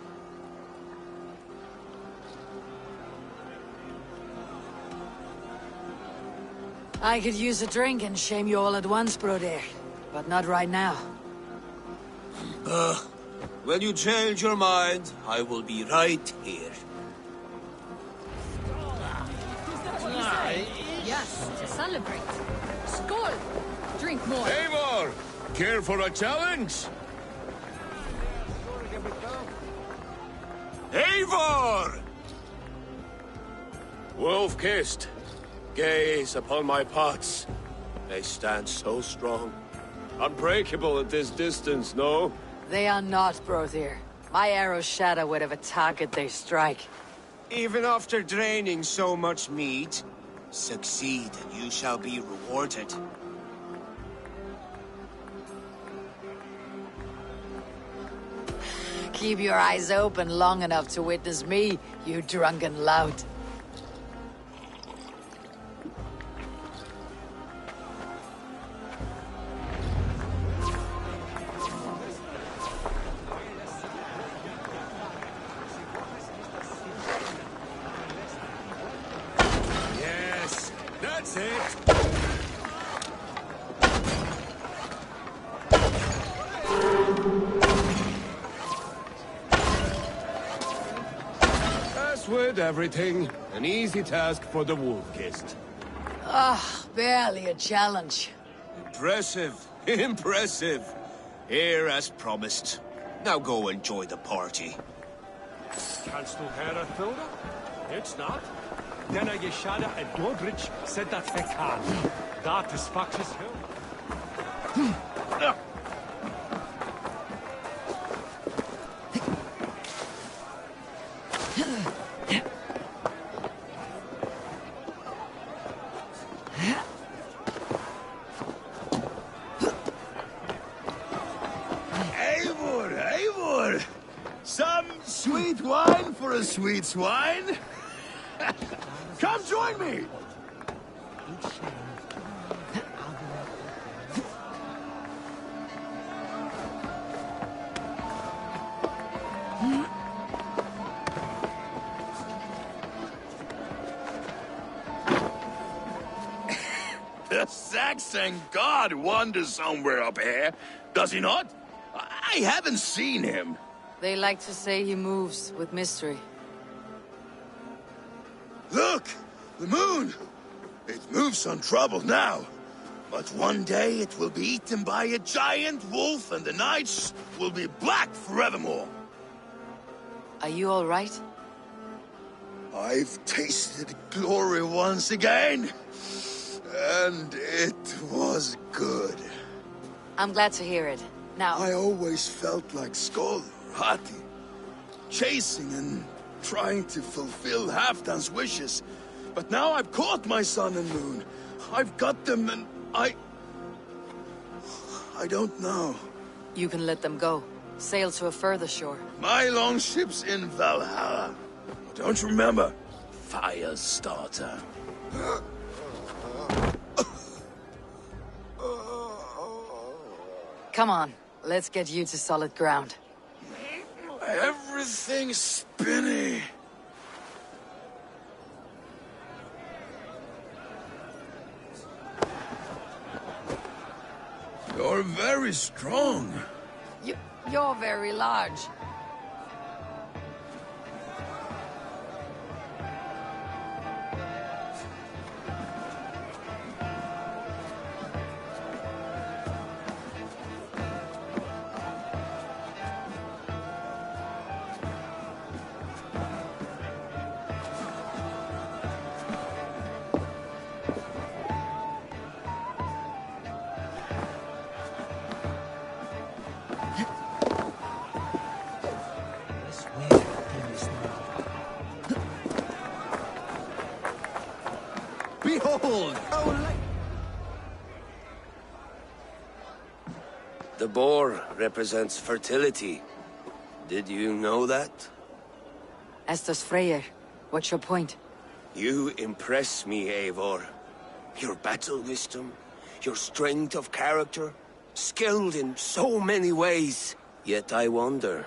Speaker 20: I could use a drink and shame you all at once, brother. But not right now.
Speaker 5: When you change your mind, I will be right here.
Speaker 21: Yes, to celebrate. Skål! Drink more.
Speaker 18: Eivor! Care for a challenge?
Speaker 14: Eivor! Wolf-kissed. Gaze upon my pots. They stand so strong. Unbreakable at this distance, no?
Speaker 20: They are not, brother. My arrows shatter whatever target they strike.
Speaker 5: Even after draining so much meat, succeed and you shall be rewarded.
Speaker 20: Keep your eyes open long enough to witness me, you drunken lout.
Speaker 18: That's it. As with everything, an easy task for the wolf-kissed.
Speaker 21: Ah, barely a challenge.
Speaker 5: Impressive. Impressive. Here as promised. Now go enjoy the party.
Speaker 12: Kannst du höra, Thilda? It's not. Denna Yeshada and Dobrich said that they can. That is Fox's Hill.
Speaker 10: Eivor! Some sweet wine for a sweet swine? Come join me! The Saxon god wanders somewhere up here, does he not? I haven't seen him.
Speaker 15: They like to say he moves with mystery.
Speaker 10: Look! The moon! It moves untroubled now. But one day it will be eaten by a giant wolf and the nights will be black forevermore.
Speaker 15: Are you all right?
Speaker 10: I've tasted glory once again. And it was good.
Speaker 15: I'm glad to hear it. Now...
Speaker 10: I always felt like Skoll, Hati. Chasing and trying to fulfill Halfdan's wishes. But now I've caught my sun and moon. I've got them and I don't know.
Speaker 15: You can let them go. Sail to a further shore.
Speaker 10: My longship's in Valhalla. Don't you remember? Firestarter.
Speaker 15: Come on, let's get you to solid ground.
Speaker 10: Everything's spinny. You're very strong.
Speaker 15: You're very large.
Speaker 5: Behold! The boar represents fertility. Did you know that?
Speaker 15: As does Freyr. What's your point?
Speaker 5: You impress me, Eivor. Your battle wisdom, your strength of character, skilled in so many ways. Yet I wonder,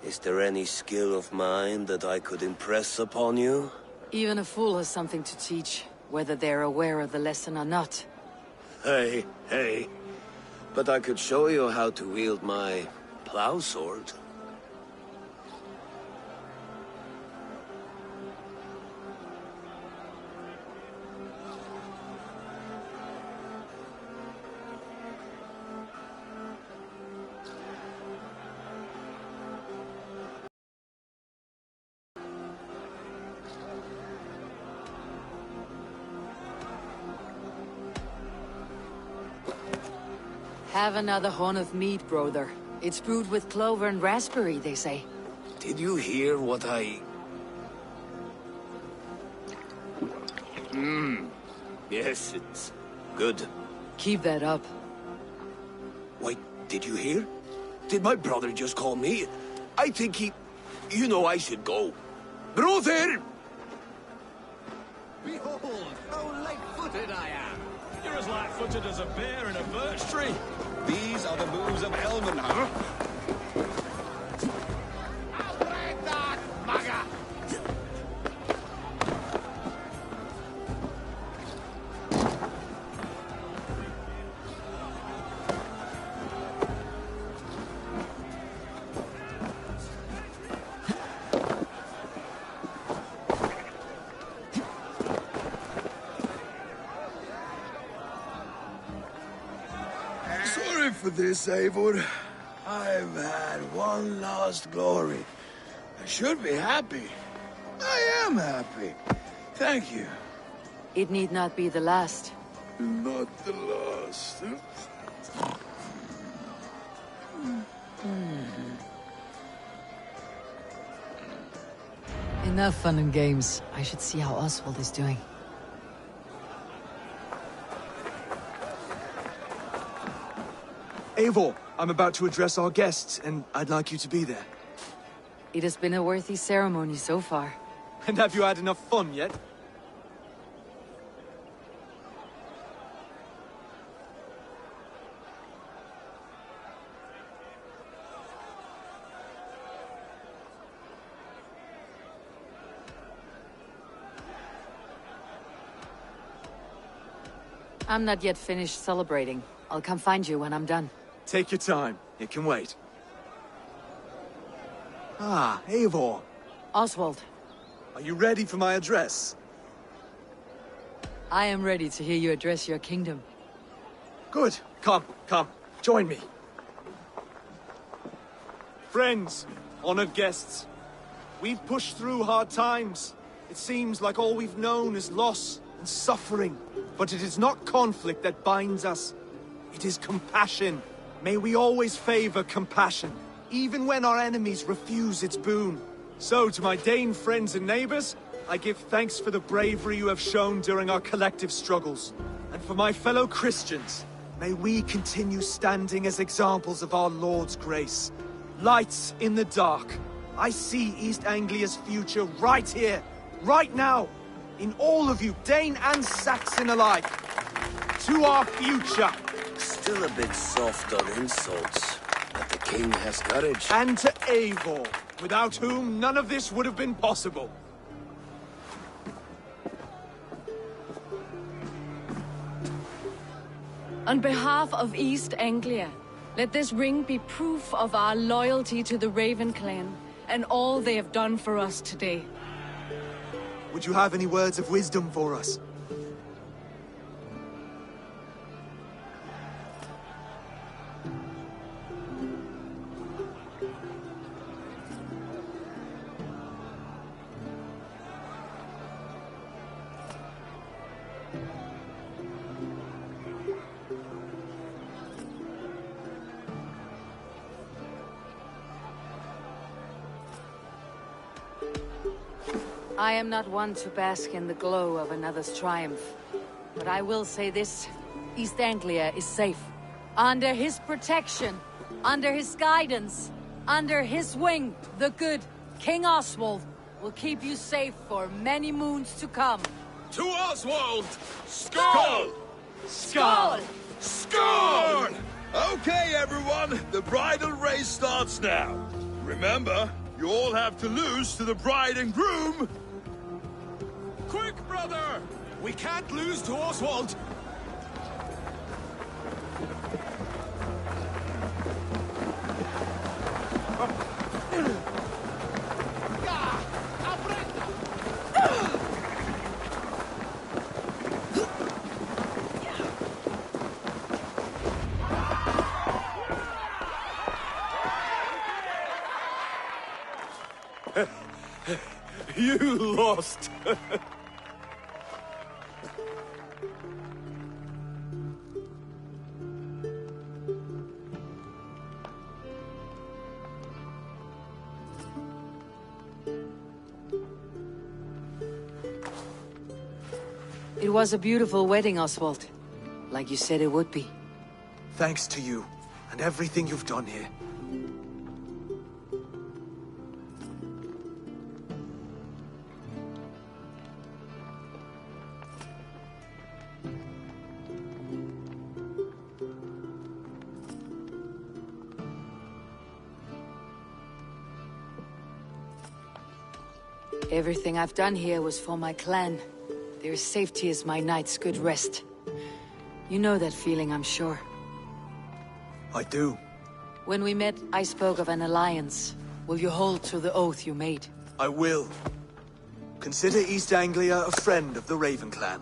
Speaker 5: is there any skill of mine that I could impress upon you?
Speaker 15: Even a fool has something to teach, whether they're aware of the lesson or not.
Speaker 5: Hey. But I could show you how to wield my plow sword.
Speaker 15: Have another horn of mead, brother. It's brewed with clover and raspberry, they say.
Speaker 5: Did you hear what I... Yes, it's good.
Speaker 15: Keep that up.
Speaker 5: Wait, did you hear? Did my brother just call me? I think he... You know I should go. Brother!
Speaker 18: Behold, how light-footed I am. You're as light-footed as a bear in a birch tree. These are the moves of Elman, huh?
Speaker 10: for this, Eivor. I've had one last glory. I should be happy. I am happy. Thank you.
Speaker 3: It need not be the last.
Speaker 10: Not the last.
Speaker 20: Enough fun and games. I should see how Oswald is doing.
Speaker 6: Eivor, I'm about to address our guests, and I'd like you to be there.
Speaker 3: It has been a worthy ceremony so far.
Speaker 6: And have you had enough fun yet?
Speaker 3: I'm not yet finished celebrating. I'll come find you when I'm done.
Speaker 6: Take your time. It can wait. Ah, Eivor.
Speaker 3: Oswald.
Speaker 6: Are you ready for my address?
Speaker 20: I am ready to hear you address your kingdom.
Speaker 6: Good. Come. Join me. Friends, honored guests. We've pushed through hard times. It seems like all we've known is loss and suffering. But it is not conflict that binds us. It is compassion. May we always favor compassion, even when our enemies refuse its boon. So, to my Dane friends and neighbors, I give thanks for the bravery you have shown during our collective struggles. And for my fellow Christians, may we continue standing as examples of our Lord's grace. Lights in the dark. I see East Anglia's future right here, right now. In all of you, Dane and Saxon alike. To our future.
Speaker 5: Still a bit soft on insults, but the king has courage.
Speaker 6: And to Eivor, without whom none of this would have been possible.
Speaker 15: On behalf of East Anglia, let this ring be proof of our loyalty to the Raven clan and all they have done for us today.
Speaker 6: Would you have any words of wisdom for us?
Speaker 3: I am not one to bask in the glow of another's triumph. But I will say this, East Anglia is safe. Under his protection, under his guidance, under his wing, the good King Oswald will keep you safe for many moons to come.
Speaker 4: To Oswald! Skull!
Speaker 3: Skull!
Speaker 4: Skull! Okay, everyone, the bridal race starts now. Remember, you all have to lose to the bride and groom.
Speaker 18: Quick, brother! We can't lose to Oswald!
Speaker 6: You lost!
Speaker 3: It was a beautiful wedding, Oswald. Like you said it would be.
Speaker 6: Thanks to you, and everything you've done here.
Speaker 3: Everything I've done here was for my clan. Their safety is my knight's good rest. You know that feeling, I'm sure.
Speaker 6: I do.
Speaker 3: When we met, I spoke of an alliance. Will you hold to the oath you made?
Speaker 6: I will. Consider East Anglia a friend of the Raven clan.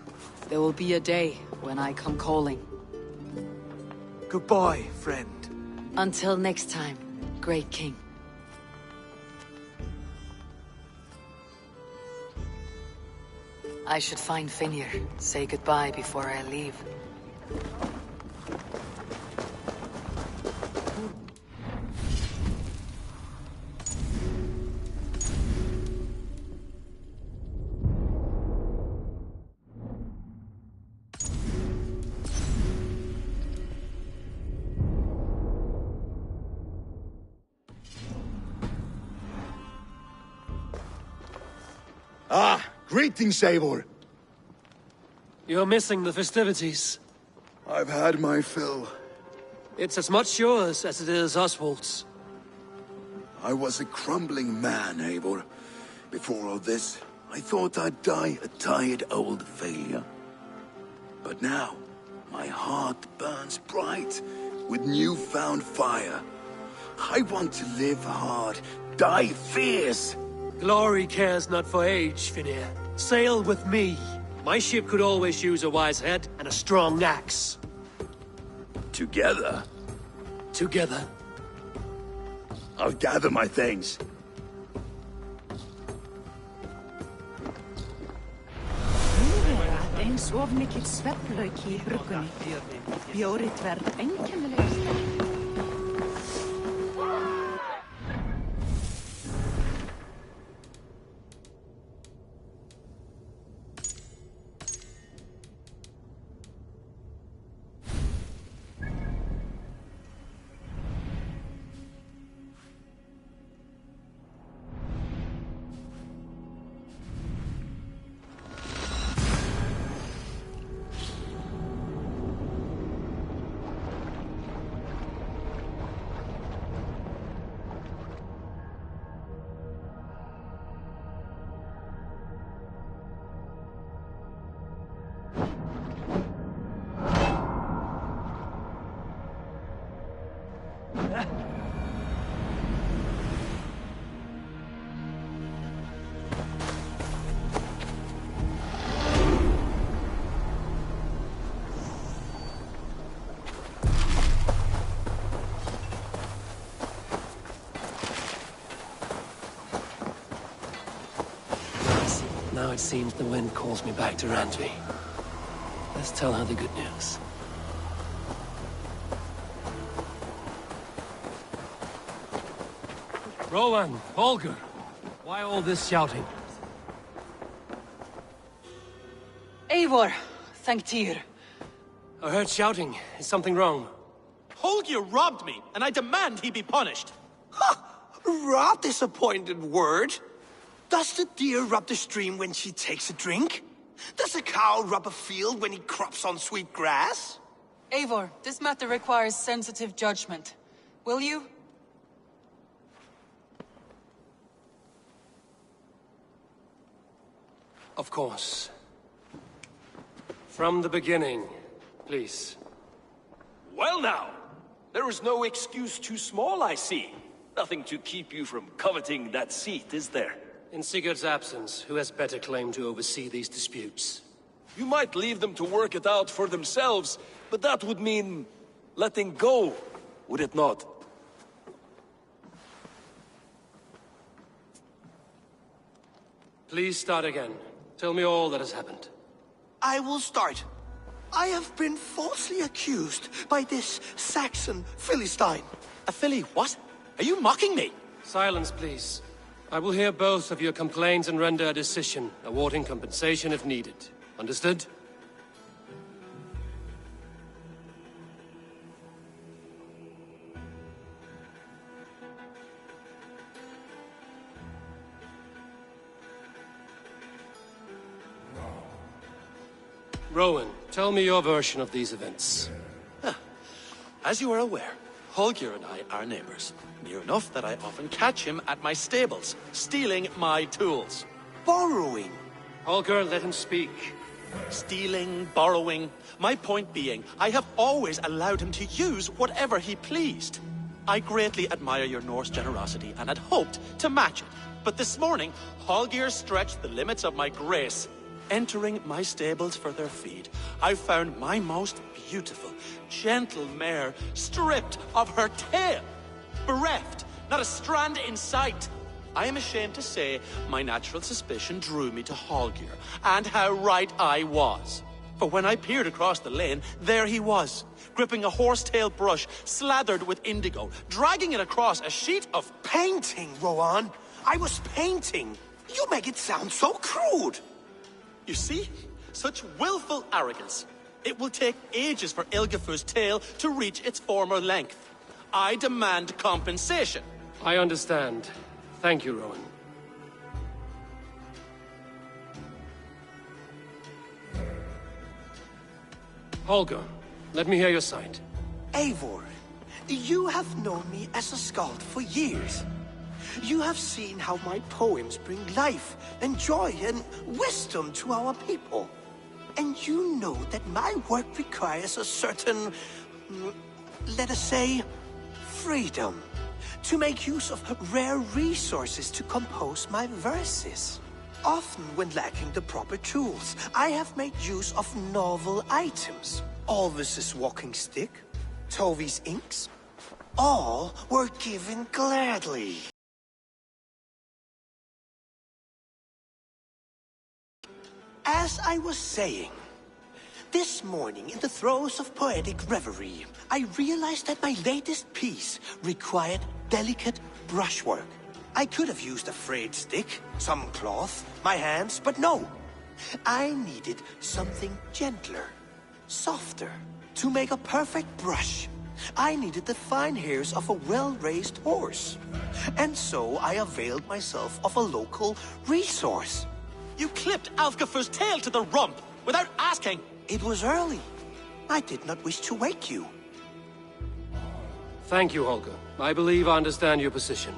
Speaker 3: There will be a day when I come calling.
Speaker 17: Goodbye, friend.
Speaker 3: Until next time, great king. I should find Finir, say goodbye before I leave.
Speaker 10: Ah, greetings, Eivor.
Speaker 1: You're missing the festivities.
Speaker 10: I've had my fill.
Speaker 1: It's as much yours as it is Oswald's.
Speaker 10: I was a crumbling man, Eivor. Before all this, I thought I'd die a tired old failure. But now, my heart burns bright with newfound fire. I want to live hard, die fierce.
Speaker 1: Glory cares not for age, Finir. Sail with me. My ship could always use a wise head and a strong axe.
Speaker 10: Together?
Speaker 1: Together.
Speaker 10: I'll gather my things.
Speaker 20: Eins of mikill svefnlauki í bruggunni. Bjórið verð einkennilega sterkt.
Speaker 1: Now it seems the wind calls me back to Randvi. Let's tell her the good news. Rowan, Holger, why all this shouting?
Speaker 3: Eivor, thank Tyr.
Speaker 1: I heard shouting. Is something wrong?
Speaker 11: Holger robbed me, and I demand he be punished.
Speaker 17: Rot disappointed word. Does the deer rub the stream when she takes a drink? Does a cow rub a field when he crops on sweet grass?
Speaker 3: Eivor, this matter requires sensitive judgment. Will you?
Speaker 1: Of course. From the beginning, please.
Speaker 18: Well now, there is no excuse too small, I see. Nothing to keep you from coveting that seat, is there?
Speaker 1: In Sigurd's absence, who has better claim to oversee these disputes?
Speaker 18: You might leave them to work it out for themselves, but that would mean letting go, would it not?
Speaker 1: Please start again. Tell me all that has happened.
Speaker 17: I will start. I have been falsely accused by this Saxon Philistine.
Speaker 11: A Philly what? Are you mocking me?
Speaker 1: Silence, please. I will hear both of your complaints and render a decision, awarding compensation if needed. Understood? Rowan, tell me your version of these events.
Speaker 11: As you are aware, Holger and I are neighbors. Near enough that I often catch him at my stables, stealing my tools.
Speaker 17: Borrowing?
Speaker 1: Holger, let him speak.
Speaker 11: Stealing, borrowing. My point being, I have always allowed him to use whatever he pleased. I greatly admire your Norse generosity and had hoped to match it. But this morning, Holger stretched the limits of my grace. Entering my stables for their feed, I found my most beautiful, gentle mare stripped of her tail, bereft, not a strand in sight. I am ashamed to say my natural suspicion drew me to Hallgeir, and how right I was. For when I peered across the lane, there he was, gripping a horsetail brush slathered with indigo, dragging it across a sheet of
Speaker 17: painting, Rowan. I was painting. You make it sound so crude.
Speaker 11: You see? Such willful arrogance. It will take ages for Ilgafur's tail to reach its former length. I demand compensation.
Speaker 1: I understand. Thank you, Rowan. Holger, let me hear your side.
Speaker 17: Eivor, you have known me as a skald for years. You have seen how my poems bring life and joy and wisdom to our people. And you know that my work requires a certain, let us say, freedom to make use of rare resources to compose my verses. Often when lacking the proper tools, I have made use of novel items. Alvis's walking stick, Tovi's inks, all were given gladly. As I was saying, this morning in the throes of poetic reverie, I realized that my latest piece required delicate brushwork. I could have used a frayed stick, some cloth, my hands, but no. I needed something gentler, softer. To make a perfect brush, I needed the fine hairs of a well-raised horse. And so I availed myself of a local resource.
Speaker 11: You clipped Alfgafur's tail to the rump without asking.
Speaker 17: It was early. I did not wish to wake you.
Speaker 1: Thank you, Holger. I believe I understand your position.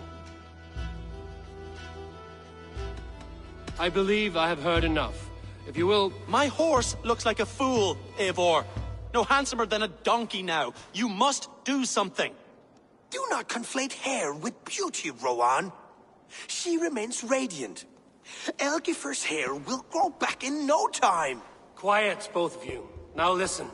Speaker 1: I believe I have heard enough. If you will...
Speaker 11: My horse looks like a fool, Eivor. No handsomer than a donkey now. You must do something.
Speaker 17: Do not conflate hair with beauty, Rowan. She remains radiant. Elgifur's hair will grow back in no time.
Speaker 1: Quiet, both of you. Now listen.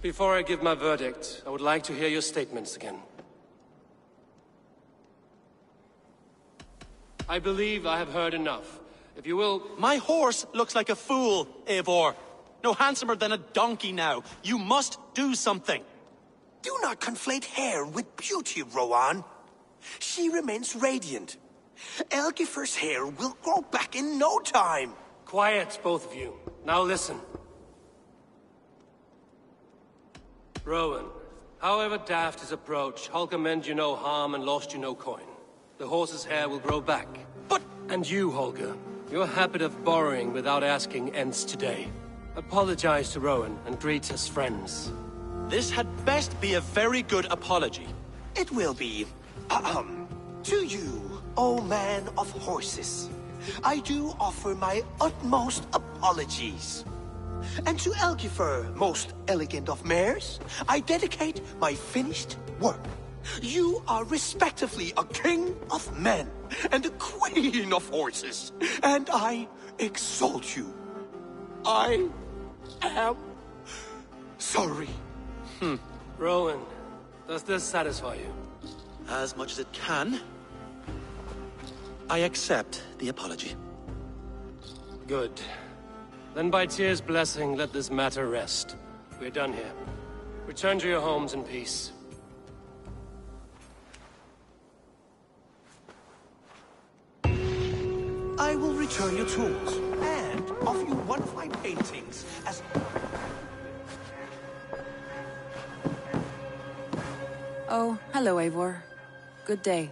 Speaker 1: Before I give my verdict, I would like to hear your statements again. I believe I have heard enough. If you will...
Speaker 11: My horse looks like a fool, Eivor. No handsomer than a donkey now. You must do something.
Speaker 17: Do not conflate hair with beauty, Rowan. She remains radiant. Elgifur's hair will grow back in no time.
Speaker 1: Quiet, both of you. Now listen. Rowan, however daft his approach, Holger meant you no harm and lost you no coin. The horse's hair will grow back.
Speaker 11: But...
Speaker 1: And you, Holger, your habit of borrowing without asking ends today. Apologize to Rowan and greet as friends.
Speaker 11: This had best be a very good apology.
Speaker 17: It will be. To you, O man of horses, I do offer my utmost apologies. And to Elgifur, most elegant of mares, I dedicate my finished work. You are respectively a king of men and a queen of horses, and I exalt you. I am sorry.
Speaker 1: Rowan, does this satisfy you?
Speaker 11: As much as it can. I accept the apology.
Speaker 1: Good. Then by Tyr's blessing, let this matter rest. We're done here. Return to your homes in peace.
Speaker 17: I will return
Speaker 11: you your tools and offer you one of my paintings as...
Speaker 3: Oh, hello, Eivor. Good day.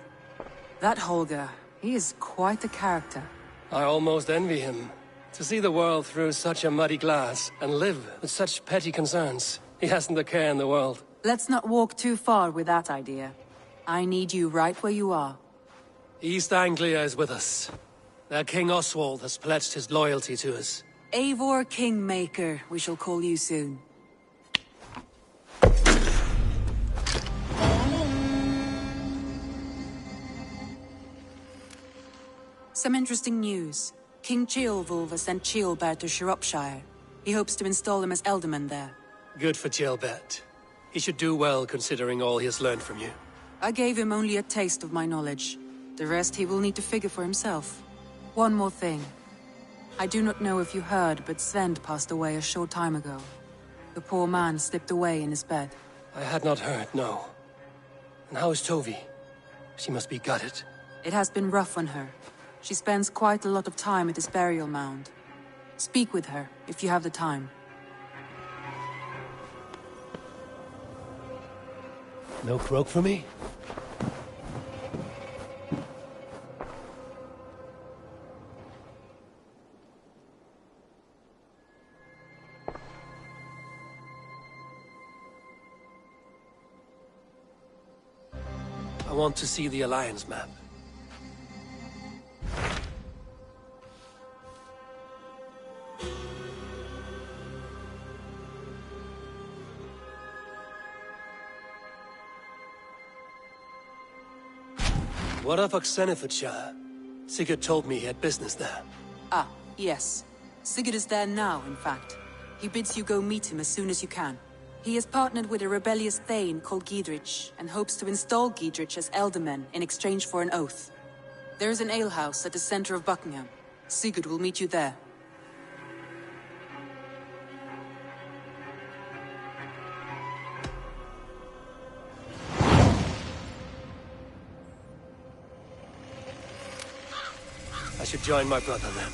Speaker 3: That Holger, he is quite the character.
Speaker 1: I almost envy him. To see the world through such a muddy glass, and live with such petty concerns. He hasn't a care in the world.
Speaker 3: Let's not walk too far with that idea. I need you right where you are.
Speaker 1: East Anglia is with us. Their King Oswald has pledged his loyalty to us.
Speaker 3: Eivor Kingmaker, we shall call you soon. Some interesting news. King Ceolwulf has sent Ceolbert to Shropshire. He hopes to install him as Ealdorman there.
Speaker 1: Good for Ceolbert. He should do well considering all he has learned from you.
Speaker 3: I gave him only a taste of my knowledge. The rest he will need to figure for himself. One more thing. I do not know if you heard, but Sven passed away a short time ago. The poor man slipped away in his bed.
Speaker 1: I had not heard, no. And how is Tovi? She must be gutted.
Speaker 3: It has been rough on her. She spends quite a lot of time at his burial mound. Speak with her, if you have the time.
Speaker 1: No croak for me? I want to see the Alliance map. What of Oxenfordshire? Sigurd told me he had business there.
Speaker 3: Ah, yes. Sigurd is there now, in fact. He bids you go meet him as soon as you can. He has partnered with a rebellious Thane called Giedrich, and hopes to install Giedrich as Ealdorman in exchange for an oath. There is an alehouse at the center of Buckingham. Sigurd will meet you there.
Speaker 1: I should join my brother then.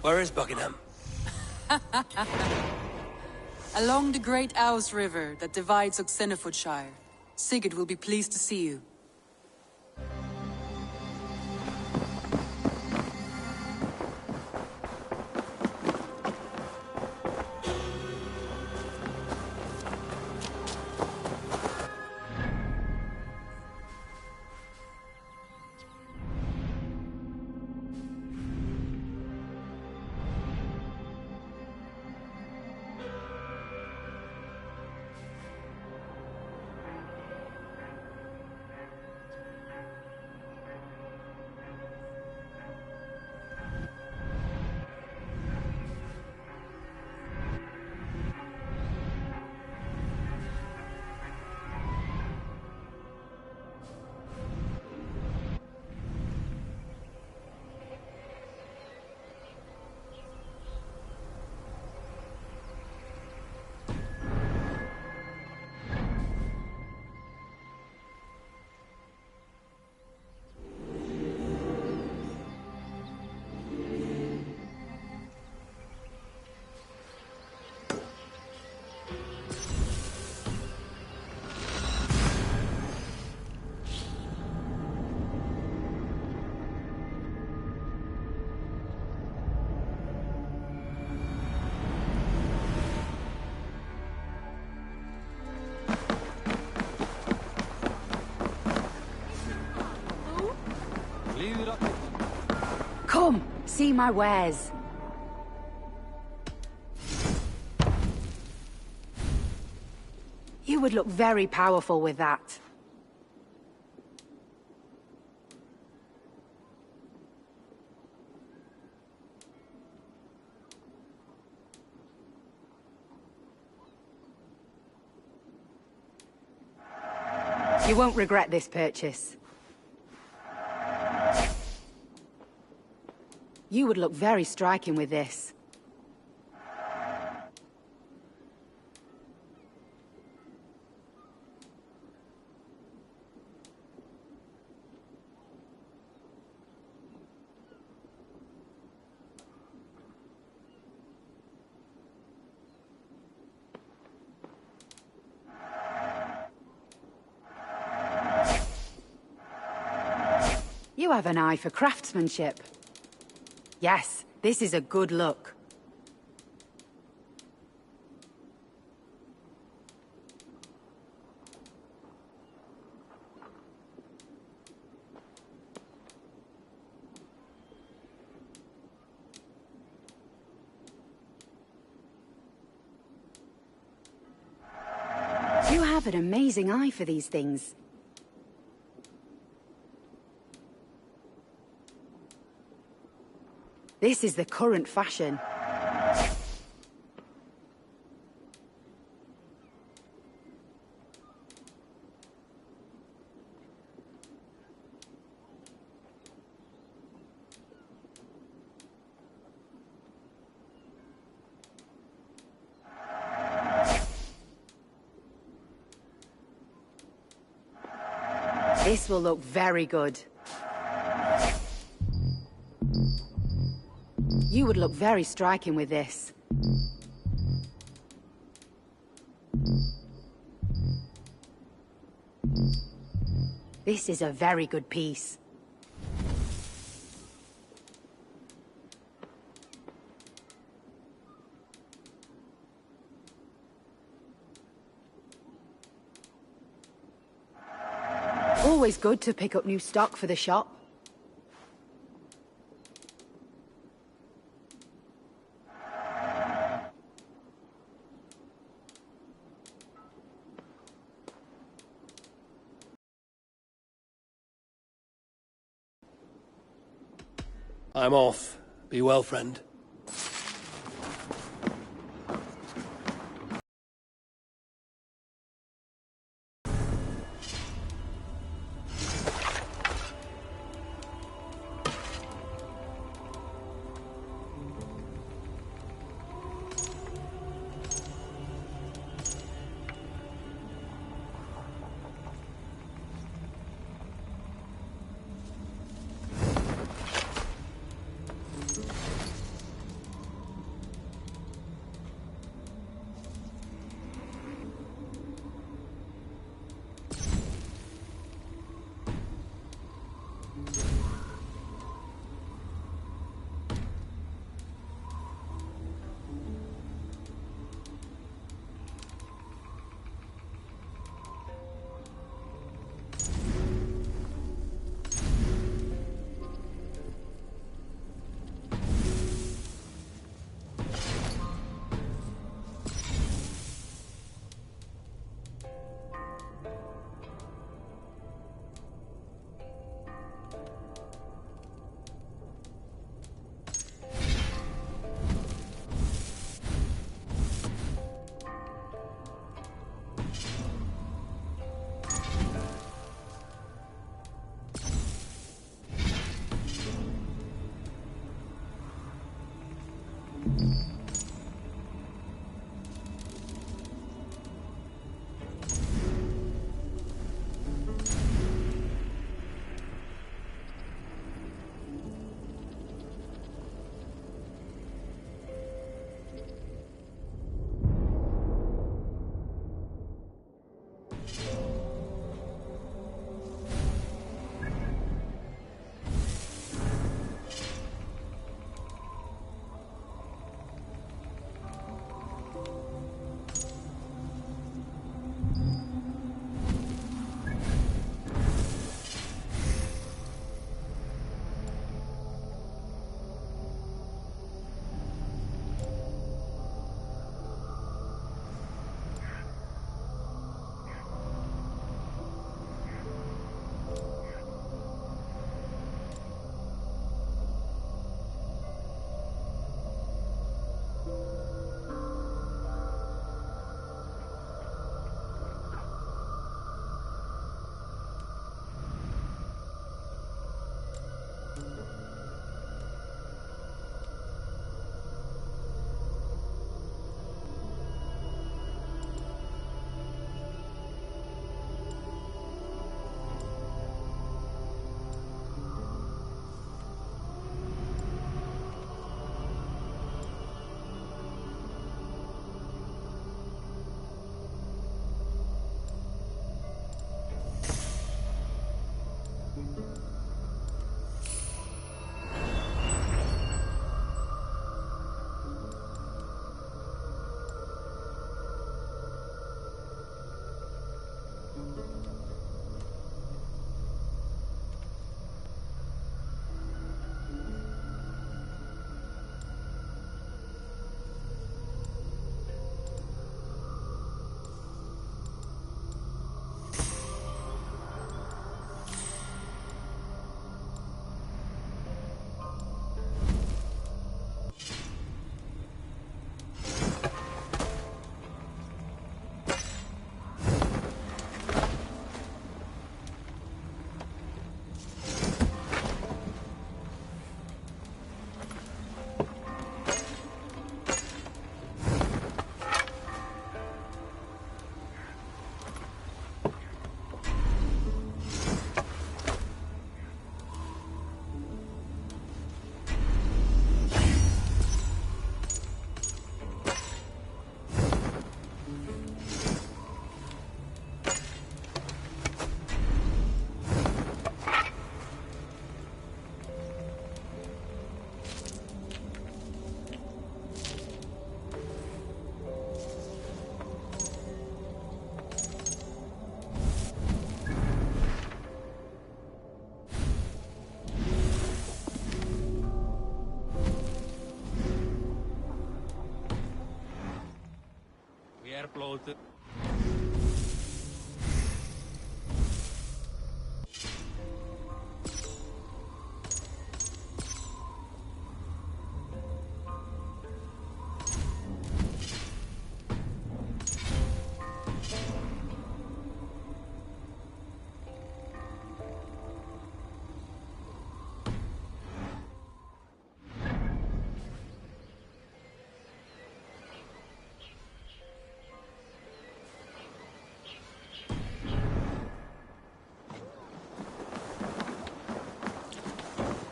Speaker 1: Where is Buckingham?
Speaker 3: Along the great Ouse River that divides Oxenfordshire. Sigurd will be pleased to see you.
Speaker 21: Come, see my wares. You would look very powerful with that. You won't regret this purchase. You would look very striking with this.
Speaker 9: You have an eye for craftsmanship. Yes, this is a good look. You have an amazing eye for these things. This is the current fashion. This will look very good. You would look very striking with this. This is a very good piece. Always good to pick up new stock for the shop.
Speaker 1: I'm off. Be well, friend.
Speaker 12: Airblod.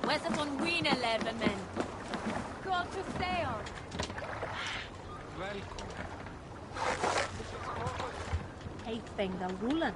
Speaker 21: Wes het on Wiener leven, men. Got to stay on.
Speaker 12: Welkom.
Speaker 21: Ik ben de Woelen.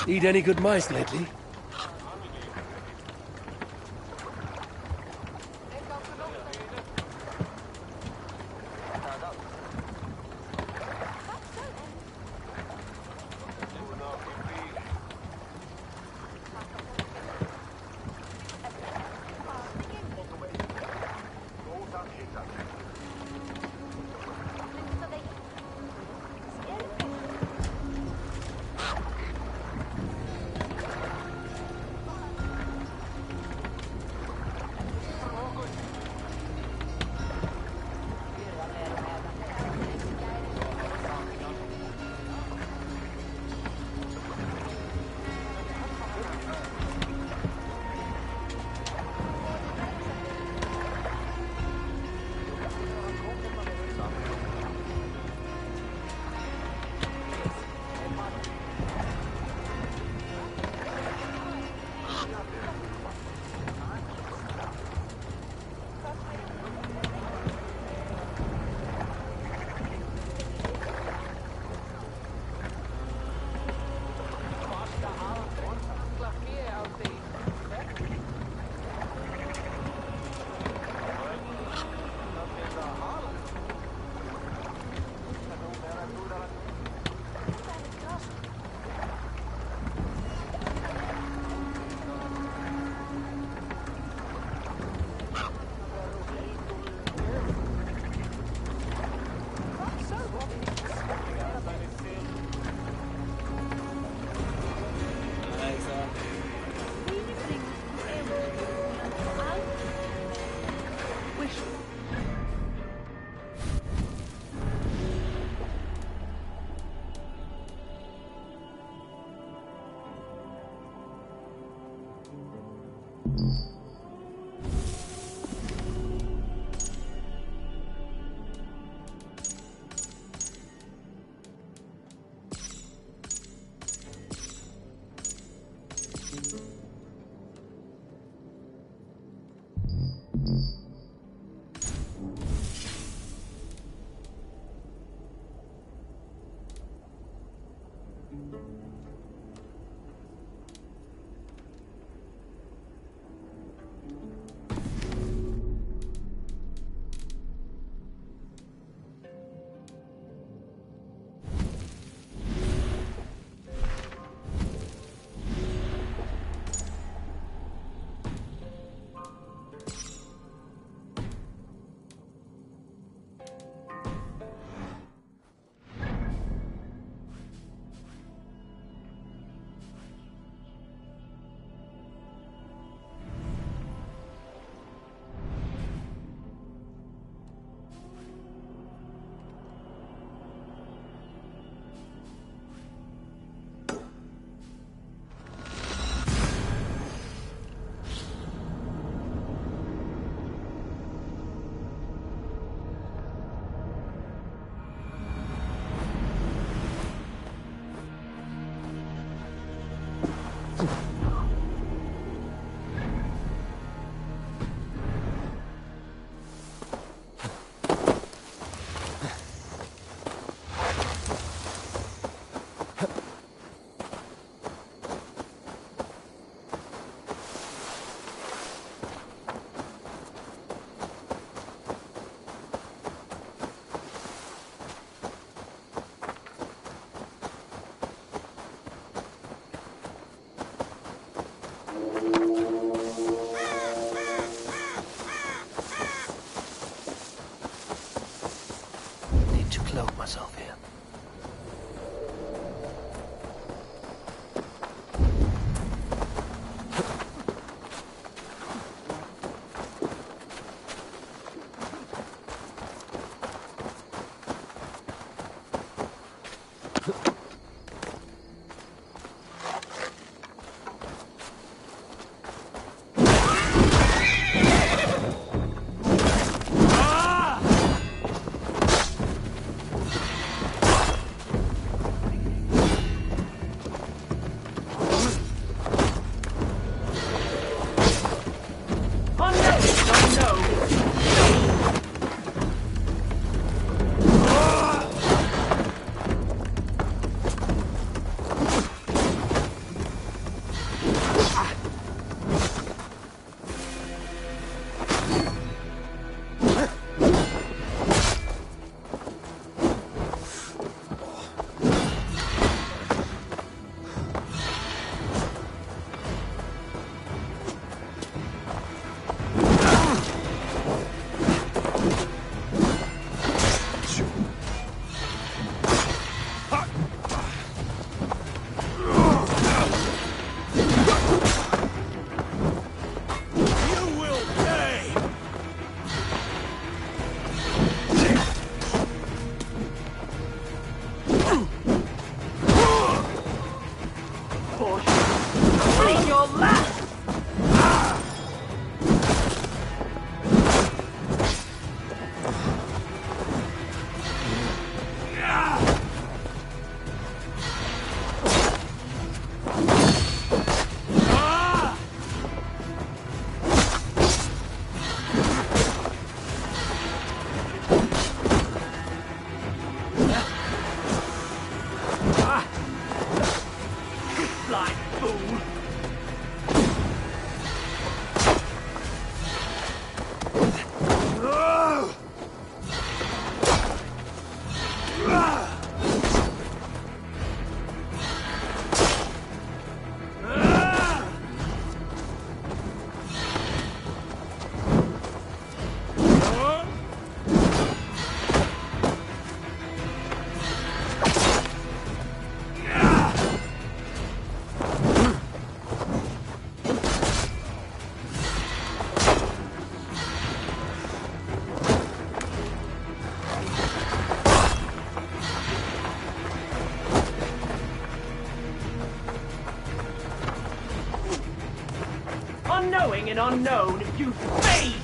Speaker 1: Eat any good mice lately?
Speaker 2: myself here.
Speaker 13: an unknown, you fade!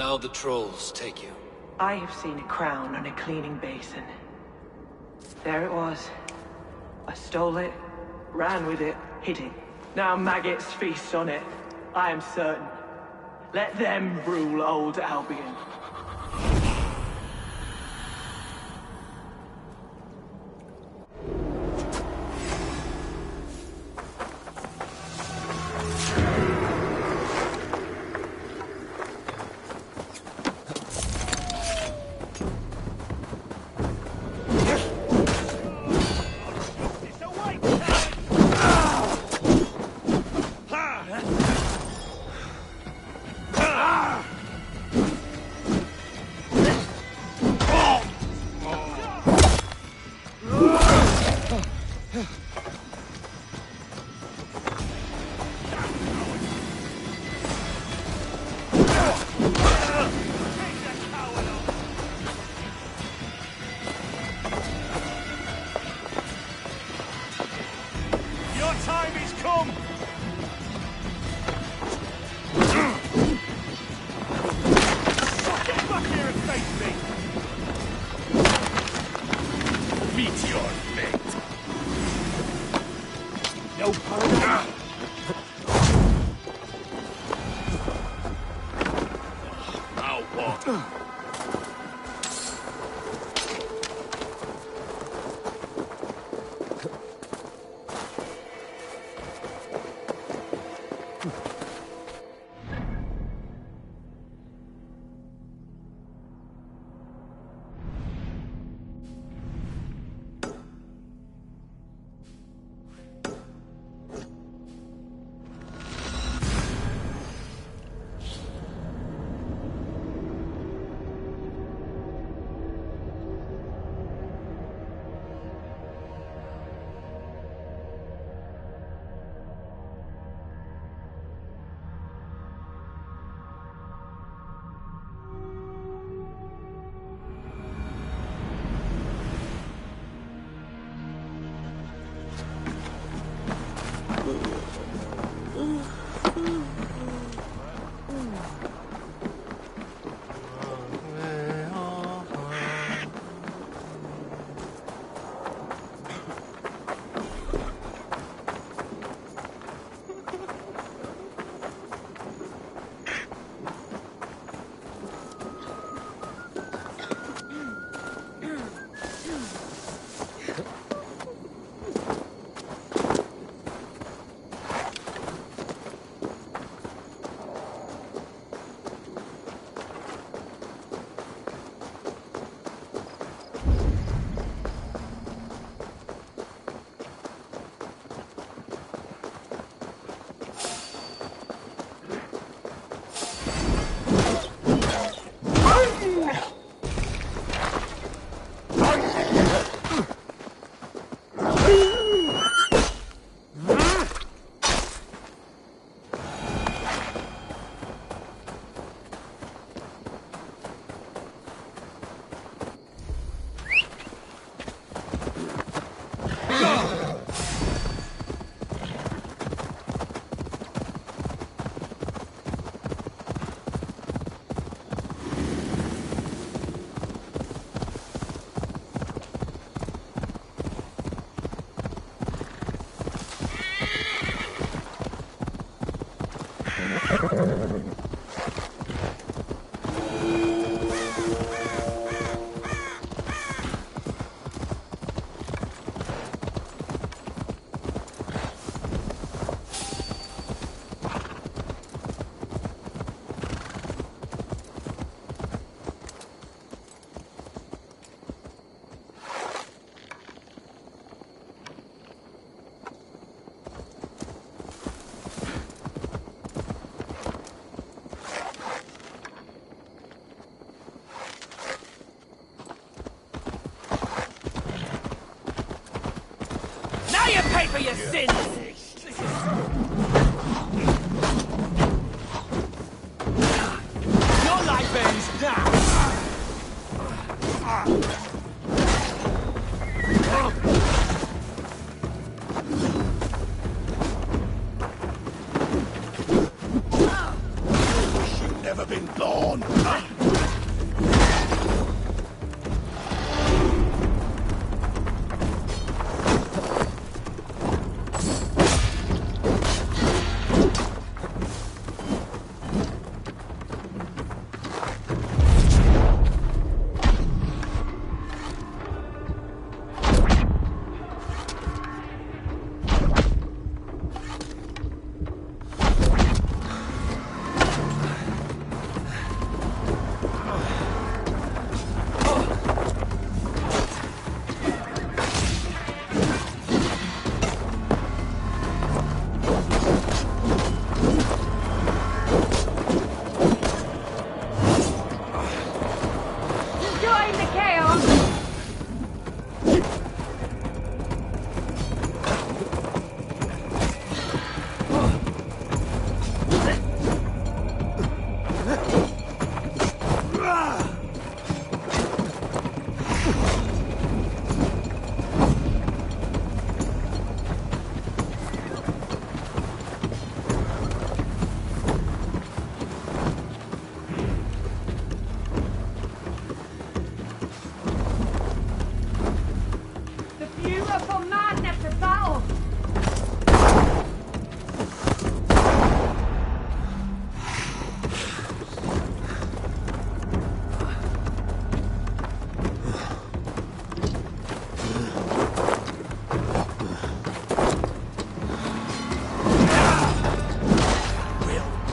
Speaker 1: Now the trolls take you.
Speaker 13: I have seen a crown on a cleaning basin. There it was. I stole it, ran with it, hid it. Now maggots feast on it. I am certain. Let them rule old Albion.
Speaker 21: pay for your sins!
Speaker 12: Your life ends now!
Speaker 10: Wish you'd never been born.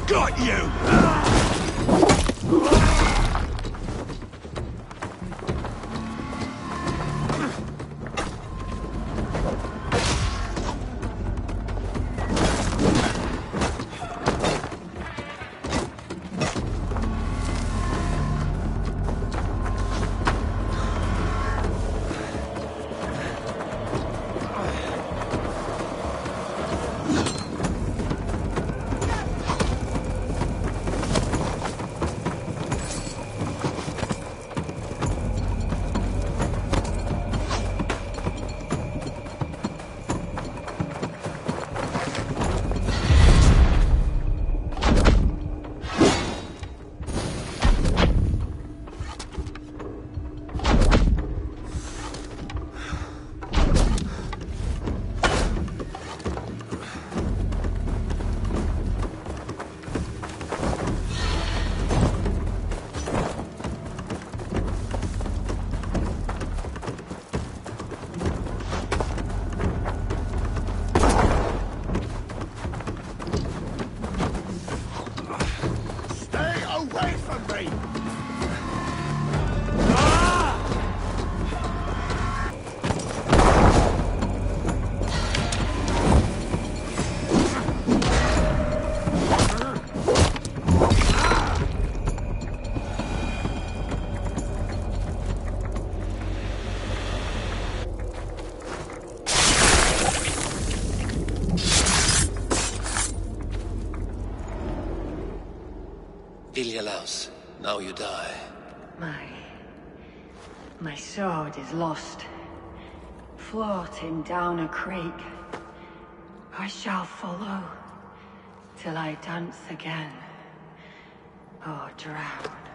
Speaker 12: Got you!
Speaker 1: Ilialaus, now you die.
Speaker 21: My sword is lost. Floating down a creek. I shall follow till I dance again. Or drown.